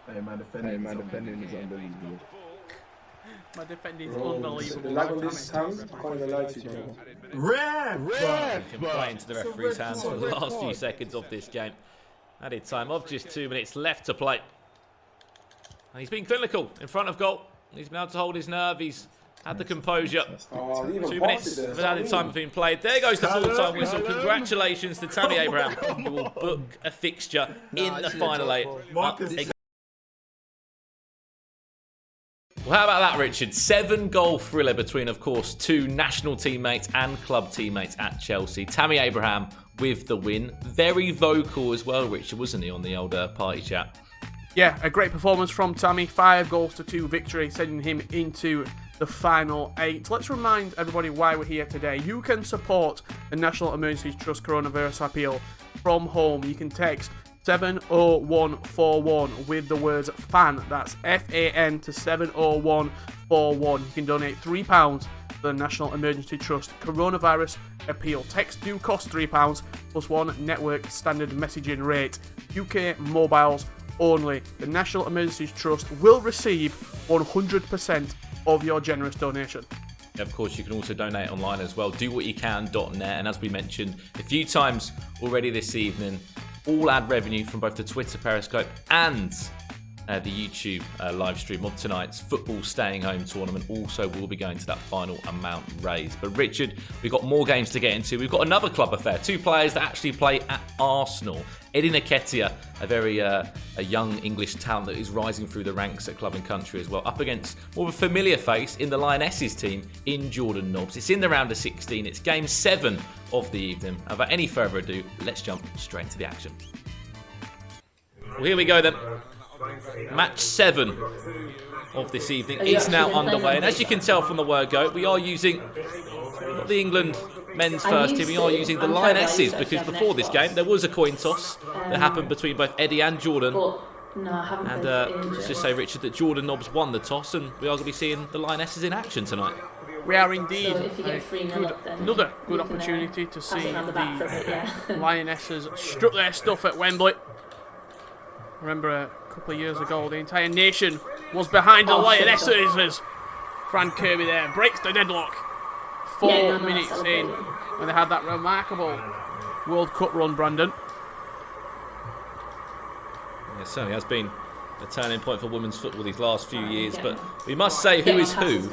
Speaker 11: Hey, my defending is unbelievable.
Speaker 2: My defending is unbelievable.
Speaker 13: The lag on this time, I can't even lie to you.
Speaker 1: He can play into the referee's hands for the last few seconds of this game. Added time of just 2 minutes left to play. And he's been clinical in front of goal. He's been able to hold his nerve. He's had the composure. 2 minutes of added time have been played. There goes the full-time whistle. Congratulations to Tammy Abraham, who will book a fixture in the final 8. Well, how about that, Richard? 7-goal thriller between, of course, 2 national teammates and club teammates at Chelsea. Tammy Abraham with the win. Very vocal as well, Richard, wasn't he, on the old party chat?
Speaker 2: Yeah, a great performance from Tammy. 5 goals to 2 victory, sending him into the final 8. Let's remind everybody why we're here today. You can support the National Emergencies Trust coronavirus appeal from home. You can text 70141 with the words FAN. That's FAN to 70141. You can donate £3 to the National Emergency Trust coronavirus appeal. Texts do cost £3 plus 1 network standard messaging rate. UK mobiles only. The National Emergencies Trust will receive 100% of your generous donation.
Speaker 1: Of course, you can also donate online as well. DoWhatYouCan.net. And as we mentioned a few times already this evening, all ad revenue from both the Twitter Periscope and the YouTube live stream of tonight's football staying home tournament also will be going to that final amount raised. But Richard, we've got more games to get into. We've got another club affair. 2 players that actually play at Arsenal. Nketiah, a very a young English talent that is rising through the ranks at club and country as well, up against more of a familiar face in the Lionesses team in Jadon Nobbs. It's in the round of 16. It's game 7 of the evening. Without any further ado, let's jump straight into the action. Well, here we go then. Match 7 of this evening is now underway, and as you can tell from the word go, we are using not the England men's first team, we are using the Lionesses, because before this game there was a coin toss that happened between both Eddie and Jadon. And let's just say, Richard, that Jadon Nobbs won the toss, and we are going to be seeing the Lionesses in action tonight.
Speaker 2: We are indeed. Another good opportunity to see the Lionesses strut their stuff at Wembley. Remember a couple of years ago, the entire nation was behind the Lionesses. Fran Kirby there breaks the deadlock 4 minutes in when they had that remarkable World Cup run, Brandon.
Speaker 1: Yeah, it certainly has been a turning point for women's football these last few years, but we must say who is who.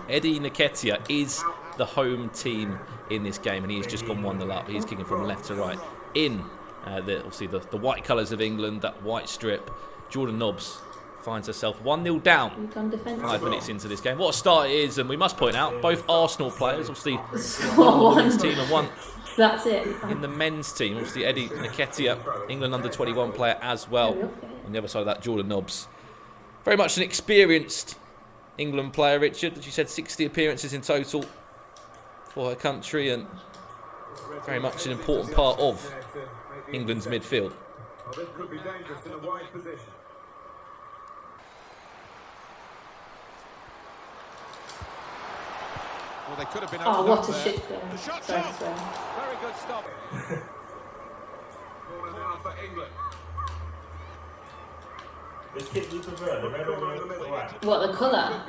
Speaker 1: Eddie Nketiah is the home team in this game, and he has just gone 1-0 up. He's kicking from left to right in obviously the white colours of England, that white strip. Jadon Nobbs finds herself 1-0 down 5 minutes into this game. What a start it is, and we must point out both Arsenal players, obviously one in the women's team and one in the men's team. Obviously Eddie Nketiah, England under-21 player as well. On the other side of that, Jadon Nobbs, very much an experienced England player, Richard. As you said, 60 appearances in total for her country, and very much an important part of England's midfield.
Speaker 14: This could be dangerous in a wide position.
Speaker 12: Well, they could have been
Speaker 10: Oh, what a
Speaker 12: there.
Speaker 10: shit there.
Speaker 12: The shot's
Speaker 10: Sorry,
Speaker 12: off.
Speaker 10: sorry.
Speaker 12: Very good stop.
Speaker 14: Corner for England.
Speaker 15: Which kit do you prefer, the red or the white?
Speaker 10: What, the colour?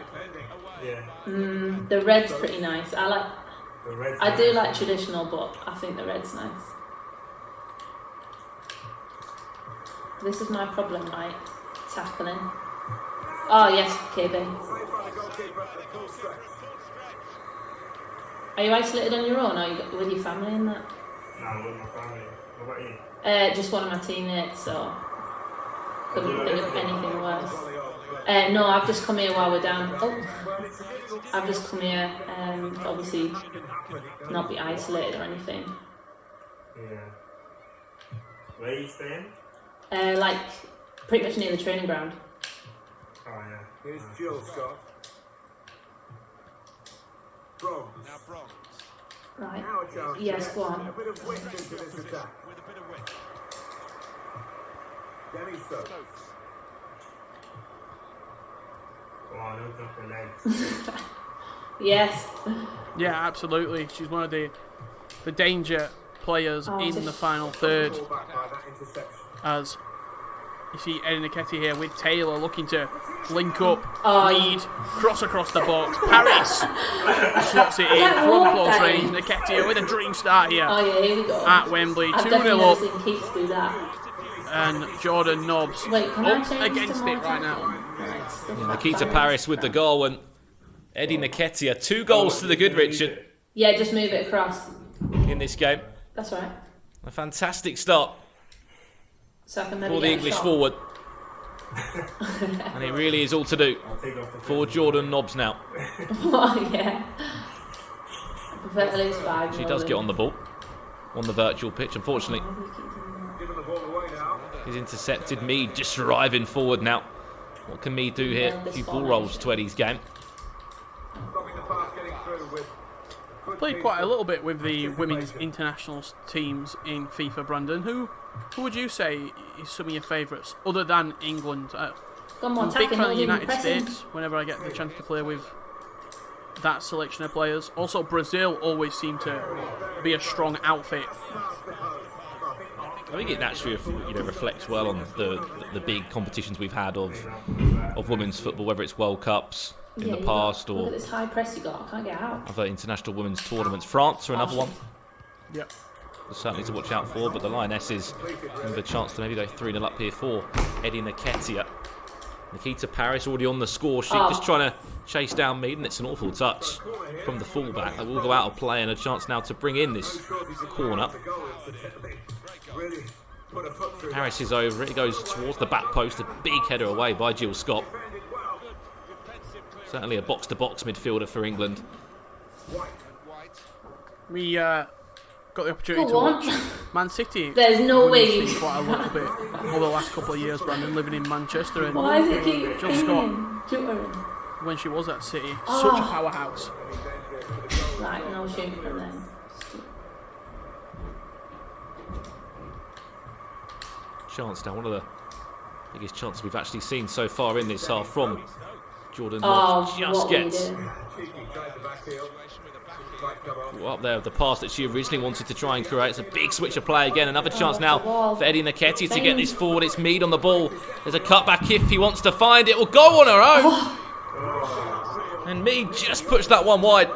Speaker 15: Yeah.
Speaker 10: The red's pretty nice.
Speaker 15: The red's
Speaker 10: I do
Speaker 15: nice.
Speaker 10: like traditional, but I think the red's nice. This is my problem, right? Tackling. Oh yes, KB. Are you isolated on your own, or are you with your family and that?
Speaker 15: No, I'm with my family. What about you?
Speaker 10: Just one of my teammates, so couldn't think of anything worse. No, I've just come here while we're down. Oh, I've just come here, obviously not be isolated or anything.
Speaker 15: Yeah. Where are you staying?
Speaker 10: Like pretty much near the training ground.
Speaker 15: Oh yeah.
Speaker 14: Here's Jill Scott. Bronx.
Speaker 12: Now Bronx.
Speaker 10: Right. Yes, go on.
Speaker 14: A bit of width into this attack. Danny Stokes.
Speaker 15: Come on, open up the legs.
Speaker 10: Yes.
Speaker 2: Yeah, absolutely. She's one of the danger players in the final third. As you see Ellie Nketiah here with Taylor looking to link up, lead, cross across the box. Paris slots it in from close range. Nketiah with a dream start here,
Speaker 10: here we go.
Speaker 2: at Wembley. 2-0
Speaker 10: up.
Speaker 2: up.
Speaker 10: Keeps do that.
Speaker 2: And Jadon Nobbs up against it right now.
Speaker 1: Nketiah Paris with the goal, and Ellie Nketiah 2 goals to the good, Richard.
Speaker 10: Yeah, just move it across.
Speaker 1: In this game.
Speaker 10: That's right.
Speaker 1: A fantastic start
Speaker 10: So I can maybe
Speaker 1: for the English forward. And it really is all to do for Jadon Nobbs now.
Speaker 10: Yeah. I prefer to lose 5.
Speaker 1: She does get on the ball on the virtual pitch, unfortunately. He's intercepted. Mead just driving forward now. What can Mead do here? A few ball rolls to Eddie's game.
Speaker 2: Played quite a little bit with the women's international teams in FIFA, Brandon. Who would you say is some of your favourites, other than England? I'm a big fan of the United States whenever I get the chance to play with that selection of players. Also, Brazil always seem to be a strong outfit.
Speaker 1: I think it naturally reflects well on the big competitions we've had of women's football, whether it's World Cups in the past or
Speaker 10: look at this high press you got. I can't get out.
Speaker 1: Other international women's tournaments. France are another one.
Speaker 2: Yep.
Speaker 1: Certainly to watch out for, but the Lionesses have a chance to maybe go 3-0 up here for Ellie Nketiah. Nketiah Paris already on the score sheet, just trying to chase down Mead, and it's an awful touch from the fullback. That will go out of play, and a chance now to bring in this corner. Harris is over it. He goes towards the back post. A big header away by Jill Scott. Certainly a box-to-box midfielder for England.
Speaker 2: We got the opportunity to watch Man City.
Speaker 10: There's no way you
Speaker 2: quite a little bit over the last couple of years, Brandon, living in Manchester. And
Speaker 10: why is it keep
Speaker 2: Jill Scott, when she was at City, such a powerhouse.
Speaker 10: Right, no shame for them.
Speaker 1: Chance now, one of the biggest chances we've actually seen so far in this half from Jadon Nobbs. Just gets up there with the pass that she originally wanted to try and create. It's a big switch of play again. Another chance now for Ellie Nketiah to get this forward. It's Mead on the ball. There's a cutback if he wants to find it. Will go on her own. And Mead just puts that one wide.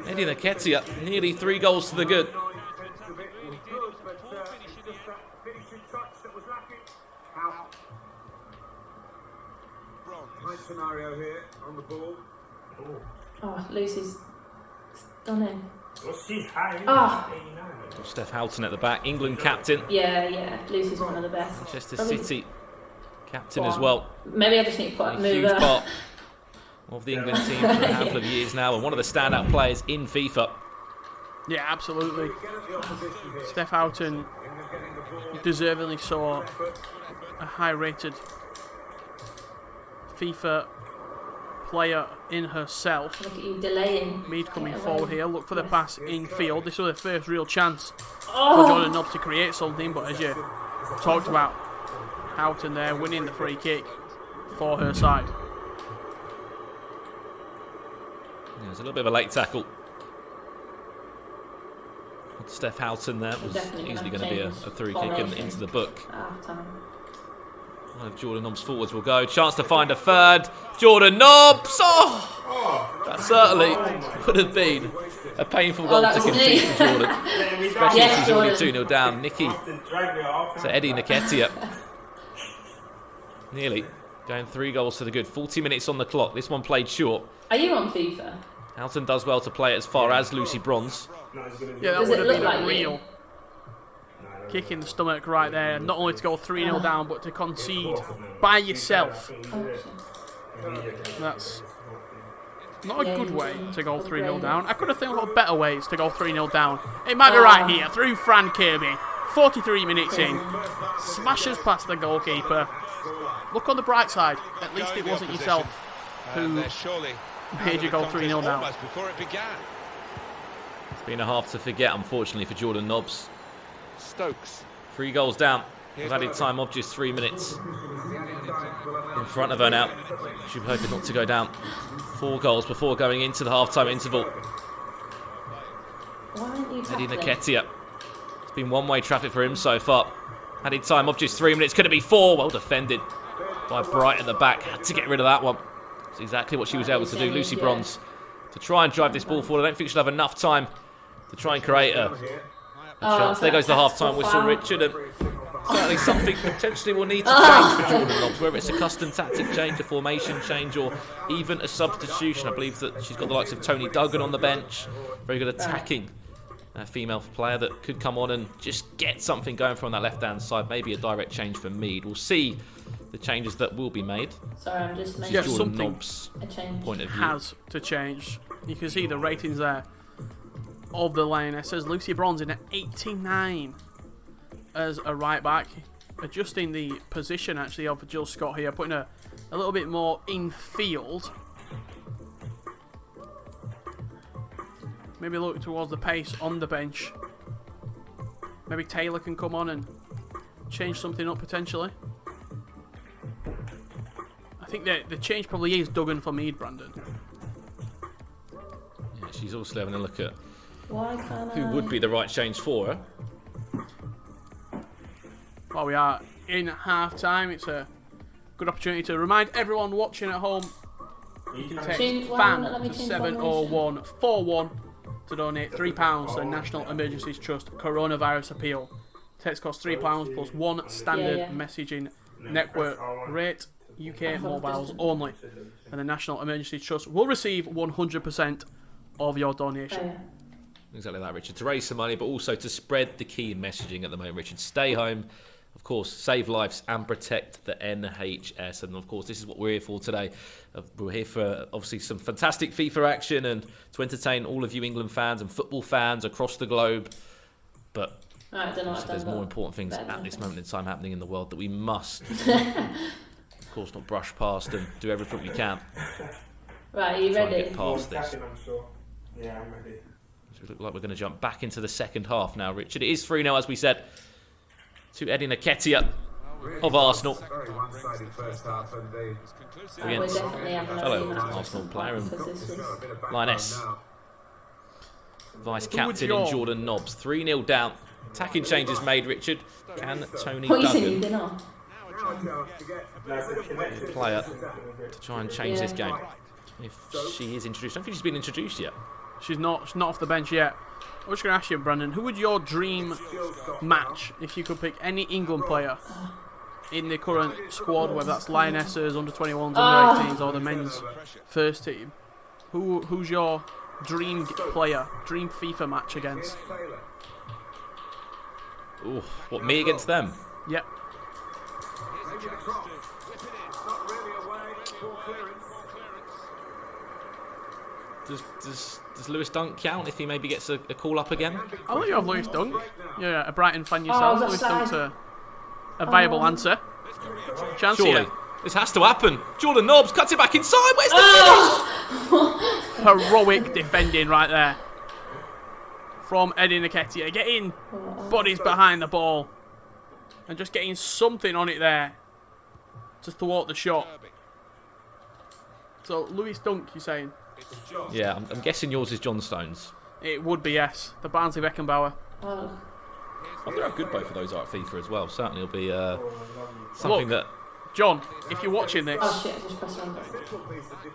Speaker 1: Ellie Nketiah nearly 3 goals to the good.
Speaker 14: Nice scenario here on the ball.
Speaker 10: Oh, Lucy's stunning.
Speaker 15: Oh.
Speaker 1: Steph Houghton at the back, England captain.
Speaker 10: Yeah, Lucy's one of the best.
Speaker 1: Manchester City captain as well.
Speaker 10: Maybe I just need to move
Speaker 1: huge part of the England team for a handful of years now, and one of the standout players in FIFA.
Speaker 2: Yeah, absolutely. Steph Houghton deservedly saw a high-rated FIFA player in herself.
Speaker 10: Look at you delaying.
Speaker 2: Mead coming forward here. Look for the pass in field. This was the first real chance for Jadon Nobbs to create something, but as you talked about, Houghton there winning the free kick for her side.
Speaker 1: Yeah, it's a little bit of a late tackle. Steph Houghton there was easily going to be a free kick into the book. One of Jadon Nobbs' forwards will go. Chance to find a third. Jadon Nobbs! Oh! That certainly would have been a painful goal to concede for Jadon. Especially if she's already 2-0 down. Nikki to Ellie Nketiah. Nearly going 3 goals to the good. 40 minutes on the clock. This one played short.
Speaker 10: Are you on FIFA?
Speaker 1: Houghton does well to play it as far as Lucy Bronze.
Speaker 2: Yeah, that would have been a real kick in the stomach right there. Not only to go 3-0 down, but to concede by yourself. That's not a good way to go 3-0 down. I could have thought of better ways to go 3-0 down. It might be right here, through Fran Kirby. 43 minutes in. Smashes past the goalkeeper. Look on the bright side. At least it wasn't yourself who made you go 3-0 down.
Speaker 1: It's been a half to forget, unfortunately, for Jadon Nobbs.
Speaker 12: Stokes.
Speaker 1: 3 goals down. With added time of just 3 minutes. In front of her now. She'll be hoping not to go down. 4 goals before going into the half-time interval. Eddie Nketiah. It's been one-way traffic for him so far. Added time of just 3 minutes. Could it be 4? Well defended by Bright at the back. Had to get rid of that one. That's exactly what she was able to do. Lucy Bronze to try and drive this ball forward. I don't think she'll have enough time to try and create a chance. There goes the half-time whistle, Richard. And certainly something potentially will need to change for Jadon Nobbs, whether it's a custom tactic change, a formation change, or even a substitution. I believe that she's got the likes of Tony Duggan on the bench. Very good attacking female player that could come on and just get something going from that left-hand side. Maybe a direct change for Mead. We'll see the changes that will be made.
Speaker 10: Sorry, I'm just making
Speaker 1: Jadon Nobbs' point of view.
Speaker 2: Has to change. You can see the ratings there of the Lionesses. Lucy Bronze in at 89 as a right back. Adjusting the position actually of Jill Scott here, putting her a little bit more in field. Maybe look towards the pace on the bench. Maybe Taylor can come on and change something up potentially. I think the change probably is Duggan for Mead, Brandon.
Speaker 1: Yeah, she's also having a look at
Speaker 10: who
Speaker 1: would be the right change for her.
Speaker 2: Well, we are in half time. It's a good opportunity to remind everyone watching at home. You can text FAN to 70141 to donate £3 to the National Emergencies Trust Coronavirus Appeal. Text costs £3 plus 1 standard messaging network rate. UK mobiles only. And the National Emergencies Trust will receive 100% of your donation.
Speaker 1: Exactly that, Richard. To raise some money, but also to spread the key messaging at the moment, Richard. Stay home. Of course, save lives and protect the NHS. And of course, this is what we're here for today. We're here for obviously some fantastic FIFA action and to entertain all of you England fans and football fans across the globe. But there's more important things at this moment in time happening in the world that we must, of course, not brush past and do everything we can.
Speaker 10: Right, are you ready?
Speaker 1: Get past this.
Speaker 15: Yeah, I'm ready.
Speaker 1: So we look like we're going to jump back into the second half now, Richard. It is 3-0, as we said, to Eddie Nketiah of Arsenal against fellow Arsenal player and Lioness vice captain in Jadon Nobbs. 3-0 down. Attacking changes made, Richard. Can Tony Duggan, player, to try and change this game? If she is introduced. I don't think she's been introduced yet.
Speaker 2: She's not off the bench yet. I'm just going to ask you, Brandon, who would your dream match if you could pick any England player in the current squad, whether that's Lionesses, under-21s, under-18s, or the men's first team? Who's your dream player, dream FIFA match against?
Speaker 1: Ooh, what, me against them?
Speaker 2: Yep.
Speaker 1: Does Lewis Dunk count if he maybe gets a call up again?
Speaker 2: I'll let you have Lewis Dunk. You're a Brighton fan yourself. Lewis Dunk's a viable answer. Chance
Speaker 1: Surely.
Speaker 2: here.
Speaker 1: This has to happen. Jadon Nobbs cuts it back inside. Where's the finish?
Speaker 2: Heroic defending right there from Eddie Nketiah. Getting bodies behind the ball and just getting something on it there to thwart the shot. So, Lewis Dunk, you're saying?
Speaker 1: Yeah, I'm guessing yours is John Stones.
Speaker 2: It would be, yes. The Barnsley Beckenbauer.
Speaker 1: I wonder how good both of those are at FIFA as well. Certainly it'll be something that...
Speaker 2: John, if you're watching this,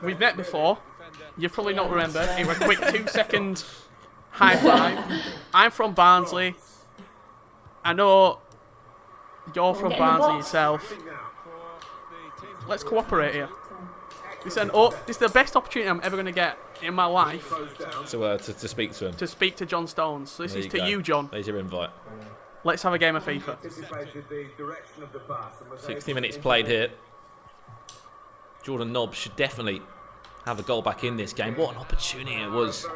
Speaker 2: we've met before. You've probably not remembered. In a quick 2-second high five. I'm from Barnsley. I know you're from Barnsley yourself. Let's cooperate here. Listen, this is the best opportunity I'm ever going to get in my life.
Speaker 1: To speak to him.
Speaker 2: To speak to John Stones. So this is to you, John.
Speaker 1: There's your invite.
Speaker 2: Let's have a game of FIFA.
Speaker 1: 60 minutes played here. Jadon Nobbs should definitely have a goal back in this game. What an opportunity it was.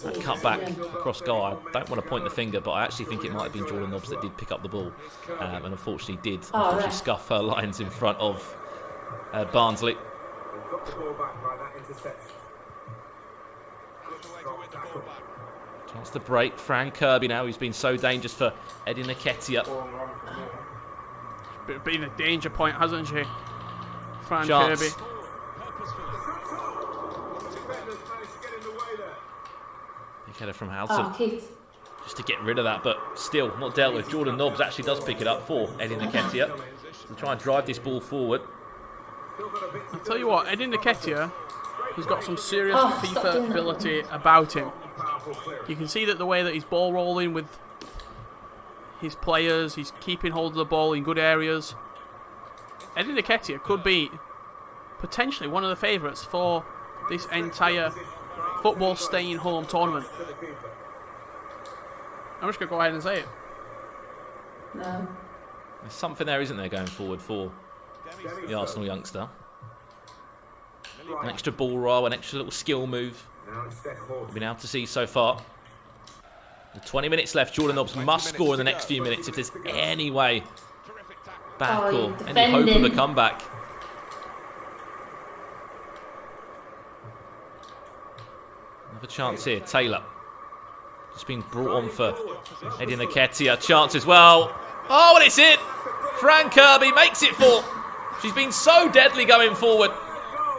Speaker 1: That cut back across goal. I don't want to point the finger, but I actually think it might have been Jadon Nobbs that did pick up the ball. And unfortunately did. Unfortunately scuff her lines in front of Barnsley. Chance to break. Fran Kirby now, who's been so dangerous for Eddie Nketiah.
Speaker 2: Been a danger point, hasn't she? Fran
Speaker 1: Chance.
Speaker 2: Kirby.
Speaker 1: Big header from Houghton.
Speaker 10: Oh, Keith.
Speaker 1: Just to get rid of that, but still not dealt with. Jadon Nobbs actually does pick it up for Eddie Nketiah. To try and drive this ball forward.
Speaker 2: I'll tell you what, Eddie Nketiah has got some serious
Speaker 10: Oh,
Speaker 2: FIFA ability about him. You can see that the way that he's ball rolling with his players, he's keeping hold of the ball in good areas. Eddie Nketiah could be potentially one of the favourites for this entire football staying home tournament. I'm just going to go ahead and say it.
Speaker 10: No.
Speaker 1: There's something there, isn't there, going forward for the Arsenal youngster. An extra ball roll, an extra little skill move. We've been able to see so far. With 20 minutes left, Jadon Nobbs must score in the next few minutes if there's any way back or any hope of a comeback. Another chance here, Taylor. Just been brought on for Eddie Nketiah. Chance as well. Oh, and it's it! Fran Kirby makes it 4. She's been so deadly going forward.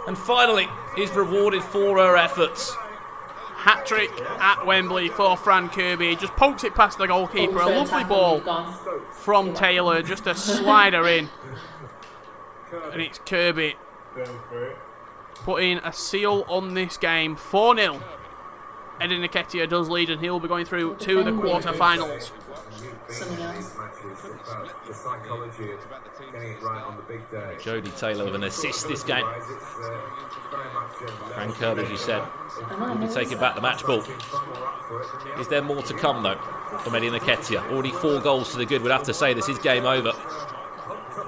Speaker 1: And finally, is rewarded for her efforts.
Speaker 2: Hat-trick at Wembley for Fran Kirby. Just pokes it past the goalkeeper. A lovely ball from Taylor. Just a slider in. And it's Kirby putting a seal on this game. 4-0. Eddie Nketiah does lead and he'll be going through to the quarter-finals.
Speaker 1: Jodie Taylor with an assist this game. Fran Kirby, as you said, will be taking back the match ball. Is there more to come, though, from Eddie Nketiah? Already 4 goals to the good. We'd have to say this is game over.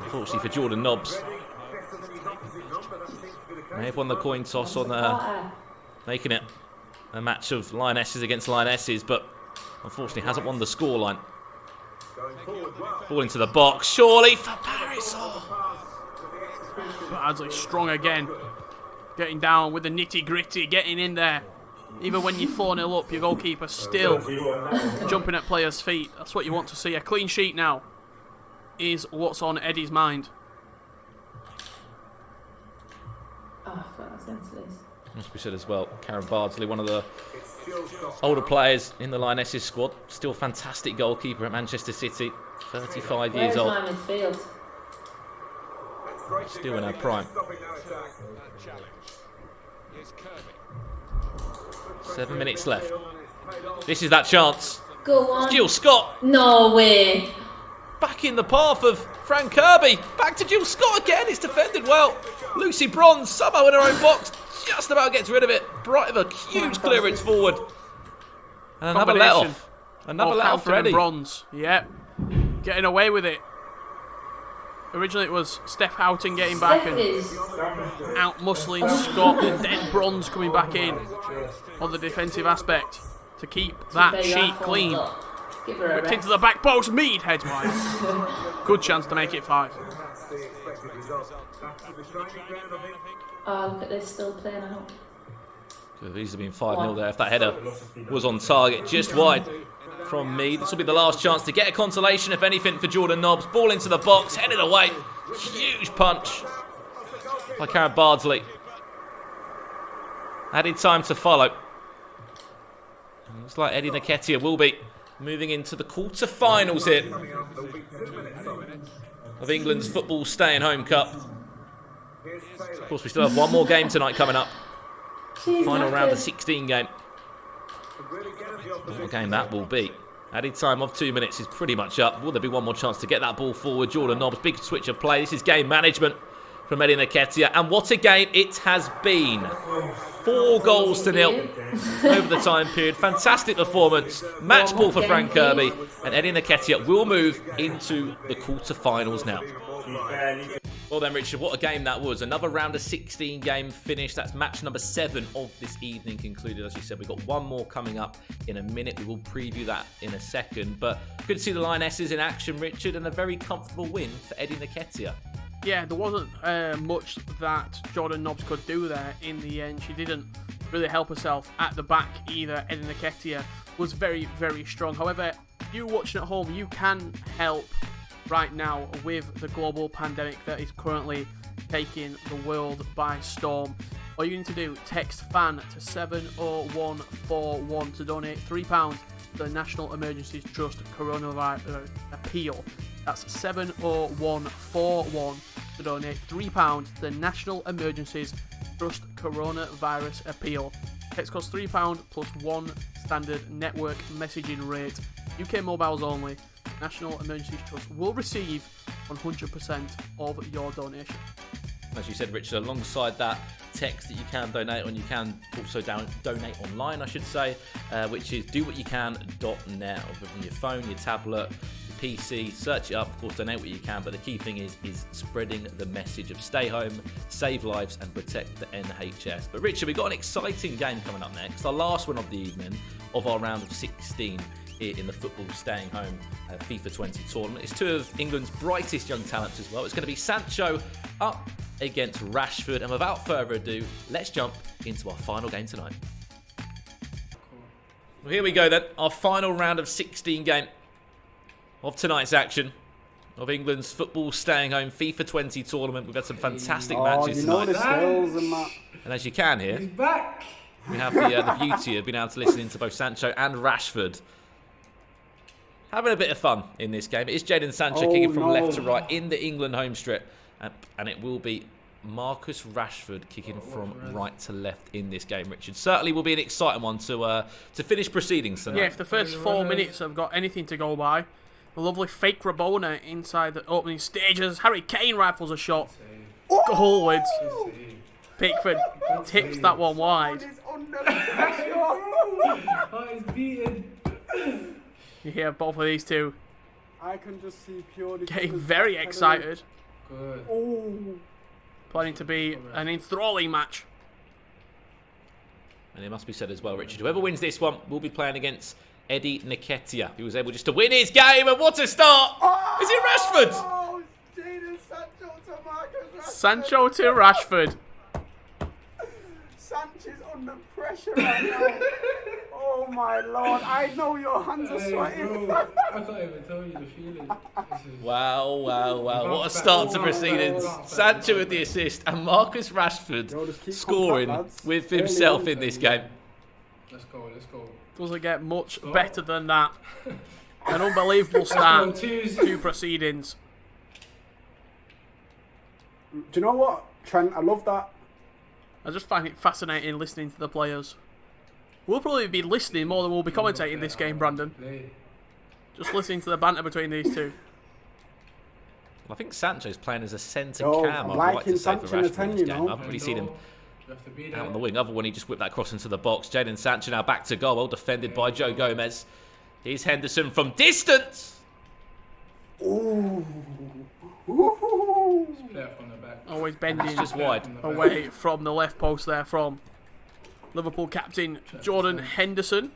Speaker 1: Unfortunately for Jadon Nobbs. They have won the coin toss on making it a match of Lionesses against Lionesses, but unfortunately hasn't won the scoreline. Ball into the box, surely for Paris.
Speaker 2: Bradley strong again. Getting down with the nitty-gritty, getting in there. Even when you're 4-0 up, your goalkeeper still jumping at players' feet. That's what you want to see. A clean sheet now is what's on Eddie's mind.
Speaker 10: Oh, I thought I was going to lose.
Speaker 1: Must be said as well, Karen Bardsley, one of the older players in the Lionesses squad. Still fantastic goalkeeper at Manchester City. 35 years old.
Speaker 10: Where's my midfield?
Speaker 1: Still in her prime. 7 minutes left. This is that chance.
Speaker 10: Go on.
Speaker 1: Jill Scott.
Speaker 10: No way.
Speaker 1: Back in the path of Fran Kirby. Back to Jill Scott again. It's defended well. Lucy Bronze somehow in her own box. Just about gets rid of it. Bright of a huge clearance forward. And another let off. Another let off for Eddie.
Speaker 2: Bronze. Yep. Getting away with it. Originally it was Steph Houghton getting back and out muscling Scott, and then Bronze coming back in on the defensive aspect to keep that sheet clean. Whipped into the back post, Mead heads wide. Good chance to make it 5.
Speaker 10: Oh, look at this, still playing out.
Speaker 1: Could have easily been 5-0 there if that header was on target, just wide from Mead. This will be the last chance to get a consolation, if anything, for Jadon Nobbs. Ball into the box, headed away. Huge punch by Karen Bardsley. Added time to follow. And looks like Eddie Nketiah will be moving into the quarter-finals here of England's Football Staying Home Cup. Of course, we still have one more game tonight coming up. Final round of 16 game. What game that will be. Added time of 2 minutes is pretty much up. Will there be one more chance to get that ball forward? Jadon Nobbs, big switch of play. This is game management from Eddie Nketiah. And what a game it has been. 4 goals to 0 over the time period. Fantastic performance. Match ball for Fran Kirby. And Eddie Nketiah will move into the quarter-finals now. Well then, Richard, what a game that was. Another round of 16 game finished. That's match number 7 of this evening concluded. As you said, we've got one more coming up in a minute. We will preview that in a second. But good to see the Lionesses in action, Richard, and a very comfortable win for Eddie Nketiah.
Speaker 2: Yeah, there wasn't much that Jordan Nobbs could do there in the end. She didn't really help herself at the back either. Nketiah was very, very strong. However, you watching at home, you can help right now with the global pandemic that is currently taking the world by storm. All you need to do, text FAN to 70141 to donate £3 to the National Emergencies Trust Coronavirus Appeal. That's 70141 to donate £3 to the National Emergencies Trust Coronavirus Appeal. Text costs £3 plus one standard network messaging rate. UK mobiles only. National Emergencies Trust will receive 100% of your donation.
Speaker 1: As you said, Richard, alongside that text that you can donate on, you can also donate online, I should say, which is dowhatyoucan.net. Whether on your phone, your tablet, your PC, search it up, of course, donate what you can, but the key thing is spreading the message of stay home, save lives and protect the NHS. But Richard, we've got an exciting game coming up next, our last one of the evening of our round of 16 here in the Football Staying Home FIFA 20 tournament. It's two of England's brightest young talents as well. It's going to be Sancho up against Rashford, and without further ado, let's jump into our final game tonight. Well, here we go then, our final round of 16 game of tonight's action of England's Football Staying Home FIFA 20 tournament. We've had some fantastic matches tonight.
Speaker 8: The skills and that.
Speaker 1: And as you can hear,
Speaker 8: He's back.
Speaker 1: we have the beauty of being able to listen to both Sancho and Rashford having a bit of fun in this game. It is Jadon Sancho kicking from left to right in the England home strip. And it will be Marcus Rashford kicking from right to left in this game, Richard. Certainly will be an exciting one to finish proceedings tonight.
Speaker 2: Yeah, if the first 4 minutes have got anything to go by, a lovely fake Rabona inside the opening stages. Harry Kane rifles a shot. Goalwards. Pickford tips that one wide. You hear both of these two
Speaker 8: I can just see purely
Speaker 2: getting very excited.
Speaker 8: Good.
Speaker 2: Planning to be an enthralling match.
Speaker 1: And it must be said as well, Richard, whoever wins this one will be playing against Eddie Nketiah, who was able just to win his game. And what a start! Is it Rashford?
Speaker 8: Oh, Jadon Sancho to Marcus Rashford.
Speaker 2: Sancho to Rashford.
Speaker 8: Sanchez under pressure right now. Oh my lord, I know your hands are sweating.
Speaker 7: Bro, I can't even tell you the feeling.
Speaker 1: Wow. What a start to proceedings. Sancho with the assist and Marcus Rashford scoring with himself in this game.
Speaker 7: Let's go.
Speaker 2: Doesn't get much better than that. An unbelievable start to proceedings.
Speaker 8: Do you know what, Trent? I love that.
Speaker 2: I just find it fascinating listening to the players. We'll probably be listening more than we'll be commentating this game, Brandon. Just listening to the banter between these two.
Speaker 1: Well, I think Sancho's playing as a centre
Speaker 8: Yo,
Speaker 1: cam.
Speaker 8: I'm
Speaker 1: I'd like
Speaker 8: liking
Speaker 1: to say for
Speaker 8: Sancho
Speaker 1: Rashford in this
Speaker 8: you
Speaker 1: game.
Speaker 8: know.
Speaker 1: I haven't really seen him out on the wing. Other one, he just whipped that cross into the box. Jadon Sancho now back to goal. Well defended by Joe Gomez. Here's Henderson from distance.
Speaker 8: Ooh.
Speaker 2: Always bending
Speaker 1: just wide
Speaker 2: away from the left post there from Liverpool captain Jordan Henderson.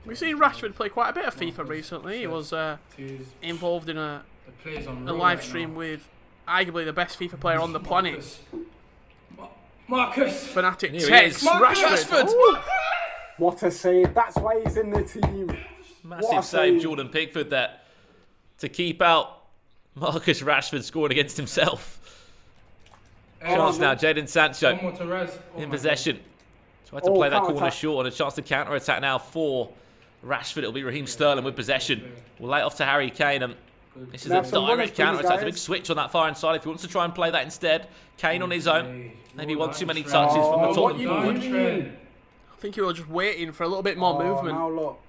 Speaker 2: We've seen Rashford play quite a bit of FIFA recently. He was involved in a live stream with arguably the best FIFA player on the planet.
Speaker 7: Marcus!
Speaker 2: Fanatic
Speaker 1: Here he
Speaker 2: text
Speaker 1: is.
Speaker 2: Rashford.
Speaker 8: What a save. That's why he's in the team.
Speaker 1: Massive save, Jordan Pickford there to keep out Marcus Rashford scoring against himself. Chance now, Jadon Sancho in possession. Tried to play that corner short and a chance to counter-attack now for Rashford. It'll be Raheem Sterling with possession. We'll lay it off to Harry Kane. And this is a direct counter-attack. A big switch on that far end side if he wants to try and play that instead. Kane on his own. Maybe one too many touches from the Tottenham forward.
Speaker 2: I think he was just waiting for a little bit more movement.
Speaker 8: Now look.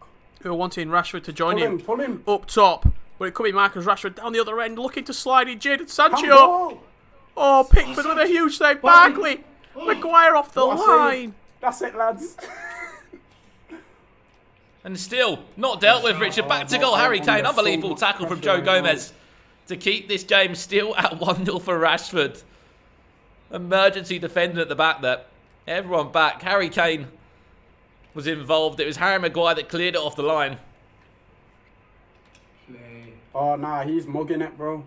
Speaker 2: Who are wanting Rashford to join
Speaker 8: Pull him.
Speaker 2: up top. But it could be Marcus Rashford down the other end, looking to slide in Jadon Sancho. Oh, Pickford with a huge save. Barkley. Maguire off the line.
Speaker 8: That's it, lads.
Speaker 1: And still not dealt with, Richard. Back to goal, Harry Kane. Unbelievable tackle from Joe Gomez to keep this game still at 1-0 for Rashford. Emergency defending at the back there. Everyone back. Harry Kane was involved. It was Harry Maguire that cleared it off the line.
Speaker 8: Oh, nah, he's mugging it, bro.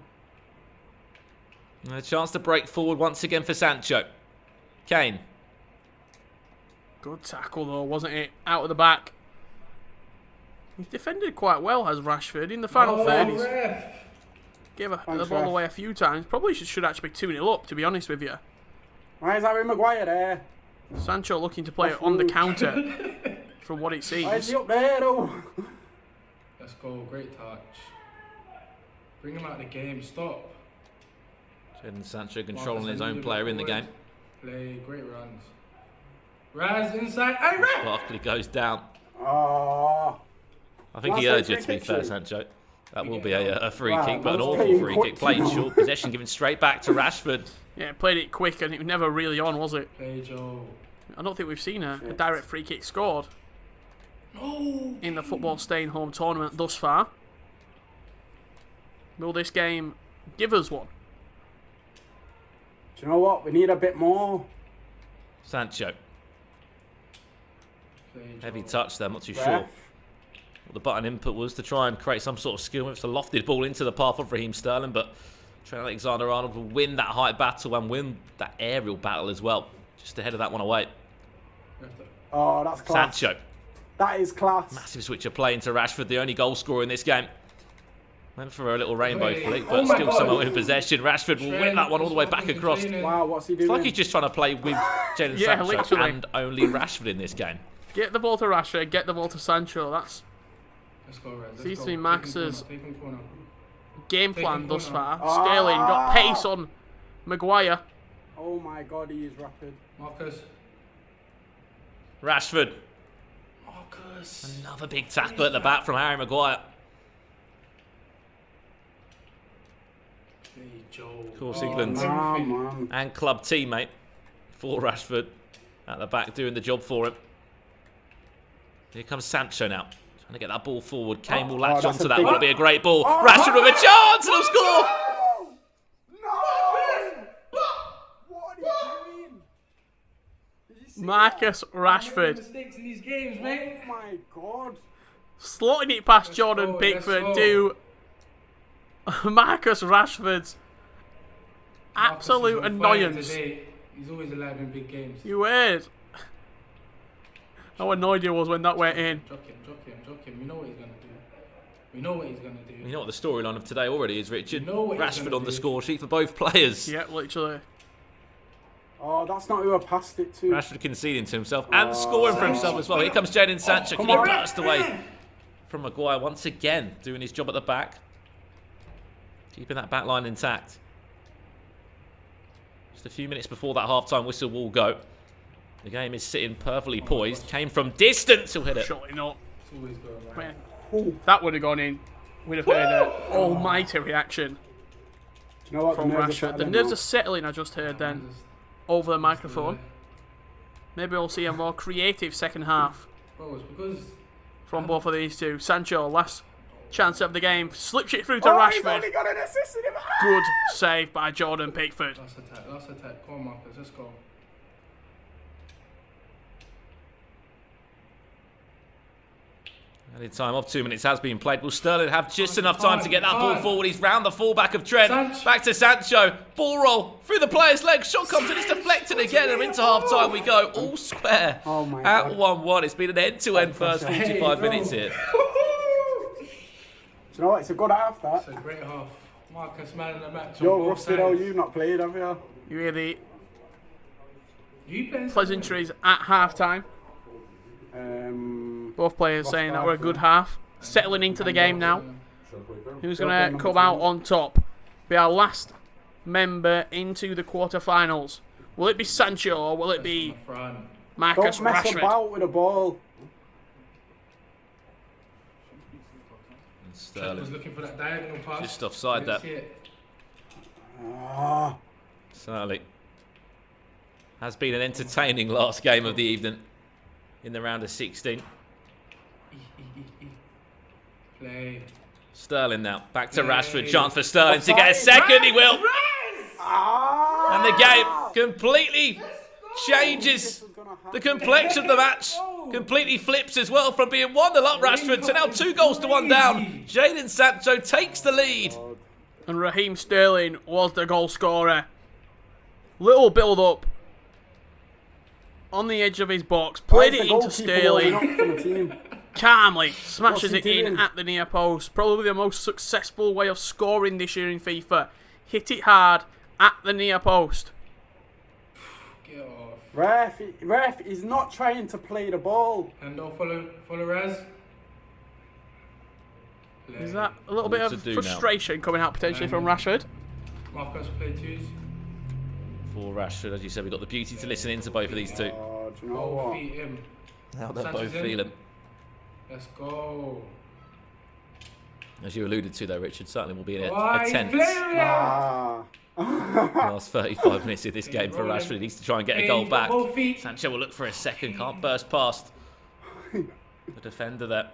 Speaker 1: A chance to break forward once again for Sancho. Kane.
Speaker 2: Good tackle though, wasn't it? Out of the back. He's defended quite well, has Rashford. In the final third, he's gave the ball away a few times. Probably should actually be 2-0 up, to be honest with you.
Speaker 8: Why is Harry Maguire there?
Speaker 2: Sancho looking to play it on the counter, from what it seems.
Speaker 8: Why is he up there though?
Speaker 16: Let's go, great touch. Bring him out of the game, stop.
Speaker 1: Jadon Sancho controlling his own player in the game.
Speaker 16: Play, great runs. Rise inside, and Raz!
Speaker 1: Barkley goes down.
Speaker 8: Oh.
Speaker 1: I think he urged you, to be fair, Sancho. That will be a free kick, but an awful free kick. Played short possession, given straight back to Rashford.
Speaker 2: Yeah, played it quick and it was never really on, was it?
Speaker 16: Hey, Joe.
Speaker 2: I don't think we've seen a direct free kick scored in the football staying home tournament thus far. Will this game give us one?
Speaker 8: Do you know what? We need a bit more.
Speaker 1: Sancho. Heavy touch there, I'm not too sure what the button input was to try and create some sort of skill. It's a lofted ball into the path of Raheem Sterling, but Trent Alexander-Arnold will win that high battle and win that aerial battle as well. Just ahead of that one away.
Speaker 8: Oh, that's class.
Speaker 1: Sancho.
Speaker 8: That is class.
Speaker 1: Massive switch of play into Rashford, the only goal scorer in this game. Went for a little rainbow flick, but still somehow in possession. Rashford will win that one all the way back across.
Speaker 8: Wow, what's he doing?
Speaker 1: It's like he's just trying to play with Jadon Sancho
Speaker 2: literally.
Speaker 1: and only Rashford in this game.
Speaker 2: Get the ball to Rashford, get the ball to Sancho. That's seems to be Max's game plan thus far. Sterling got pace on Maguire.
Speaker 8: Oh my god, he is rapid.
Speaker 16: Marcus.
Speaker 1: Rashford.
Speaker 16: Marcus.
Speaker 1: Another big tackle at the back from Harry Maguire.
Speaker 16: Hey, Joe.
Speaker 1: Of course, England and club teammate for Rashford at the back doing the job for him. Here comes Sancho now. Trying to get that ball forward. Kane will latch onto that. Will it be a great ball? Rashford with a chance and he'll score!
Speaker 8: What are you doing?
Speaker 2: Marcus Rashford.
Speaker 16: Mistakes in these games, mate.
Speaker 8: Oh my god.
Speaker 2: Slotting it past Jordan Pickford to Marcus Rashford's absolute annoyance.
Speaker 16: He's always alive in big games.
Speaker 2: You weird. How annoyed he was when that went in.
Speaker 16: Jock him. We know what he's going to do. We know what he's going to do.
Speaker 1: You know what the storyline of today already is, Richard.
Speaker 16: You know what
Speaker 1: Rashford on the score sheet for both players.
Speaker 2: Yeah, literally.
Speaker 8: Oh, that's not who I passed it to.
Speaker 1: Rashford conceding to himself and scoring for himself as well. Here comes Jadon Sancho. Can he burst away from Maguire once again, doing his job at the back. Keeping that back line intact. Just a few minutes before that half-time whistle will go. The game is sitting perfectly poised. Came from distance. He'll hit it.
Speaker 2: Surely not. That would have gone in. We'd have heard an almighty reaction from Rashford. The nerves are settling, I just heard then, over the microphone. Maybe we'll see a more creative second half from both of these two. Sancho, last chance of the game, slips it through to Rashford.
Speaker 8: He's only got an assist in him.
Speaker 2: Good save by Jordan Pickford.
Speaker 16: Last attack. Come on, Marcus, let's go.
Speaker 1: Added time of 2 minutes has been played. Will Sterling have just enough time to get that ball forward? He's round the fullback of Trent. Back to Sancho. Ball roll through the player's legs. Shot comes and it's deflected again. And into half time we go. All square at 1-1. It's been an end-to-end first 45 minutes here.
Speaker 8: Do you know what? It's a good half, that.
Speaker 16: It's a great half. Marcus, man in the match.
Speaker 8: You're rusted, you've not played, have you?
Speaker 2: You hear the pleasantries at half time. Both players saying that we're a good half. Settling into the game now. Who's going to come out on top? Be our last member into the quarterfinals. Will it be Sancho or will it be Marcus
Speaker 8: Don't mess
Speaker 2: Rashford?
Speaker 8: about with the ball.
Speaker 16: Trent was looking for that diagonal pass.
Speaker 1: Just offside that. Certainly. Has been an entertaining last game of the evening in the round of 16.
Speaker 16: Play.
Speaker 1: Sterling now. Back to Rashford. Chance for Sterling to get a second. He will. And the game completely changes the complexion of the match. Completely flips as well from being 1-0 up Rashford to now 2 goals to 1 down. Jadon Sancho takes the lead
Speaker 2: And Raheem Sterling was the goal scorer. Little build up on the edge of his box. Played it into Sterling. Calmly smashes it in at the near post. Probably the most successful way of scoring this year in FIFA. Hit it hard at the near post.
Speaker 8: Ref is not trying to play the ball.
Speaker 16: And follow Reiss.
Speaker 2: Is that a little bit of frustration coming out potentially from Rashford?
Speaker 16: Marcus play twos.
Speaker 1: For Rashford, as you said, we've got the beauty to listen into both of these two.
Speaker 8: Oh, do you know what?
Speaker 16: Feet him.
Speaker 1: How they're both feeling.
Speaker 16: Let's go.
Speaker 1: As you alluded to, though, Richard, certainly will be a tense last 35 minutes of this game for Rashford. He needs to try and get a goal back. Sancho will look for a second, can't burst past the defender there.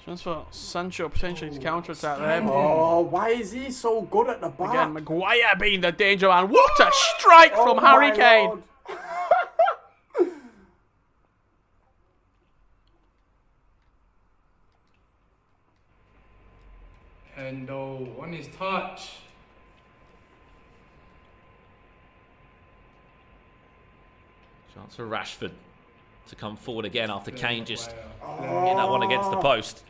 Speaker 2: Chance for Sancho potentially to counter-attack them.
Speaker 8: Oh, why is he so good at the back?
Speaker 2: Again, Maguire being the danger man. What a strike from Harry Kane!
Speaker 16: Hendo on his touch.
Speaker 1: Chance for Rashford to come forward again after Kane just hit that one against the post.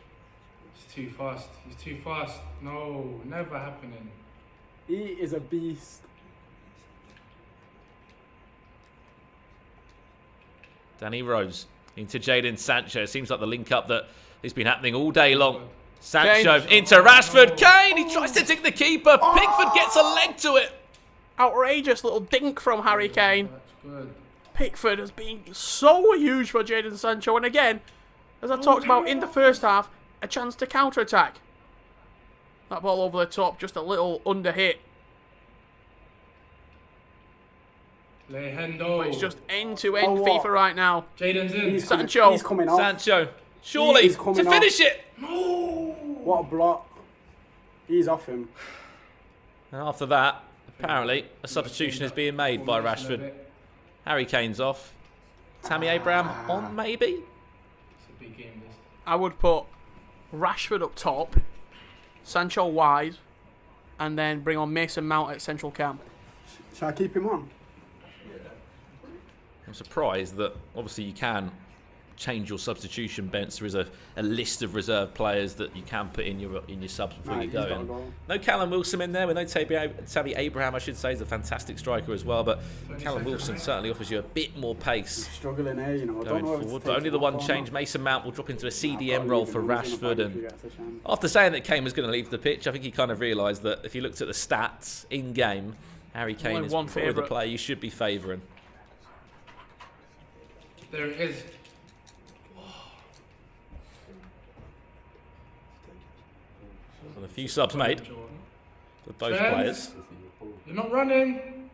Speaker 16: He's too fast. He's too fast. No, never happening.
Speaker 8: He is a beast.
Speaker 1: Danny Rose into Jadon Sancho. It seems like the link up that has been happening all day long. Sancho into Rashford. Kane, he tries to dig the keeper. Pickford gets a leg to it.
Speaker 2: Outrageous little dink from Harry Kane.
Speaker 16: That's good.
Speaker 2: Pickford has been so huge for Jadon Sancho. And again, as I talked about in the first half, a chance to counter-attack. That ball over the top, just a little under-hit.
Speaker 16: Play Hendo.
Speaker 2: But it's just end-to-end FIFA right now.
Speaker 16: Jadon's in.
Speaker 2: Sancho.
Speaker 8: He's coming off.
Speaker 1: Sancho. Surely to finish it.
Speaker 8: What a block. He's off him.
Speaker 1: And after that, apparently, a substitution is being made by Rashford. Harry Kane's off. Tammy Abraham on, maybe?
Speaker 16: It's a big game, this.
Speaker 2: I would put Rashford up top, Sancho wide, and then bring on Mason Mount at central camp.
Speaker 8: Shall I keep him on?
Speaker 1: I'm surprised that obviously you can change your substitution bench. There is a list of reserve players that you can put in your subs before you go. And no Callum Wilson in there, with no Tammy Abraham, I should say, is a fantastic striker as well. But Callum Wilson certainly offers you a bit more pace.
Speaker 8: Struggling here, you know.
Speaker 1: Going forward, but only the one change. Mason Mount will drop into a CDM role for Rashford. And after saying that Kane was going to leave the pitch, I think he kind of realised that if you looked at the stats in game, Harry Kane is probably the player you should be favouring.
Speaker 16: There it is.
Speaker 1: And a few subs made for both players.
Speaker 16: You're not running.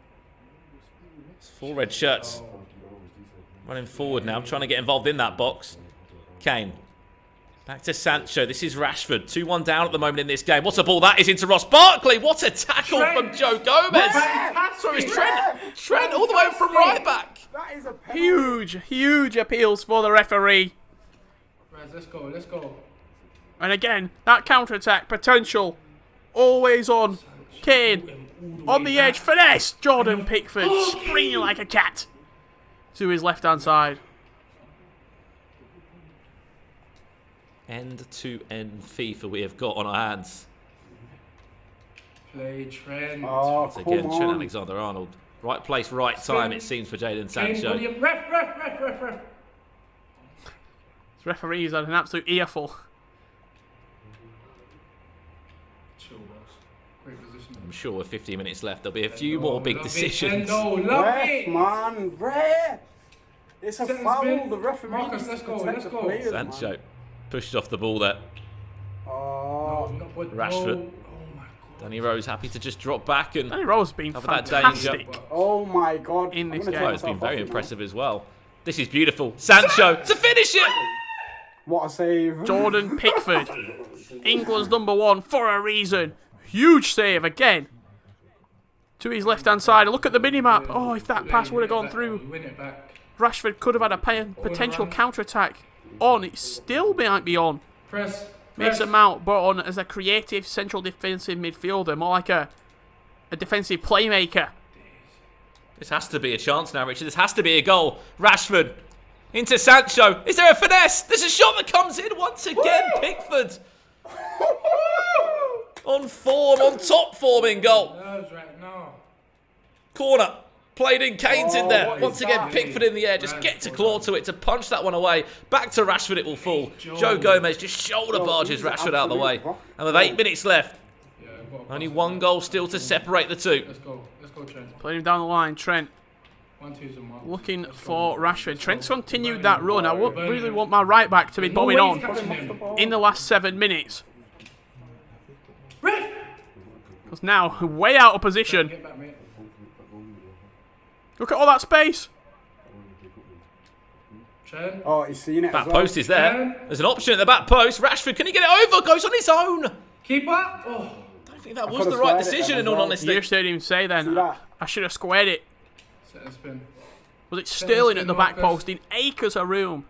Speaker 1: It's 4 red shirts running forward now, trying to get involved in that box. Kane. Back to Sancho. This is Rashford. 2-1 down at the moment in this game. What a ball that is into Ross Barkley. What a tackle from Joe Gomez. So it's Trent all the way from right back.
Speaker 8: That is a
Speaker 2: huge appeals for the referee.
Speaker 16: Right, let's go, let's go.
Speaker 2: And again, that counter-attack potential always on. Kane on the edge. Finesse. Jordan Pickford springing like a cat to his left-hand side.
Speaker 1: End-to-end FIFA we have got on our hands.
Speaker 16: Play Trent.
Speaker 8: Oh,
Speaker 1: so again, Trent Alexander-Arnold. Right place, right time, it seems, for Jadon Sancho.
Speaker 16: Ref.
Speaker 2: This referee's had an absolute earful.
Speaker 1: I'm sure with 15 minutes left, there'll be a few more big decisions.
Speaker 8: Ref, man, ref! It's a foul. The referee.
Speaker 16: Marcus, let's go.
Speaker 1: Sancho pushed off the ball there.
Speaker 8: Oh,
Speaker 1: Rashford. Danny Rose happy to just drop back and
Speaker 2: Danny Rose been
Speaker 1: cover
Speaker 2: fantastic.
Speaker 1: that danger.
Speaker 8: Oh my God!
Speaker 2: In this game,
Speaker 1: it's been very impressive as well. This is beautiful. Sancho to finish it.
Speaker 8: What a save!
Speaker 2: Jordan Pickford, England's #1 for a reason. Huge save again. To his left-hand side. Look at the mini-map. Oh, if that pass would have gone through, Rashford could have had a potential counter-attack on. It still might be on.
Speaker 16: Press.
Speaker 2: Mason Mount brought on as a creative central defensive midfielder, more like a defensive playmaker.
Speaker 1: This has to be a chance now, Richard. This has to be a goal. Rashford into Sancho. Is there a finesse? There's a shot that comes in once again. Pickford on form, on top form in goal. Corner. Played in, Kane's in there. Once again, Pickford in the air. Just get to claw to it, to punch that one away. Back to Rashford, it will fall. Joe Gomez just shoulder barges Rashford out of the way. And with 8 minutes left, only 1 goal still to separate the two.
Speaker 16: Let's go, Trent.
Speaker 2: Playing him down the line, Trent. Looking for Rashford. Trent's continued that run. I really want my right back to be bombing on in the last 7 minutes. Because now, way out of position. Look at all that space.
Speaker 8: Oh, he's seen it.
Speaker 1: Back post is there. There's an option at the back post. Rashford, can he get it over? Goes on his own.
Speaker 16: Keeper. Oh.
Speaker 1: I don't think that was the right decision, in all honesty.
Speaker 2: You just heard him say then, I should have squared it. Was it Sterling at the back post in acres of room?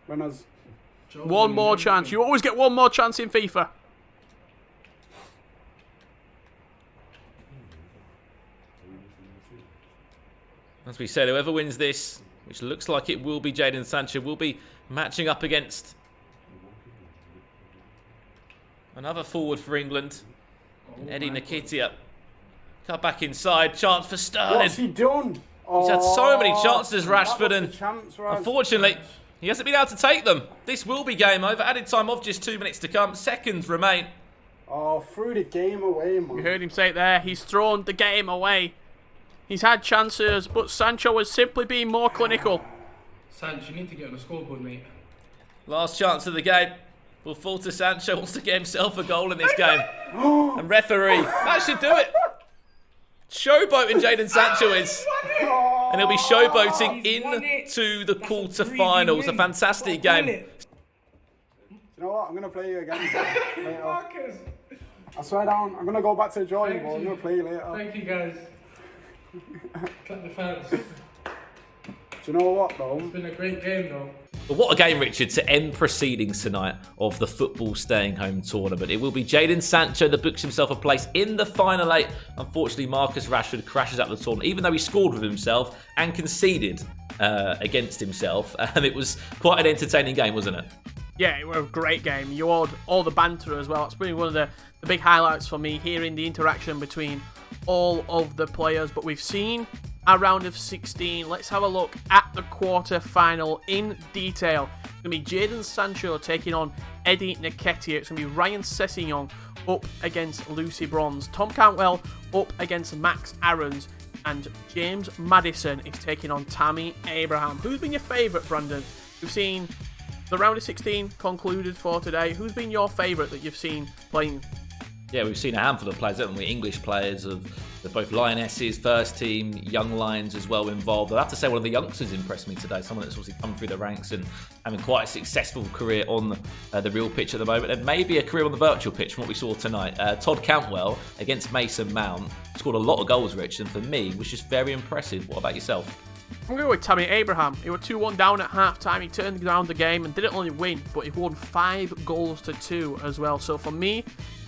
Speaker 2: One more chance. You always get one more chance in FIFA.
Speaker 1: As we said, whoever wins this, which looks like it will be Jadon Sancho, will be matching up against another forward for England. Eddie Nketiah. Cut back inside. Chance for Sterling.
Speaker 8: What's he done?
Speaker 1: He's had so many chances, Rashford, and unfortunately, he hasn't been able to take them. This will be game over. Added time of just 2 minutes to come. Seconds remain.
Speaker 8: Oh, threw the game away, man.
Speaker 2: You heard him say it there. He's thrown the game away. He's had chances, but Sancho has simply been more clinical.
Speaker 16: Sancho, you need to get on the scoreboard, mate.
Speaker 1: Last chance of the game will fall to Sancho. Wants to get himself a goal in this game. And referee, that should do it. Showboating Jadon Sancho is. And he'll be showboating into the quarter-finals. A fantastic game.
Speaker 8: You know what? I'm going to play you again later. I swear down. I'm going to go back to the drawing board. I'm going to play you later.
Speaker 16: Thank you, guys. Clap the fans.
Speaker 8: Do you know what, though?
Speaker 16: It's been a great game, though.
Speaker 1: But what a game, Richard, to end proceedings tonight of the football staying home tournament. It will be Jadon Sancho that books himself a place in the final 8. Unfortunately, Marcus Rashford crashes out of the tournament, even though he scored with himself and conceded against himself. And it was quite an entertaining game, wasn't it?
Speaker 2: Yeah, it was a great game. You had all the banter as well. That's probably one of the big highlights for me, hearing the interaction between all of the players. But we've seen a round of 16. Let's have a look at the quarter-final in detail. It's going to be Jadon Sancho taking on Eddie Nketiah. It's going to be Ryan Sessegnon up against Lucy Bronze. Tom Cantwell up against Max Aarons. And James Maddison is taking on Tammy Abraham. Who's been your favourite, Brandon? We've seen the round of 16 concluded for today. Who's been your favourite that you've seen playing?
Speaker 1: Yeah, we've seen a handful of players, haven't we? English players of both Lionesses, first team, young Lions as well involved. I'd have to say one of the youngsters impressed me today. Someone that's obviously come through the ranks and having quite a successful career on the real pitch at the moment, and maybe a career on the virtual pitch from what we saw tonight. Todd Cantwell against Mason Mount scored a lot of goals, Rich, and for me was just very impressive. What about yourself?
Speaker 2: I'm going to go with Tammy Abraham. He was 2-1 down at half-time. He turned around the game and didn't only win, but he won 5 goals to 2 as well. So for me,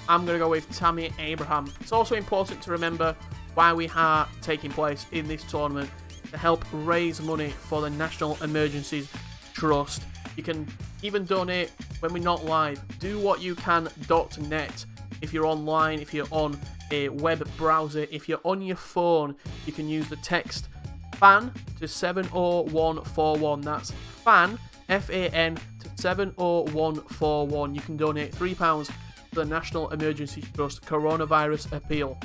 Speaker 2: I'm going to go with Tammy Abraham. It's also important to remember why we are taking place in this tournament, to help raise money for the National Emergencies Trust. You can even donate when we're not live. Do what you can.net. If you're online, if you're on a web browser, if you're on your phone, you can use the text FAN to 70141. That's FAN, F-A-N, to 70141. You can donate £3 to the National Emergencies Trust Coronavirus Appeal.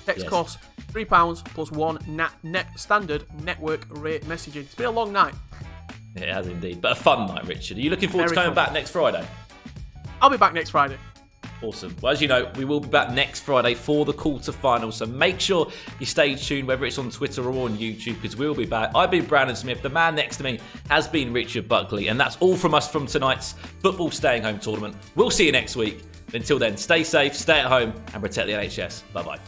Speaker 2: Text costs £3 plus 1 standard network rate messaging. It's been a long night.
Speaker 1: It has indeed, but a fun night, Richard. Are you looking forward to coming back next Friday?
Speaker 2: I'll be back next Friday.
Speaker 1: Awesome. Well, as you know, we will be back next Friday for the quarter-final, so make sure you stay tuned, whether it's on Twitter or on YouTube, because we'll be back. I've been Brandon Smith. The man next to me has been Richard Buckley, and that's all from us from tonight's Football Staying Home tournament. We'll see you next week. Until then, stay safe, stay at home, and protect the NHS. Bye-bye.